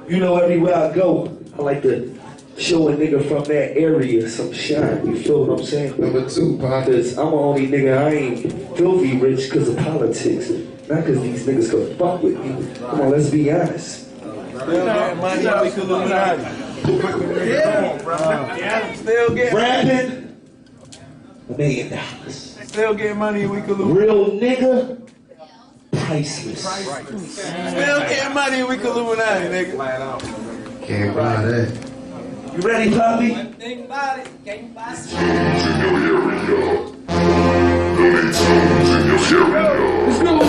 You know, everywhere I go, I like to show a nigga from that area some shine. You feel what I'm saying? Number 2, because I'm the only nigga, I ain't filthy rich because of politics. Not because these niggas could fuck with me. Come on, let's be honest. Still get money, we could lose Still get rapping, $1 million. Still get money, we could lose. Real nigga, priceless. Still get money, we could lose nigga. Can't buy that. You ready, Poppy? Think about it. Can't buy it. Let's go.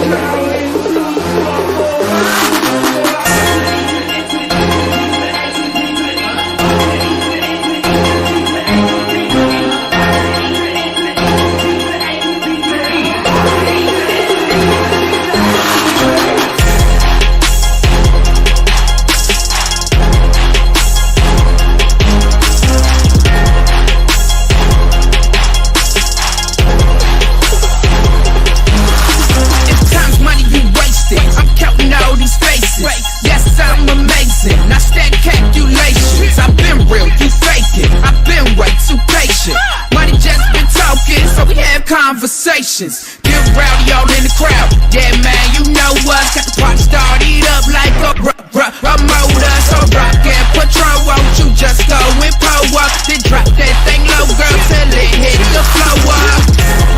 emotions. Get rowdy all in the crowd. Yeah, man, you know us. Got the party started up like a motor. So rock and patrol, won't you just go and power? Then drop that thing low, girl, till it hit the floor.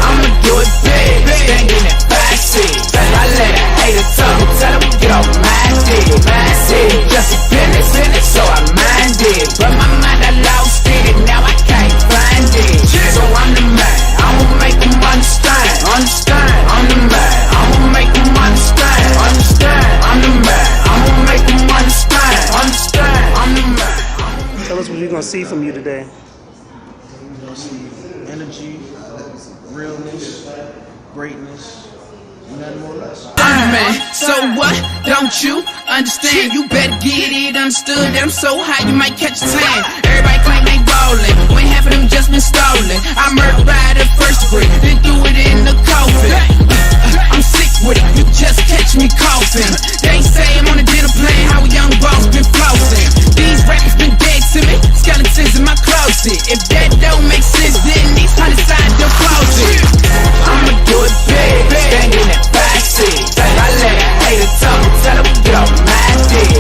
I'ma do it big, stand in that backseat. I let a hater talk and tell him get off my dick. Just a business, so I mind it. But my mind, I lost it, and now I can't find it. So I'm the man, I'ma make them understand. I'm the man, I'ma make them understand. I'm the man, I'ma make them understand. I'm the man. Tell us what you're gonna see from you today. You're gonna see energy, realness, greatness, nothing more or less. I'm the man, so what? Don't you understand? You better get it understood that I'm so high you might catch a tan. Everybody claim they ballin', when half of them just been stolen. I murdered by the first degree, then threw it in the coffin. I'm sick with it, you just catch me coughing. They say I'm on a dinner plan, how a young boss been flossing. These rappers been dead to me, skeletons in my closet. If that don't make sense, then these hundreds inside the closet. I'ma do it big, stand in that backseat. I let a hater talk and tell him get off my dick.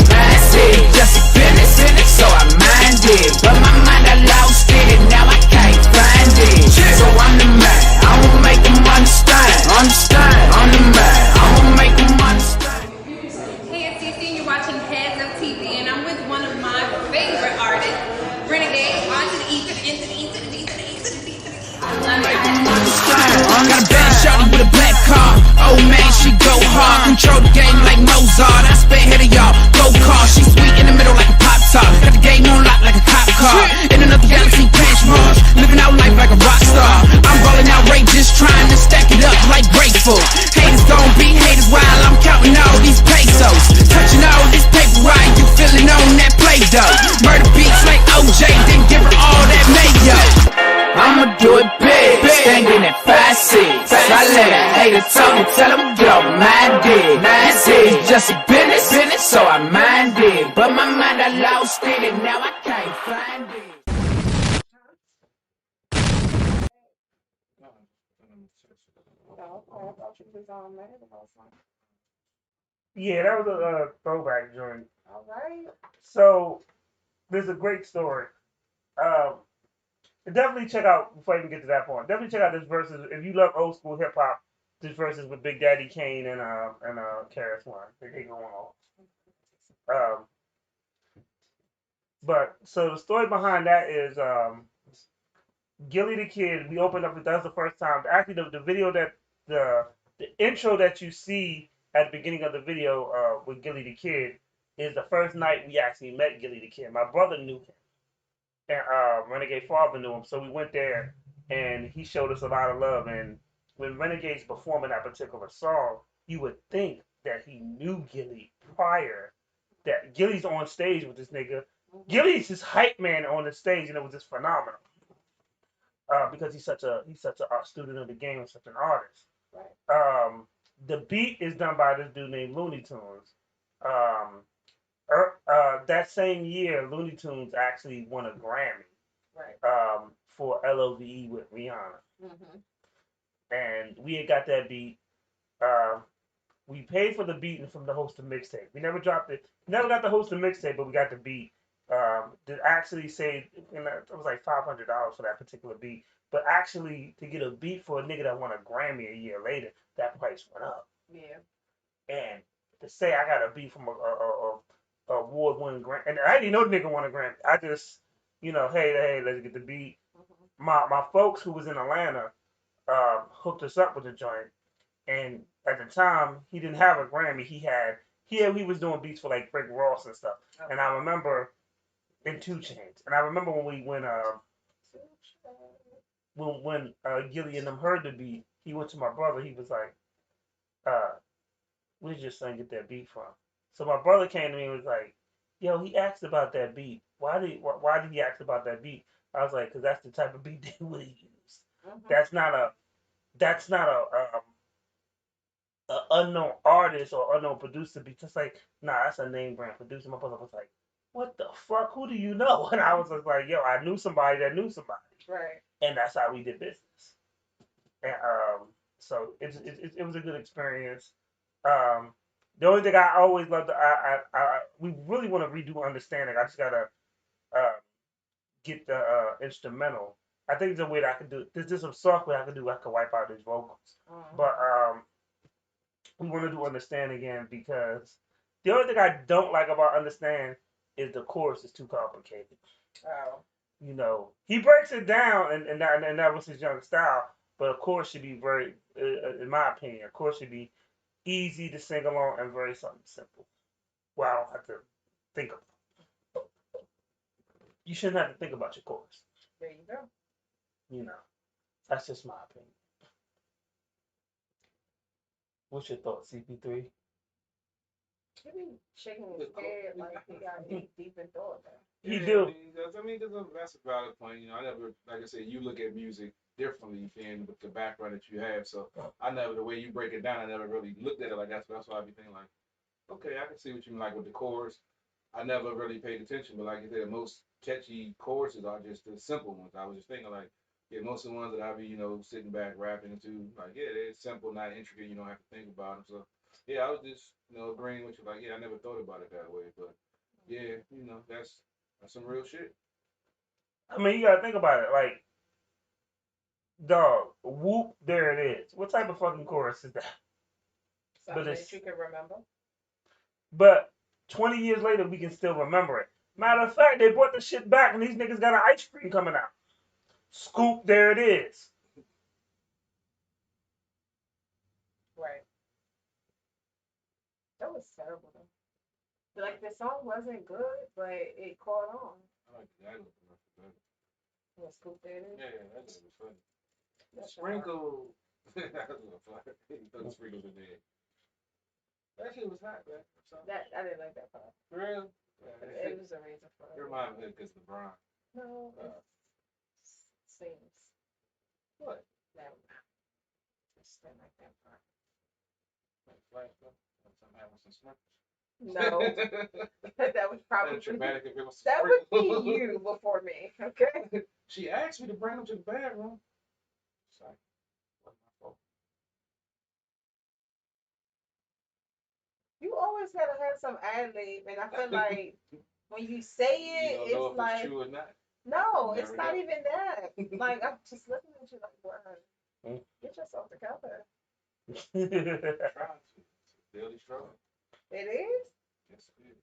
Just a business, so I mind it. But my mind, I lost it, and now I can't find it. So I'm the man, I'ma make them understand. I'm the man, I'ma make them understand. Hey, it's CC, and you're watching Heads of TV, and I'm with one of my favorite artists, Renegade. On to the E, to the N, to the E, to the D, to the E, to the D, to the E. Got a bad shawty with a black car. Oh man, she go hard. Control the game like Mozart. I spit ahead of y'all. Go car. She sweet in the middle like a pop tart. Got the game on lock like a cop car. In another galaxy, Mars. Living out life like a rock star. I'm rolling outrageous, trying to stack it up like grateful. Haters gon' be haters while I'm counting all these pesos. Touching all this paper while you feeling on that Play-Doh. Murder beats like OJ, then give her all that mayo. I'ma do it big, stand in that 5 seats. I let a hater talk and tell him get off my dick. It's just a business, so I mind it. But my mind, I lost it, and now I can't find it. Yeah, that was a throwback joint. All right. So, there's a great story. Definitely check out, before I even get to that point, definitely check out this verses. If you love old school hip hop, this verses with Big Daddy Kane and KRS One. They go on. But so the story behind that is Gillie the Kid. We opened up. That was the first time. Actually, the video that the intro that you see at the beginning of the video with Gillie the Kid is the first night we actually met Gillie the Kid. My brother knew him. And Renegade father knew him, so we went there, and he showed us a lot of love. And when Renegade's performing that particular song, you would think that he knew Gillie prior. That Gillie's on stage with this nigga. Gillie's his hype man on the stage, and it was just phenomenal. Because he's such a student of the game, such an artist. Right. The beat is done by this dude named Looney Tunes. That same year, Looney Tunes actually won a Grammy. Right. For LOVE with Rihanna. Mm-hmm. And we had got that beat. We paid for the beat and from the host of mixtape. We never dropped it. Never got the host of mixtape, but we got the beat. That actually saved, and it was like $500 for that particular beat. But actually, to get a beat for a nigga that won a Grammy a year later, that price went up. Yeah. And to say I got a beat from a award-winning Grammy, and I didn't know the nigga won a Grammy. I just, hey, let's get the beat. Mm-hmm. My folks who was in Atlanta hooked us up with the joint, and at the time he didn't have a Grammy. He was doing beats for like Rick Ross and stuff. Okay. And I remember in 2 Chainz, and I remember when Gillie and them heard the beat, he went to my brother. He was like, "Where's your son get that beat from?" So my brother came to me and was like, "Yo, he asked about that beat. Why did he ask about that beat?" I was like, "Cause that's the type of beat they would use. Mm-hmm. That's not a unknown artist or unknown producer beat. Just like, nah, that's a name brand producer." My brother was like, "What the fuck? Who do you know?" And I was just like, "Yo, I knew somebody that knew somebody." Right. And that's how we did business. And So it was a good experience. The only thing I always loved, we really want to redo Understanding. I just gotta get the instrumental. I think there's a way that I could do. There's some software I could do. I could wipe out his vocals, but we want to do Understand again because the only thing I don't like about Understand is the chorus is too complicated. Oh. You know, he breaks it down, and that was his young style. But a chorus should be very, in my opinion, a chorus should be easy to sing along and very something simple. Well, I don't have to think about. You shouldn't have to think about your chorus. There you go. You know, that's just my opinion. What's your thoughts, CP3? He be shaking his head like he got deep in thought. He do. I mean, that's a valid point. You know, I never, like I said, you look at music differently and with the background that you have. So I never, the way you break it down, I never really looked at it like that. So that's why I be thinking like, okay, I can see what you mean, like with the chorus. I never really paid attention, but like you said, most catchy choruses are just the simple ones. I was just thinking like, yeah, most of the ones that I be, you know, sitting back rapping into, like, yeah, they're simple, not intricate. You don't have to think about them. So yeah, I was just, you know, agreeing with you. Like, yeah, I never thought about it that way, but yeah, you know, that's some real shit. I mean, you gotta think about it. Like, dog, whoop, there it is. What type of fucking chorus is that? Something that you can remember. But 20 years later, we can still remember it. Matter of fact, they brought the shit back, and these niggas got an ice cream coming out. Scoop, there it is. Right. That was terrible though. Like the song wasn't good, but it caught on. I like the dialogue. Yeah, Scoop, there it is. Yeah, that was funny. Sprinkle. That was funny. He threw the sprinkles in there. That shit was hot, man. I didn't like that part. For real? It was a reason for it. It reminded me because LeBron. No, it seems. What? Never mind. Just didn't like that part. Like flash up. Something happened with some sprinkles. No. That was probably traumatic if it was that would be you before me, okay? She asked me to bring him to the bedroom. Sorry. Wasn't my fault. You always gotta have some ad lib, and I feel like when you say it, You don't know it's if like it's true or not. no, You it's never not know. even that. Like I'm just looking at you like, wow, get yourself together. Trying to. It's a daily struggle. It is. Yes, it is.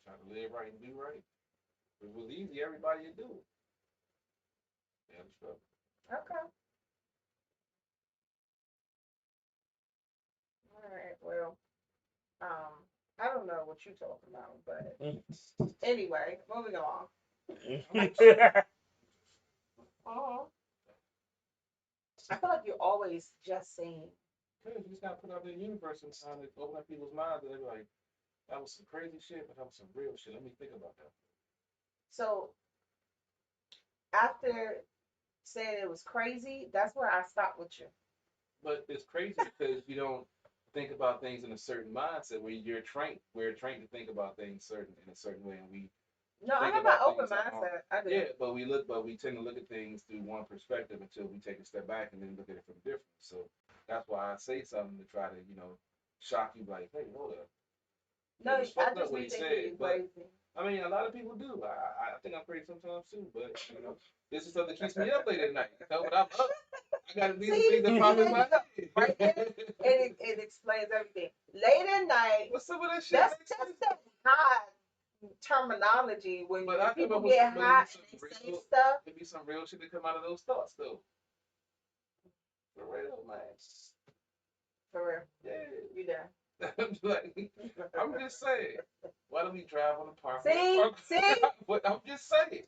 Trying to live right and do right. If it was easy, everybody would do it. Daily struggle. Okay. All right. Well, I don't know what you're talking about, but anyway, moving along. I feel like you're always just saying. Because you just gotta put out the universe sometimes to open up people's minds. They're like, that was some crazy shit, but that was some real shit. Let me think about that. So after saying it was crazy, that's where I stopped with you. But it's crazy because you don't think about things in a certain mindset where we're trained to think about things in a certain way, and we No, I think have an about open things mindset. I do. Yeah, but we tend to look at things through one perspective until we take a step back and then look at it from different. So that's why I say something to try to, you know, shock you like, hey, hold up. No, It was I fucked up just what be he thinking said, you but crazy. I mean, a lot of people do. I think I'm crazy sometimes too, but you know, this is something that keeps me up late at night. You know, when I'm up, I gotta do the things that pop in my head. Right there, it explains everything. Late at night. What's some of that shit? That's that high terminology when But I people come up get with hot and they say stuff. There be some real shit that come out of those thoughts though. For real, man. For real. Yeah. You done. I'm just saying. Why don't we drive on the park? See? But I'm just saying.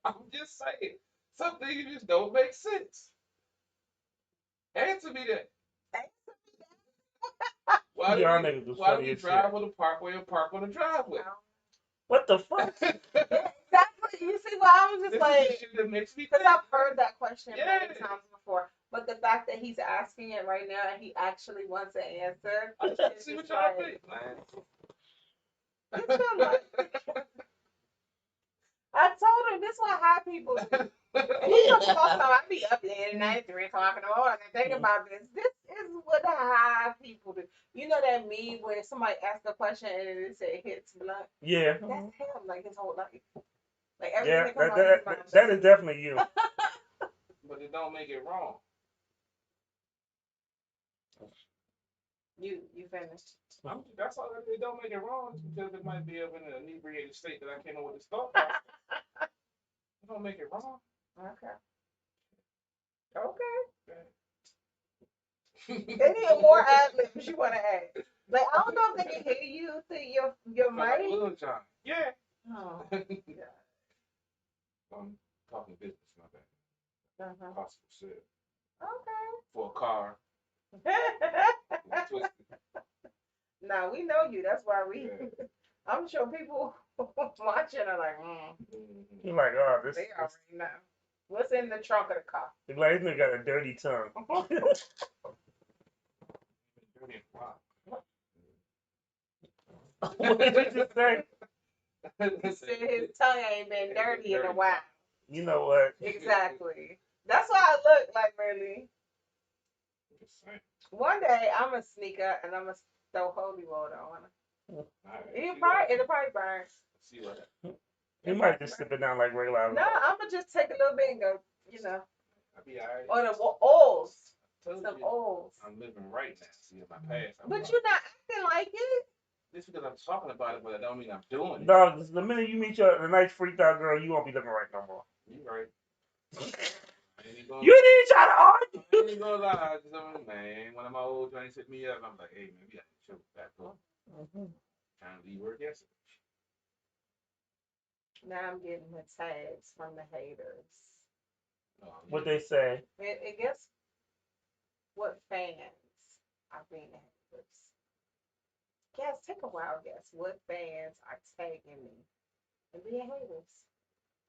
I'm just saying. Some things just don't make sense. Answer me that. Why do we drive on the parkway or park on the driveway? What the fuck? Exactly. You see why I was just This like, is the shit that makes me because think. I've heard that question Yeah. many times before. But the fact that he's asking it right now and he actually wants an answer. I just want to see what y'all think, man. I told him this is what high people do. He's a I be up there at night, 3 o'clock in the morning, think about this. This is what high people do. You know that meme where somebody asks a question and it say hits blunt? Yeah. That's him, like his whole life. Like Yeah, everything that comes out of his mouth. that is definitely you. But it don't make it wrong. You finished. That's all. It don't make it wrong because it might be in an inebriated state that I can't know what to start. It don't make it wrong. Okay. Any more ad libs you want to add? Like I don't know if they can hear you through your Like mic. Little John. Yeah. Oh. I'm talking business, my bad. Uh-huh. Possible sale. Okay. For a car. Now we know you. That's why we. I'm sure people watching are like, You're like, oh, this. They already know. What's in the trunk of the car? You're like, this nigga got a dirty tongue. What did you just say? He said his tongue ain't been dirty in a while. You know what? Exactly. That's why I look like really. One day I'm gonna sneak up and I'm gonna throw holy water on him. It'll probably burn. See what? You might just slip it down like regular. No, I'm gonna just take a little bit and go, you know. I'll be alright. Or the oils. Some oils. I'm living right now. See, in my past. But you're not acting like it. Just because I'm talking about it, but I don't mean I'm doing it. Dog, the minute you meet a nice freaked out girl, you won't be living right no more. You right. You didn't try to argue. I ain't gonna lie, man. One of my old joints hit me up. I'm like, hey, maybe I can chill back up. Trying to leave work yesterday. Now I'm getting the tags from the haters. What they say? I guess what fans are being haters. Guys, take a wild guess. What fans are tagging me and being haters?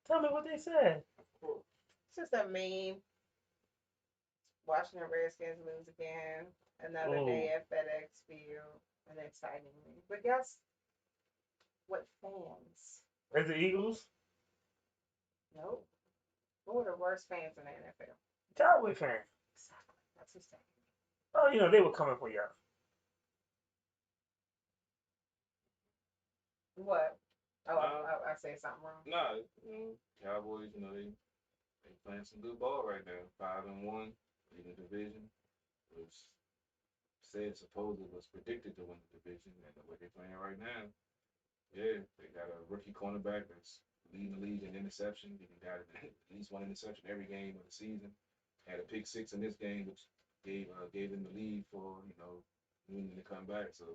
Tell me what they said. It's just a meme. Watching the Redskins lose again. Another day at FedEx Field. And exciting me. But guess what fans? Is it Eagles? Nope. Who are the worst fans in the NFL? Cowboy fans. Exactly. That's who's tagging me. Oh, you know, they were coming for y'all. What? Oh, I said something wrong. Nah, Cowboys, you know, they playing some good ball right now. 5-1, leading the division. Was said supposedly was predicted to win the division, and the way they're playing right now, yeah, they got a rookie cornerback that's leading the league in interception. He got at least one interception every game of the season. Had a pick 6 in this game, which gave them the lead for New England to come back. So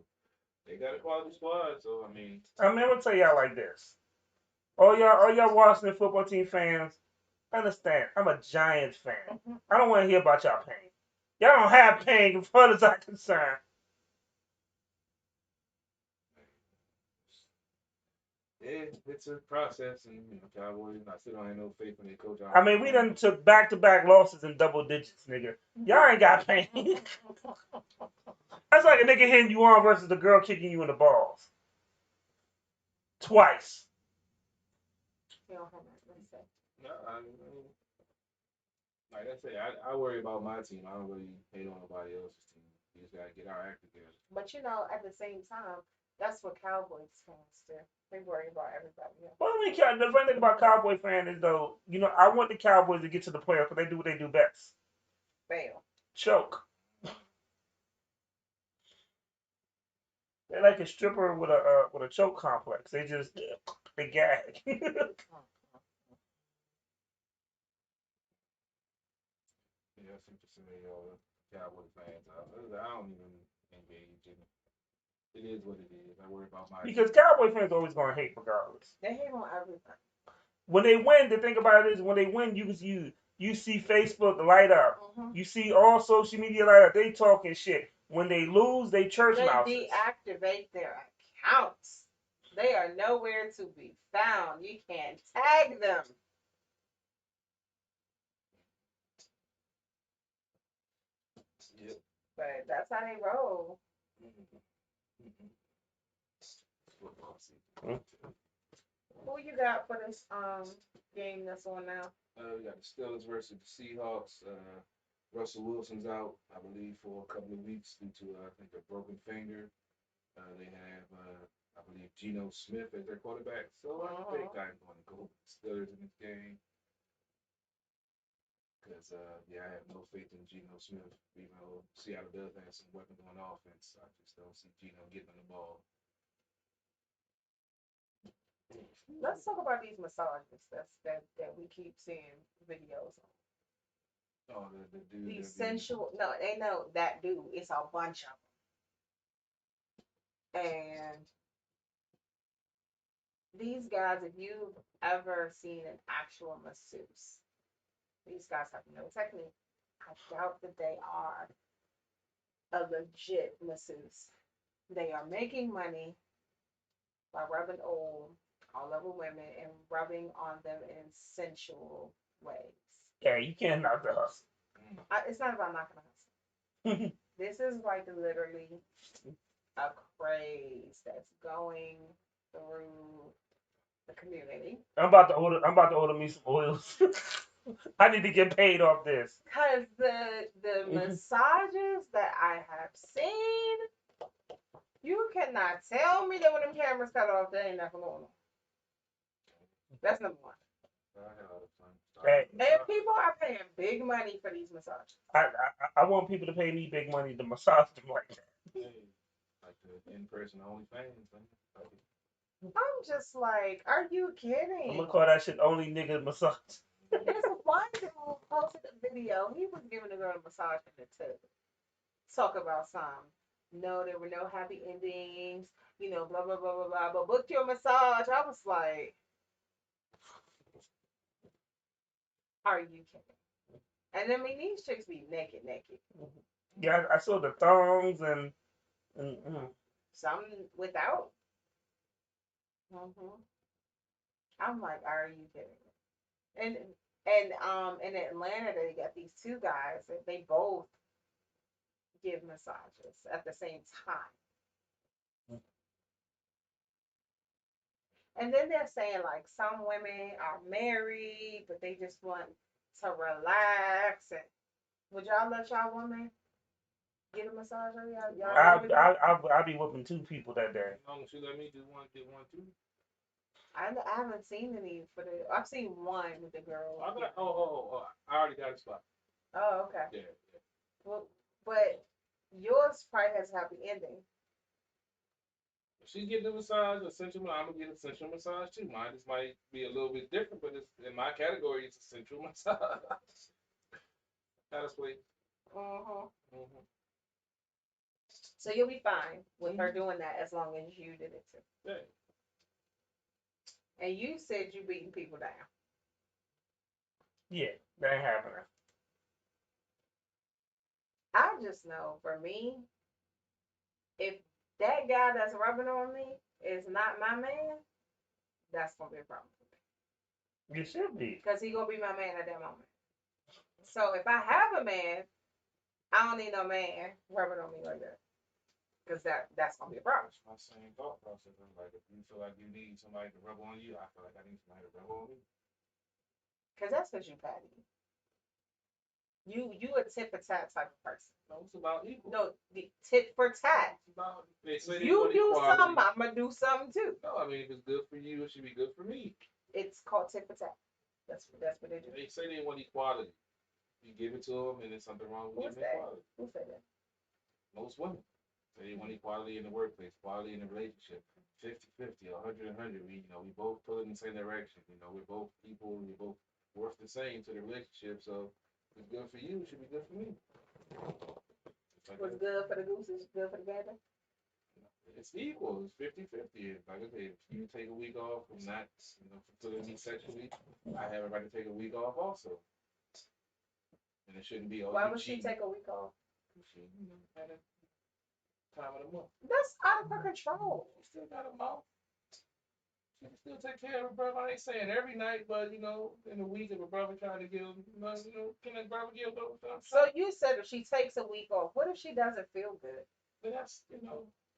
they got a quality squad. So I mean, I'm gonna tell y'all like this. All y'all Washington football team fans, understand, I'm a Giants fan. I don't want to hear about y'all pain. Y'all don't have pain as far as I'm concerned. yeah, it's a process, and Cowboys. I still don't have no faith in their coach. I mean, we done took back-to-back losses in double digits, nigga. Y'all ain't got pain. That's like a nigga hitting you on versus the girl kicking you in the balls. Twice. You don't have nothing to say. No, like I say, I worry about my team. I don't really hate on nobody else's team. We just gotta get our act together. But at the same time, that's what Cowboys fans do. They worry about everybody else. Well, the funny thing about Cowboy fan is, though, I want the Cowboys to get to the playoffs because they do what they do best. Fail. Choke. They're like a stripper with a choke complex. They gag. Yeah, 50% of y'all Cowboys fans. I don't even engage in it. It is what it is. I worry about my Because Cowboy fans are always going to hate regardless. They hate on everything. When they win, the thing about it is when they win, you see Facebook light up. You see all social media light up. They talking shit. When they lose, they church mouths. They deactivate their accounts. They are nowhere to be found. You can't tag them. Yep. But that's how they roll. Who Who you got for this game that's on now? We got the Steelers versus the Seahawks. Russell Wilson's out, I believe, for a couple of weeks due to I think a broken finger. They have I believe Geno Smith as their quarterback. So I think I'm going to go with the Steelers in this game. Because I have no faith in Geno Smith. Even though Seattle does have some weapons on offense, I just don't see Geno getting on the ball. Let's talk about these massages that we keep seeing videos on. Oh, the dude. These sensual. No, they know that dude. It's a bunch of them. And these guys, if you've ever seen an actual masseuse, these guys have no technique. I doubt that they are a legit masseuse. They are making money by rubbing all over women and rubbing on them in sensual ways. Yeah, you can't knock the hustle. It's not about knocking the hustle. This is like literally a craze that's going through the community. I'm about to order me some oils. I need to get paid off this. Cause the massages that I have seen, you cannot tell me that when them cameras cut off, there ain't nothing going on. That's number one. And people are paying big money for these massages. I want people to pay me big money to massage them like that. Like the in-person OnlyFans. I'm just like, are you kidding? I'm gonna call that shit only nigga massage. There's one dude who posted a video. He was giving a girl a massage in the tub. Talk about some. No, there were no happy endings. You know, blah blah blah blah blah. But book your massage. I was like, are you kidding? And I mean, these chicks be naked. Yeah, I saw the thongs and some without. I'm like, are you kidding? And in Atlanta, they got these two guys that they both give massages at the same time. And then they're saying like some women are married, but they just want to relax. And would y'all let y'all women get a massage? I'll be whooping two people that day. As long as you let me do one, get one too. I haven't seen any for the. I've seen one with the girl. I already got a spot. Oh, okay. Yeah. Well, but yours probably has a happy ending. If she getting a massage, I'm gonna get a sensual massage too. Mine just might be a little bit different, but it's in my category. It's a sensual massage. That's sweet. So you'll be fine with her doing that as long as you did it too. Yeah. And you said you beating people down. Yeah, that ain't happening. I just know for me, if that guy that's rubbing on me is not my man, that's gonna be a problem for me. You should be. Because he gonna be my man at that moment. So if I have a man, I don't need no man rubbing on me like that. Because that's gonna be a problem. That's my same thought process. Like if you feel like you need somebody to rub on you, I feel like I need somebody to rub on me. Because that's because you patty. You a tit for tat type of person. No, it's about equal. No, the tit for tat. You do something, I'm gonna do something too. No, I mean if it's good for you, it should be good for me. It's called tit for tat. That's what they do. They say they want equality. You give it to them, and there's something wrong with giving equality. Who said that? Most women. They want equality in the workplace, equality in the relationship. 50-50, 100-100. We both pull in the same direction. We're both equal. We're both worth the same to the relationship. So if it's good for you, it should be good for me. What's good for the goose is good for the gander? It's equal. It's 50-50. Like I said, if you take a week off from not, fulfilling me sexually, I have a right to take a week off also. And it shouldn't be. Why would she take a week off? She had a time of the month. That's out of her control. She still got a mouth. She can still take care of her brother. I ain't saying every night, but in a week, if a brother trying to give, can a brother give up? So you said if she takes a week off, what if she doesn't feel good? But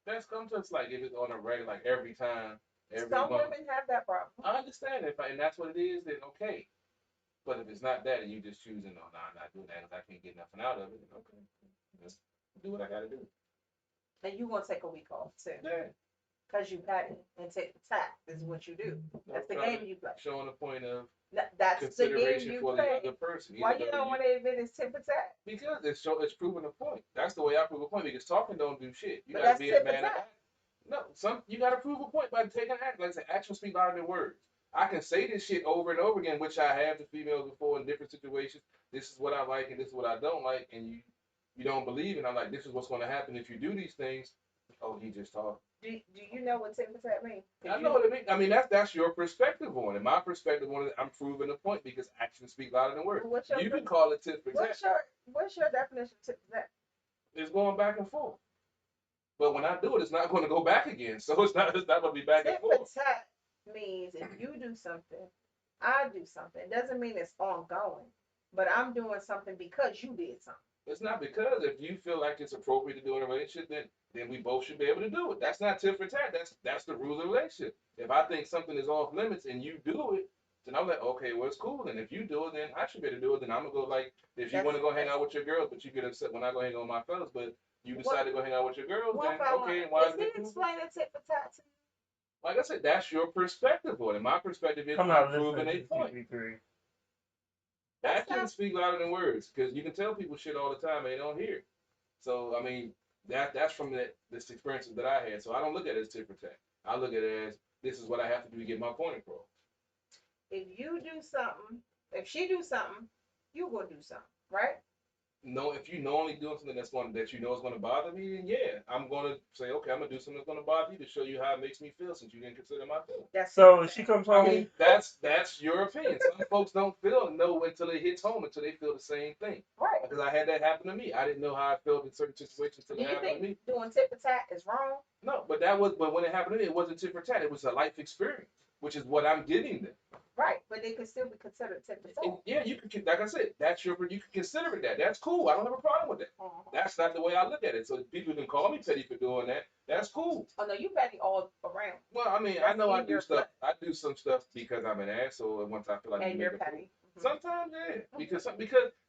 that's come to us like if it's on a regular, like every time. Some women have that problem. I understand it, and that's what it is, then okay. But if it's not that, and you just choosing, no, nah, I'm not doing that because I can't get nothing out of it, then okay, let's do what I gotta do. And you gonna take a week off too. Yeah. Cause you petty and tit for tat is what you do. That's the Trying game you play. Showing the point of That's the game consideration you for play. the other person. Why even you though don't want to admit it's tit for tat? Because it's proving a point. That's the way I prove a point. Because talking don't do shit. You But gotta that's be a tit for man. Of tat. No, you gotta prove a point by taking action. Like I said, action speaks louder than words. I can say this shit over and over again, which I have to females before in different situations. This is what I like and this is what I don't like, and you don't believe, and I'm like, this is what's going to happen if you do these things. Oh, he just talked. Do you know what tit for tat means? I know what it means. I mean, that's your perspective on it. My perspective on it, I'm proving a point because actions speak louder than words. You can call it tit for tat. What's your definition of tit for tat? It's going back and forth. But when I do it, it's not going to go back again. So it's not going to be back and forth. Tit for tat means if you do something, I do something. It doesn't mean it's ongoing, but I'm doing something because you did something. It's not because if you feel like it's appropriate to do in a relationship, then we both should be able to do it. That's not tit for tat. That's the rules of the relationship. If I think something is off limits and you do it, then I'm like, okay, well, it's cool. And if you do it, then I should be able to do it. Then I'm gonna go like, if you want to go hang out with your girls, but you get upset when I go hang out with my fellas, but you decide to go hang out with your girls, then okay, why is it cool? Explain tit for tat to you? Like I said, that's your perspective on it. My perspective is I'm proving a point. Actions speak louder than words because you can tell people shit all the time and they don't hear. So I mean that's from this experiences that I had. So I don't look at it as tit for tat. I look at it as this is what I have to do to get my point across. If you do something, if she do something, you gonna do something, right? No, if you knowingly doing something that you know is gonna bother me, then yeah, I'm gonna say okay, I'm gonna do something that's gonna bother you to show you how it makes me feel since you didn't consider my feelings. So if she comes home. I mean, that's your opinion. Some folks don't know until it hits home until they feel the same thing. Right. Because I had that happen to me. I didn't know how I felt in certain situations until it happened to me. Doing tit for tat is wrong? No, but when it happened to me, it wasn't tit for tat. It was a life experience, which is what I'm giving them. Right, but it can still be considered tit for tat. Yeah, you can, like I said, you can consider it that. That's cool. I don't have a problem with that. That's not the way I look at it. So people can call me petty for doing that. That's cool. Oh no, you petty all around. Well, I mean, I know I do stuff. I do some stuff because I'm an asshole, and once I feel like and you're petty. Sometimes, yeah, because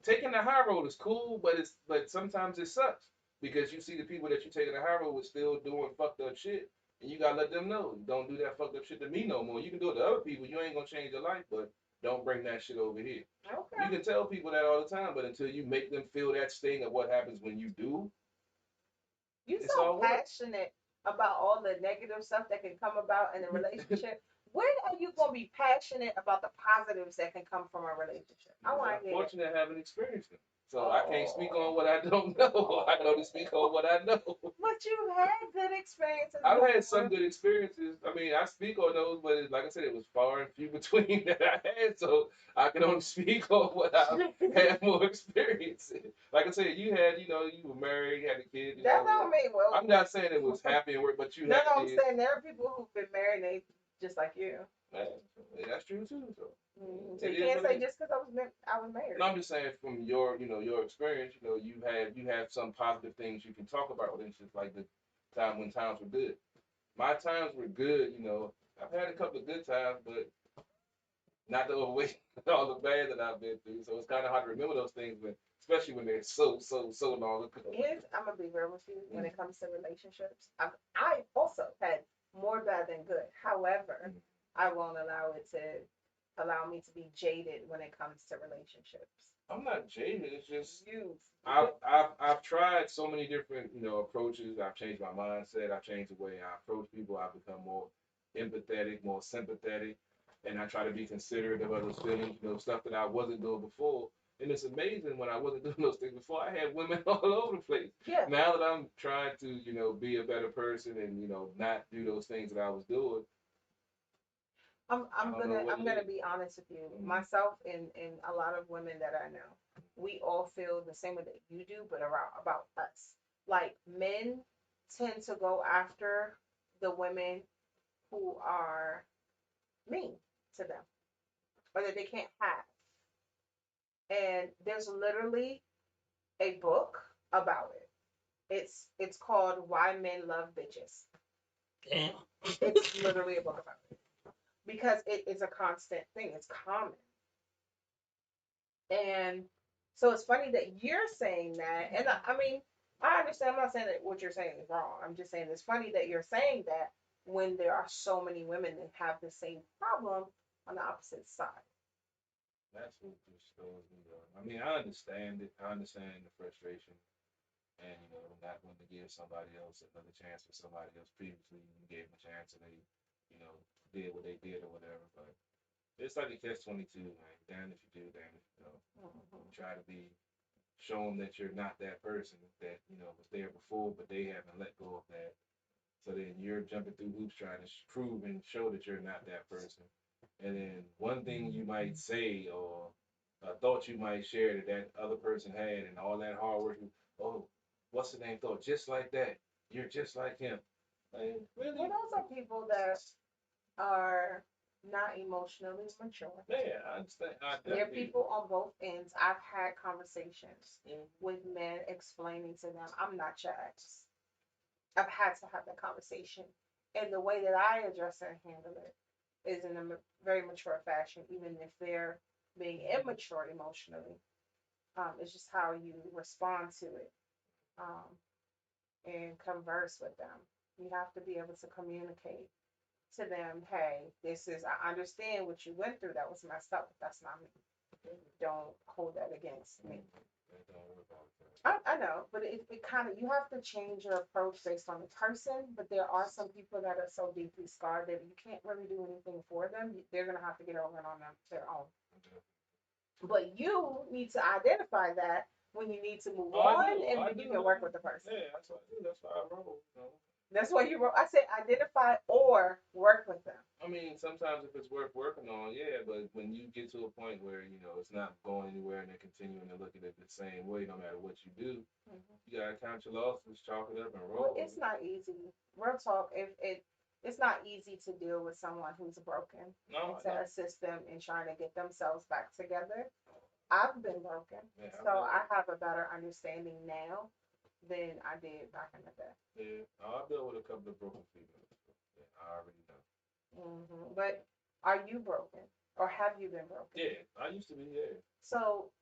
taking the high road is cool, but sometimes it sucks because you see the people that you're taking the high road with still doing fucked up shit. And you gotta let them know, don't do that fucked up shit to me no more. You can do it to other people, you ain't gonna change your life, but don't bring that shit over here. Okay. You can tell people that all the time, but until you make them feel that sting of what happens when you do. You so passionate about all the negative stuff that can come about in a relationship. When are you gonna be passionate about the positives that can come from a relationship? I want to hear. I'm fortunate having experienced it. So I can't speak on what I don't know. I can only speak on what I know. But you've had good experiences. I've had some good experiences. I mean, I speak on those, but like I said, it was far and few between that I had. So I can only speak on what I had more experience in. Like I said, you were married, you had a kid. That don't mean well. I'm not saying it was happy and work, but you had I'm saying there are people who've been married and they just like you. That's true too. So you can't say just because I was married. No, I'm just saying from your experience, you have some positive things you can talk about relationships, like the time when times were good. My times were good, I've had a couple of good times, but not to overweight all the bad that I've been through. So it's kind of hard to remember those things, especially when they're so long ago. I'm gonna be real with you when it comes to relationships. I also had more bad than good. However, I won't allow me to be jaded when it comes to relationships. I'm not jaded. It's just I've tried so many different approaches. I've changed my mindset. I've changed the way I approach people. I've become more empathetic, more sympathetic, and I try to be considerate of others' feelings. Stuff that I wasn't doing before. And it's amazing when I wasn't doing those things before. I had women all over the place. Yeah. Now that I'm trying to be a better person and not do those things that I was doing. I'm gonna be honest with you. Myself and a lot of women that I know, we all feel the same way that you do, but about us. Like men tend to go after the women who are mean to them or that they can't have. And there's literally a book about it. It's called Why Men Love Bitches. Damn. It's literally a book about it. because it is a constant thing. It's common. And so it's funny that you're saying that. And I mean, I understand. I'm not saying that what you're saying is wrong. I'm just saying it's funny that you're saying that when there are so many women that have the same problem on the opposite side. That's what just shows me. I mean, I understand it. I understand the frustration, and not wanting to give somebody else another chance for somebody else previously. You gave them a chance, and they, did what they did or whatever. But it's like a catch-22, man. Damn if you do, damn if you don't. Try to show them that you're not that person that was there before, but they haven't let go of that. So then you're jumping through hoops trying to prove and show that you're not that person. And then one thing you might say or a thought you might share that other person had and all that hard work, oh, what's the name thought? Just like that. You're just like him. Like, really? Well, those are people that are not emotionally mature. Yeah, I understand. There are people on both ends. I've had conversations with men explaining to them, I'm not your ex. I've had to have that conversation. And the way that I address it and handle it is in a very mature fashion, even if they're being immature emotionally. It's just how you respond to it and converse with them. You have to be able to communicate to them, hey, I understand what you went through. That was messed up, but that's not me. Don't hold that against me. I know, but it kind of, you have to change your approach based on the person, but there are some people that are so deeply scarred that you can't really do anything for them. They're going to have to get over it on their own. But you need to identify that when you need to move on, and then you can work with the person. Yeah, that's what I do. That's why I roll. That's what you wrote. I said identify or work with them. I mean, sometimes if it's worth working on, yeah, but when you get to a point where, it's not going anywhere and they're continuing to look at it the same way, no matter what you do, you got to count your losses, chalk it up, and roll. Well, it's not easy. Real talk, it's not easy to deal with someone who's broken and to assist them in trying to get themselves back together. I've been broken, so I have a better understanding now than I did back in the day. Yeah, I've dealt with a couple of broken females. Yeah, I already know. But are you broken, or have you been broken? Yeah, I used to be. Yeah. So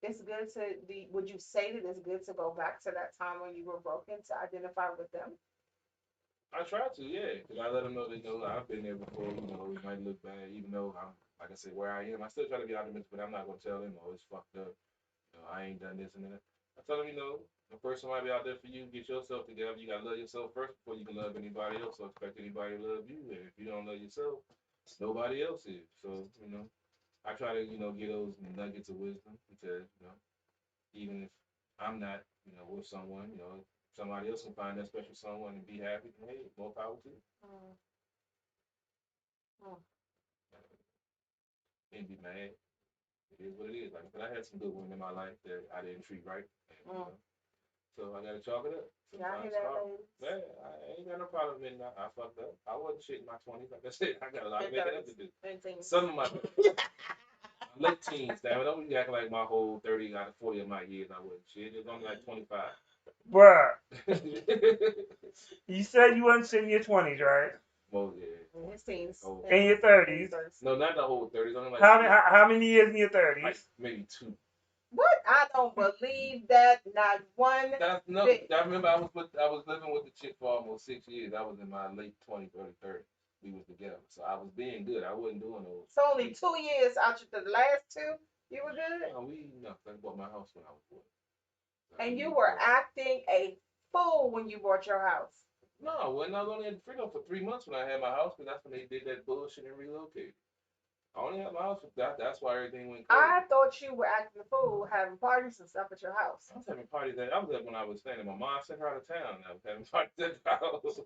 it's good to be. Would you say that it's good to go back to that time when you were broken to identify with them? I try to, yeah, because I let them know that I've been there before. It might look bad, even though I'm, like I said, where I am. I still try to be optimistic, but I'm not gonna tell them, oh, it's fucked up. I ain't done this and that. I tell them, a person might be out there for you. Get yourself together. You gotta love yourself first before you can love anybody else or expect anybody to love you. And if you don't love yourself, nobody else is. So I try to get those nuggets of wisdom because even if I'm not with someone, somebody else can find that special someone and be happy. Hey, more power to you. And be mad. It is what it is. Like, but I had some good women in my life that I didn't treat right. And, so I gotta chalk it up. I hear that, ladies. Yeah, I ain't got no problem admitting I fucked up. I wasn't shit in my 20s. Like I said, I got a lot of making up to do. Some of my late teens, damn it. Don't be acting like my whole 30 out of 40 of my years I wasn't shit. It was only like 25. Bruh. You said you wasn't shit in your 20s, right? Well, yeah. In his teens. In your 30s. No, not the whole 30s. Only like how many years in your 30s? Like maybe 2. What? I don't believe that. Not one. I remember I was living with the chick for almost 6 years. I was in my late 20s, early 30s. We was together, so I was being good. I wasn't doing those. So only 2 years out of the last 2, you were good. I bought my house when I was 40. And you were acting a fool when you bought your house. No, when I was only in freedom for 3 months when I had my house, because that's when they did that bullshit and relocated. I only had my house for that. That's why everything went crazy. I thought you were acting a fool, having parties and stuff at your house. I was having parties I was there when I was staying. My mom sent her out of town. I was having parties at the house.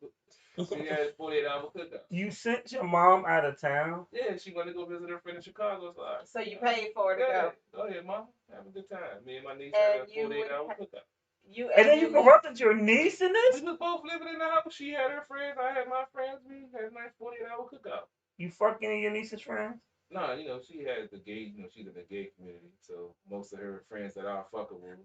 She had 48-hour cookout. You sent your mom out of town? Yeah, she wanted to go visit her friend in Chicago. So you paid for her to go? Go ahead, Mom. Have a good time. Me and my niece had a 48-hour cookout. And then you corrupted your niece in this? We was both living in the house. She had her friends. I had my friends. We had a nice 48-hour cookout. You fucking your niece's friends? No, she has the gay, she's in the gay community. So most of her friends that are fuckable,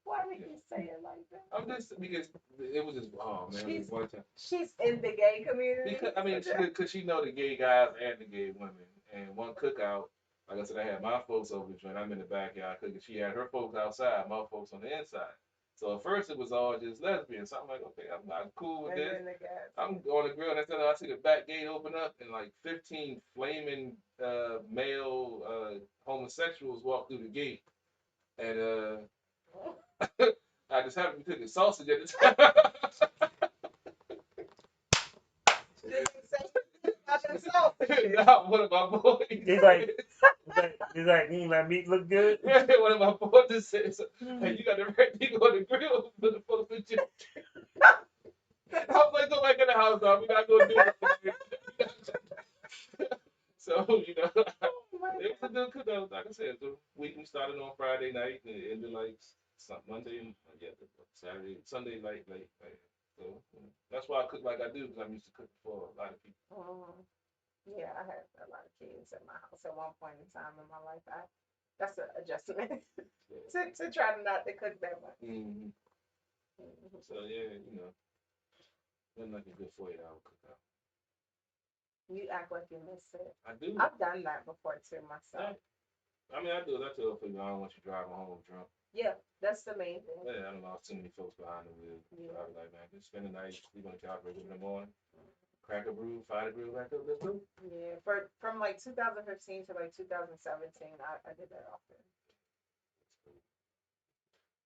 Why would you say it like that? I'm just because it was just oh man, it was one time. She's in the gay community. Because I mean, because she know the gay guys and the gay women, and one cookout. Like I said, I had my folks over the joint. I'm in the backyard cooking. She had her folks outside, my folks on the inside. So at first it was all just lesbians. So I'm like, okay, I'm not cool with this. I'm on the grill, and I see the back gate open up, and like 15 flaming male homosexuals walk through the gate, and I just happened to be cooking sausage at the time. Not one of my boys. He's like, that meat look good? One of my boys just said, hey, you got the right people on the grill for the folks to just. I was like, go back in the house, dog. We gotta go do it. So, it was a good cookout. Like I said, the week we started on Friday night and it ended like Monday, Saturday, Sunday late. So that's why I cook like I do, because I'm used to cooking for a lot of people. Yeah, I had a lot of kids at my house at one point in time in my life. That's an adjustment to try not to cook that much. So yeah, nothing like a good 48-hour cookout. You act like you miss it. I do. I've done that before too myself. I mean, I do. I tell people I don't want you driving home drunk. Yeah, that's the main thing. Yeah, I don't know too many folks behind the wheel. Yeah. I was like, man, just spend the night, sleep on the couch, wake up in the morning, crack a brew, fire the grill back up, let's go. Yeah, from like 2015 to like 2017, I did that often.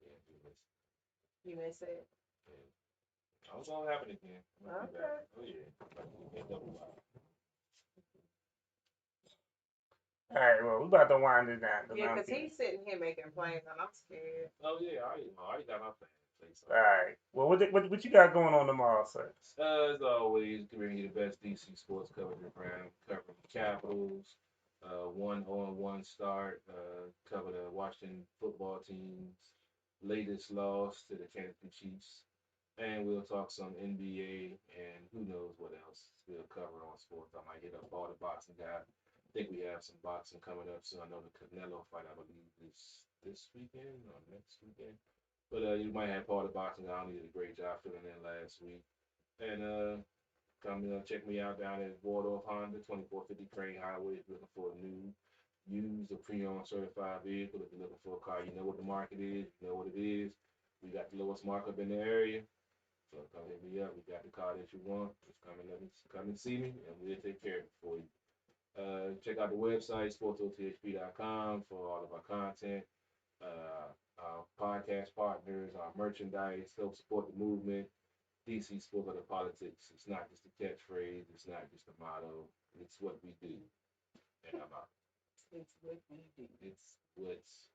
Yeah, do miss it. You miss it? Yeah. I was gonna happen again. Okay. Oh yeah. Double wide. All right, well, we about to wind it down. Yeah, because he's sitting here making plans, and I'm scared. Oh yeah, I got my plan. All right. Well, what you got going on tomorrow, sir? As always, bringing you the best DC sports coverage around, covering the Capitals, 1-on-1 start, cover the Washington football team's latest loss to the Kansas City Chiefs, and we'll talk some NBA and who knows what else we'll cover on sports. I might hit up all the boxing guys. I think we have some boxing coming up soon. I know the Canelo fight, I believe, this weekend or next weekend. But you might have part of boxing. I did a great job filling in last week. And come check me out down at Waldorf Honda, 2450 Crane Highway. If you're looking for a new, used, or pre-owned certified vehicle, if you're looking for a car, you know what the market is, you know what it is. We got the lowest markup in the area. So come hit me up. We got the car that you want. Just come and see me, and we'll take care of it for you. Check out the website, sportsothp.com, for all of our content, our podcast partners, our merchandise, help support the movement. DC Sports Other Politics. It's not just a catchphrase. It's not just a motto. It's what we do. And I'm out. It's what we do. It's what's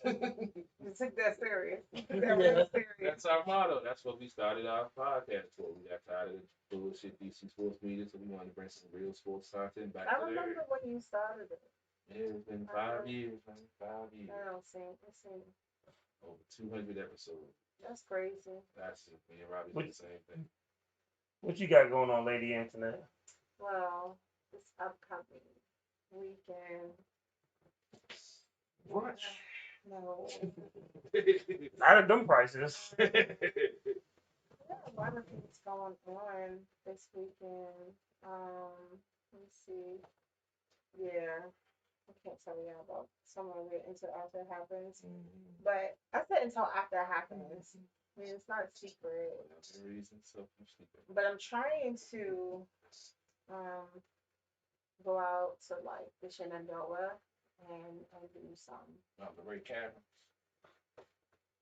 You took that serious. That's our motto. That's what we started our podcast for. We got tired of the bullshit DC sports media, so we wanted to bring some real sports content back. I remember when you started it. Yeah, it's been 5 years, man. 5 years. I don't see. Over 200 episodes. That's crazy. That's it. Me and Robbie do the same thing. What you got going on, Lady Antoinette? Well, this upcoming weekend. What? No. Not at them prices. Yeah, a lot of things going on this weekend. Let's see. Yeah, I can't tell you about some of it until after it happens. But I said until after it happens. I mean, it's not a secret. But I'm trying to go out to like the Shenandoah and do some the Ray Caverns.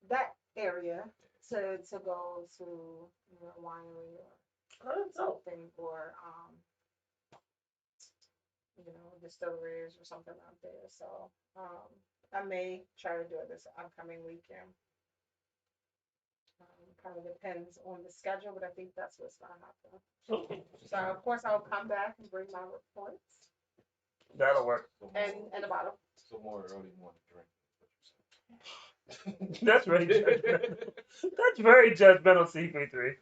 That area to go to a winery or something, or distilleries or something out there. So I may try to do it this upcoming weekend. Kind of depends on the schedule, but I think that's what's gonna happen. So of course I'll come back and bring my reports. That'll work. And a bottle. So more early morning drink. That's very judgmental. That's very judgmental, CP3.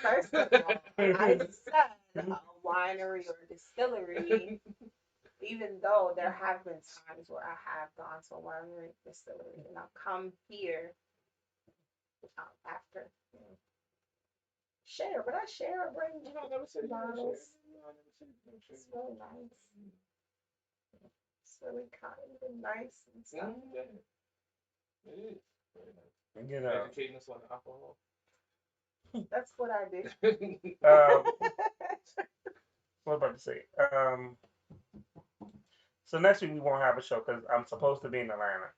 First of all, I said a winery or distillery. even though there have been times where I have gone to a winery distillery and I'll come here after. You know, share, but I share or bring bottles. It's really nice. It's really kind and nice and stuff. It is. You know. Educating us on alcohol. That's what I do. What about to say? So next week we won't have a show because I'm supposed to be in Atlanta.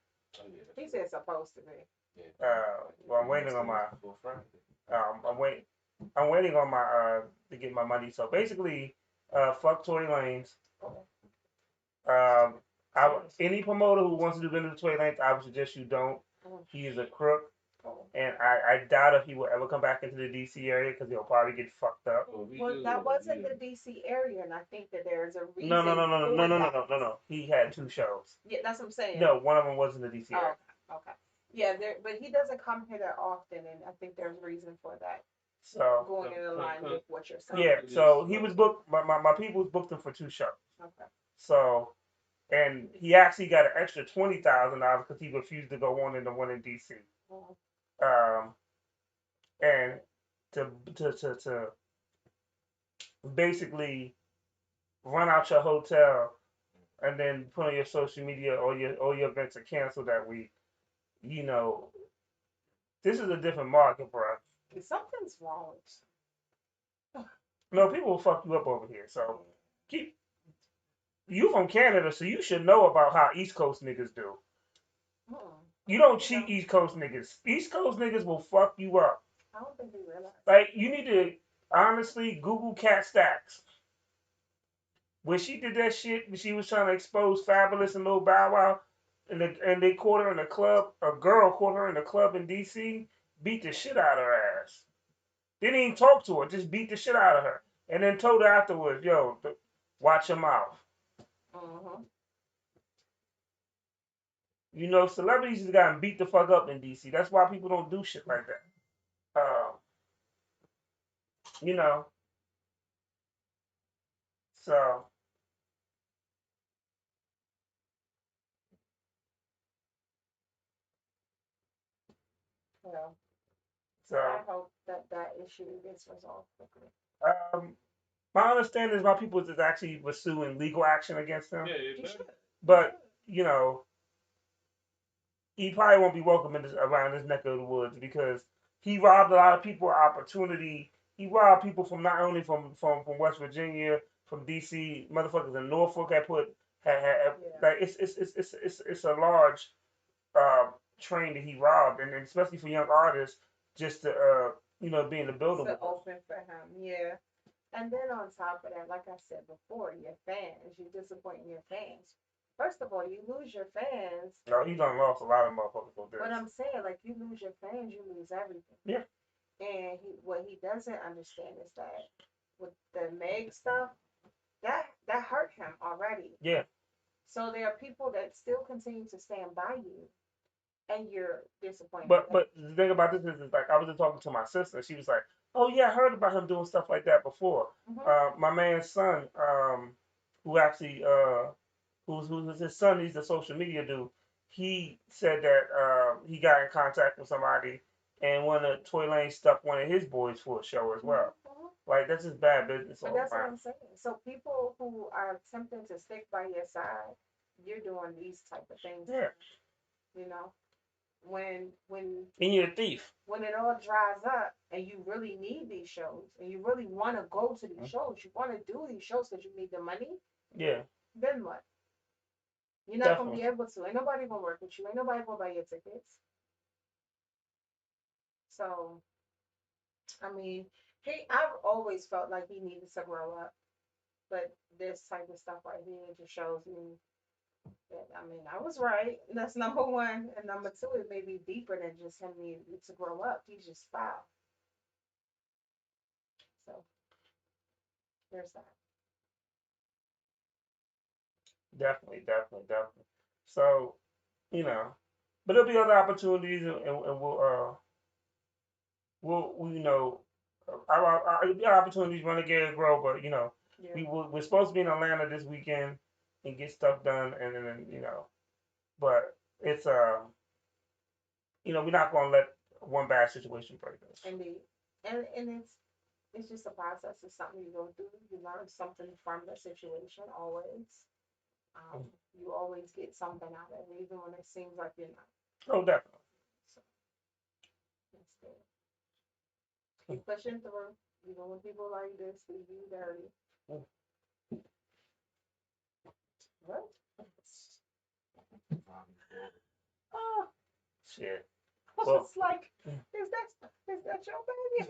He said supposed to be. Well, I'm waiting on my. I'm waiting on my to get my money. So basically, fuck Tory Lanez. Any promoter who wants to do business with Tory Lanez, I would suggest you don't. He is a crook. And I doubt if he will ever come back into the DC area because he'll probably get fucked up. Well, that wasn't the DC area, and I think that there's a reason. No. He had 2 shows. Yeah, that's what I'm saying. No, one of them was in the DC area. Okay. Yeah, but he doesn't come here that often, and I think there's reason for that. So going in line with what you're saying. Yeah, so he was booked. My people booked him for 2 shows. Okay. So, and he actually got an extra $20,000 because he refused to go on in the one in DC. Oh. And to basically run out your hotel and then put on your social media all your events are canceled that week. You know, this is a different market, bro. Something's wrong. No, people will fuck you up over here. So you from Canada, so you should know about how East Coast niggas do. You don't cheat East Coast niggas. East Coast niggas will fuck you up. I don't think they realize. Like, you need to honestly Google Cat Stacks. When she did that shit, when she was trying to expose Fabulous and Lil Bow Wow, and they caught her in a club, a girl caught her in a club in DC, beat the shit out of her ass. Didn't even talk to her, just beat the shit out of her. And then told her afterwards, yo, watch your mouth. You know, celebrities have gotten beat the fuck up in DC. That's why people don't do shit like that. You know. So. Well, So. I hope that issue gets resolved quickly. My understanding is my people is actually pursuing legal action against him. Yeah, but, you know, he probably won't be welcome around this neck of the woods because he robbed a lot of people of opportunity. He robbed people from not only from West Virginia, from DC, motherfuckers in Norfolk like it's a large train that he robbed, and especially for young artists, just to you know, be in the building. To open for him, yeah. And then on top of that, like I said before, your fans, you disappoint your fans. First of all, you lose your fans. No, he done lost a lot of motherfuckers for this. But I'm saying, like, you lose your fans, you lose everything. Yeah. And what he doesn't understand is that with the Meg stuff, that hurt him already. Yeah. So there are people that still continue to stand by you, and you're disappointed. But the thing about this is like I was just talking to my sister. She was like, "Oh yeah, I heard about him doing stuff like that before." My man's son, who actually who's his son, he's the social media dude. He said that he got in contact with somebody and one of Tory Lanez stuck one of his boys for a show as well. Like, that's just bad business. But that's what I'm saying. So people who are attempting to stick by your side, you're doing these type of things. Yeah. You know, when and you're a thief. When it all dries up and you really need these shows and you really want to go to these shows, you want to do these shows because you need the money. Yeah. Then what? You're not gonna be able to. Ain't nobody gonna work with you. Ain't nobody gonna buy your tickets. So, I mean, I've always felt like he needed to grow up, but this type of stuff right here just shows me that, I mean, I was right. That's number one, and number two, it may be deeper than just him needing to grow up. He's just foul. So, there's that. Definitely. So, you know, but there'll be other opportunities, and we'll you know, our opportunities run together grow. But you know, we're supposed to be in Atlanta this weekend. and get stuff done, and then but it's we're not gonna let one bad situation break us. Indeed, and it's just a process. It's something you go through. You learn something from the situation always. You always get something out of it, even when it seems like you're not. Oh, definitely. So, that's good. Keep pushing through, even when people like this leave you dirty. What? Oh, shit. I Well, was like, is that your baby?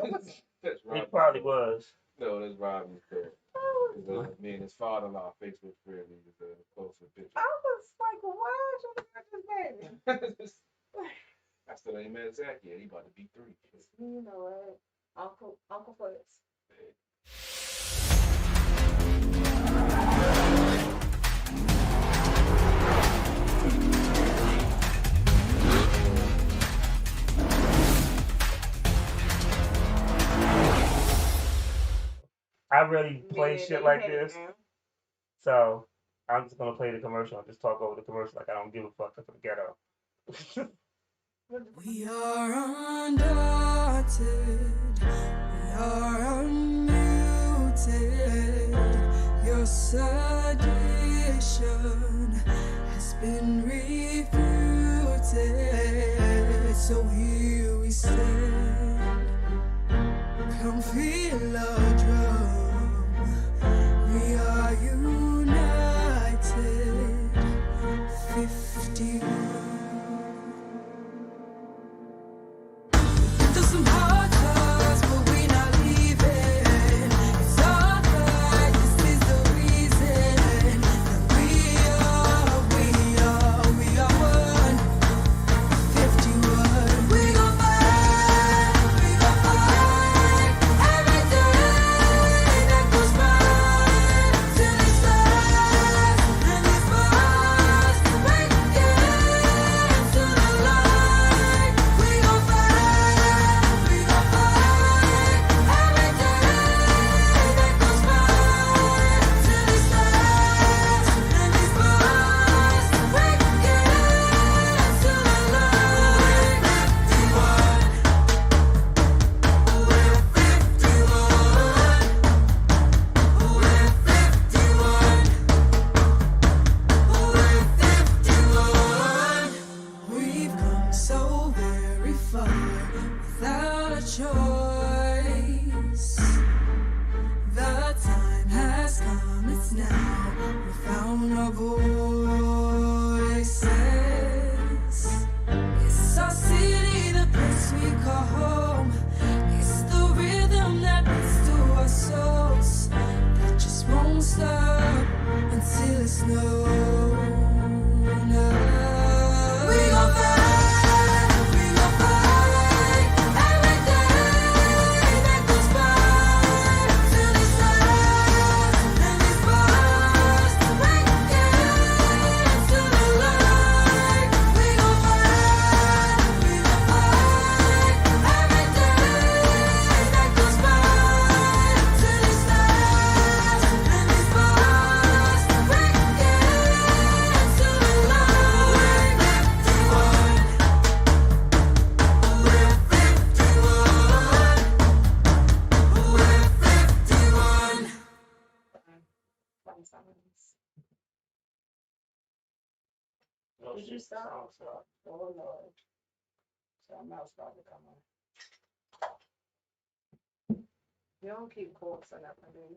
That's Robbie. It probably was. No, that's Robbie's dad. Oh, Me and his father-in-law Facebook friend. He was posted a picture. I was like, why is your baby? I still ain't met Zach yet. He about to be 3. You know what? Uncle Foots. I really play shit like this, so I'm just gonna play the commercial and just talk over the commercial like I don't give a fuck for the ghetto. We are undaunted, we are unmuted. Your sedition has been refuted. So here we stand, come feel our drum. We are united, 51. Some hard times, but we not leaving. It's all right, this is the reason that we are one. 51. We gon' fight every day that goes by till it's last, and these bars break into the light. We gon' fight. We've come so very far without a choice. The time has come, it's now. We found our voices. It's our city, the place we call home. It's the rhythm that beats to our souls, that just won't stop until it's known. We gon' fight every day that goes by till it's last, and these bars break into the light. We gon' fight every day that goes by till it's last, and these bars break into the light. Did you stop? Oh Lord. Something else about to come on. You don't keep quotes on that one, do you?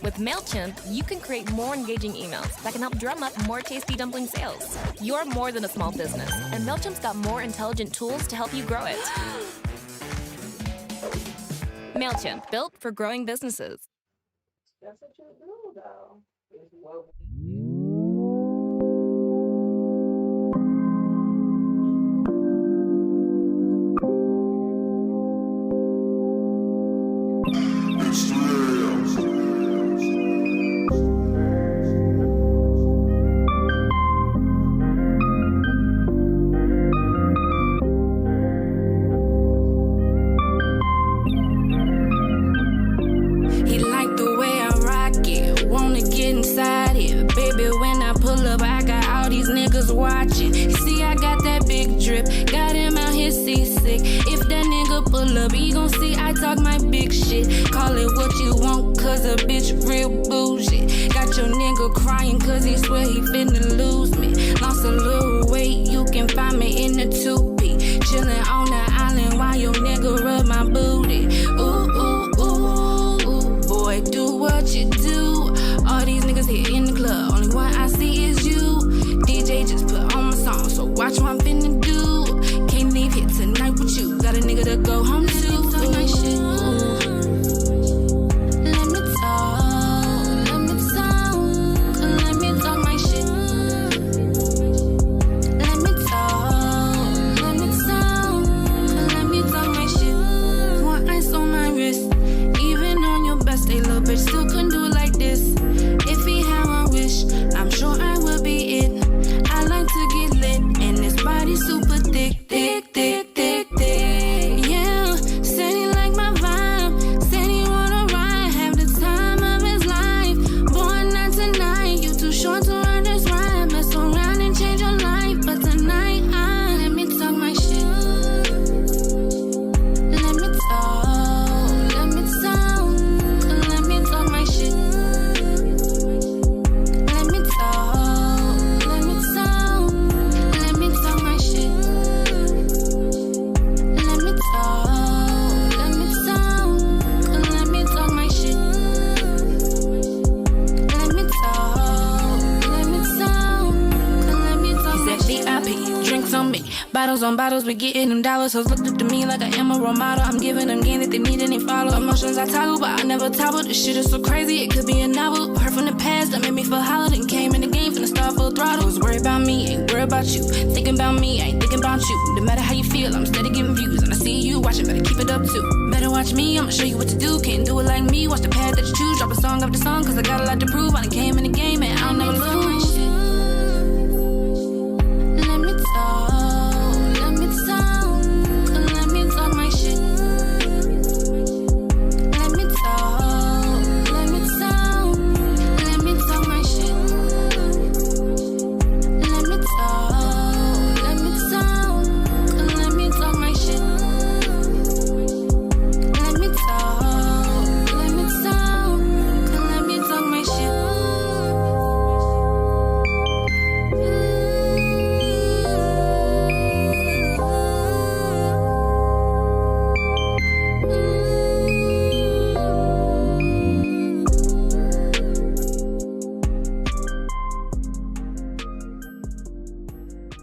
With MailChimp, you can create more engaging emails that can help drum up more tasty dumpling sales. You're more than a small business, and MailChimp's got more intelligent tools to help you grow it. MailChimp, built for growing businesses. That's what you do, though. Is what He liked the way I rock it, wanna get inside it. baby, when I pull up, I got all these niggas watching. You see, I got that big drip, got him out here seasick. If that nigga pull up, he gon' see I talk my big shit. Call it what you want, cause a bitch real bougie. Got your nigga crying cause he swear he finna lose me. Lost a little weight, you can find me in the 2P. Chillin' on the island while your nigga rub my booty. Ooh, ooh, ooh, ooh, boy, do what you do. All these niggas here in the club, only one I see is you. DJ just put on my song, so watch what I'm finna do. Can't leave here tonight with you, got a nigga to go home to. Talk my shit. Let me talk, let me talk, let me talk my shit. Let me talk, let me talk, let me talk my shit. One ice on my wrist, even on your best day, little bitch still couldn't do it like this. If he had one wish, I'm sure I will be it. I like to get lit, and this body super thick, thick, thick, thick, thick. Yeah, said he like my vibe, said he wanna ride, have the time of his life. Boy, not tonight, you too short to run this ride. Mess around and change your life, but tonight let me talk my shit. Let me talk, let me talk, let me talk my shit. Let me talk, let me talk, let me talk my shit. Let me talk, let me talk, let me talk my shit. Let me talk, let me talk, let me talk my shit. He said VIP, drinks on me, bottles on bottles, we getting them dollars. Hoes looked up to me like I am a role model. I'm giving them game that they need and they follow. Emotions I toggle, but I never topple. This shit is so crazy, it could be a novel. Heard from the past that made me feel hollow. Then came in the game from the start full throttle. Was worried about me, ain't worried about you. Thinking about me, I ain't thinking about you. No matter how you feel, I'm steady giving views. And I see you watching, better keep it up too. Better watch me, I'ma show you what to do. Can't do it like me, watch the path that you choose. Drop a song after song, cause I got a lot to prove. I done came in the game and I'll never lose.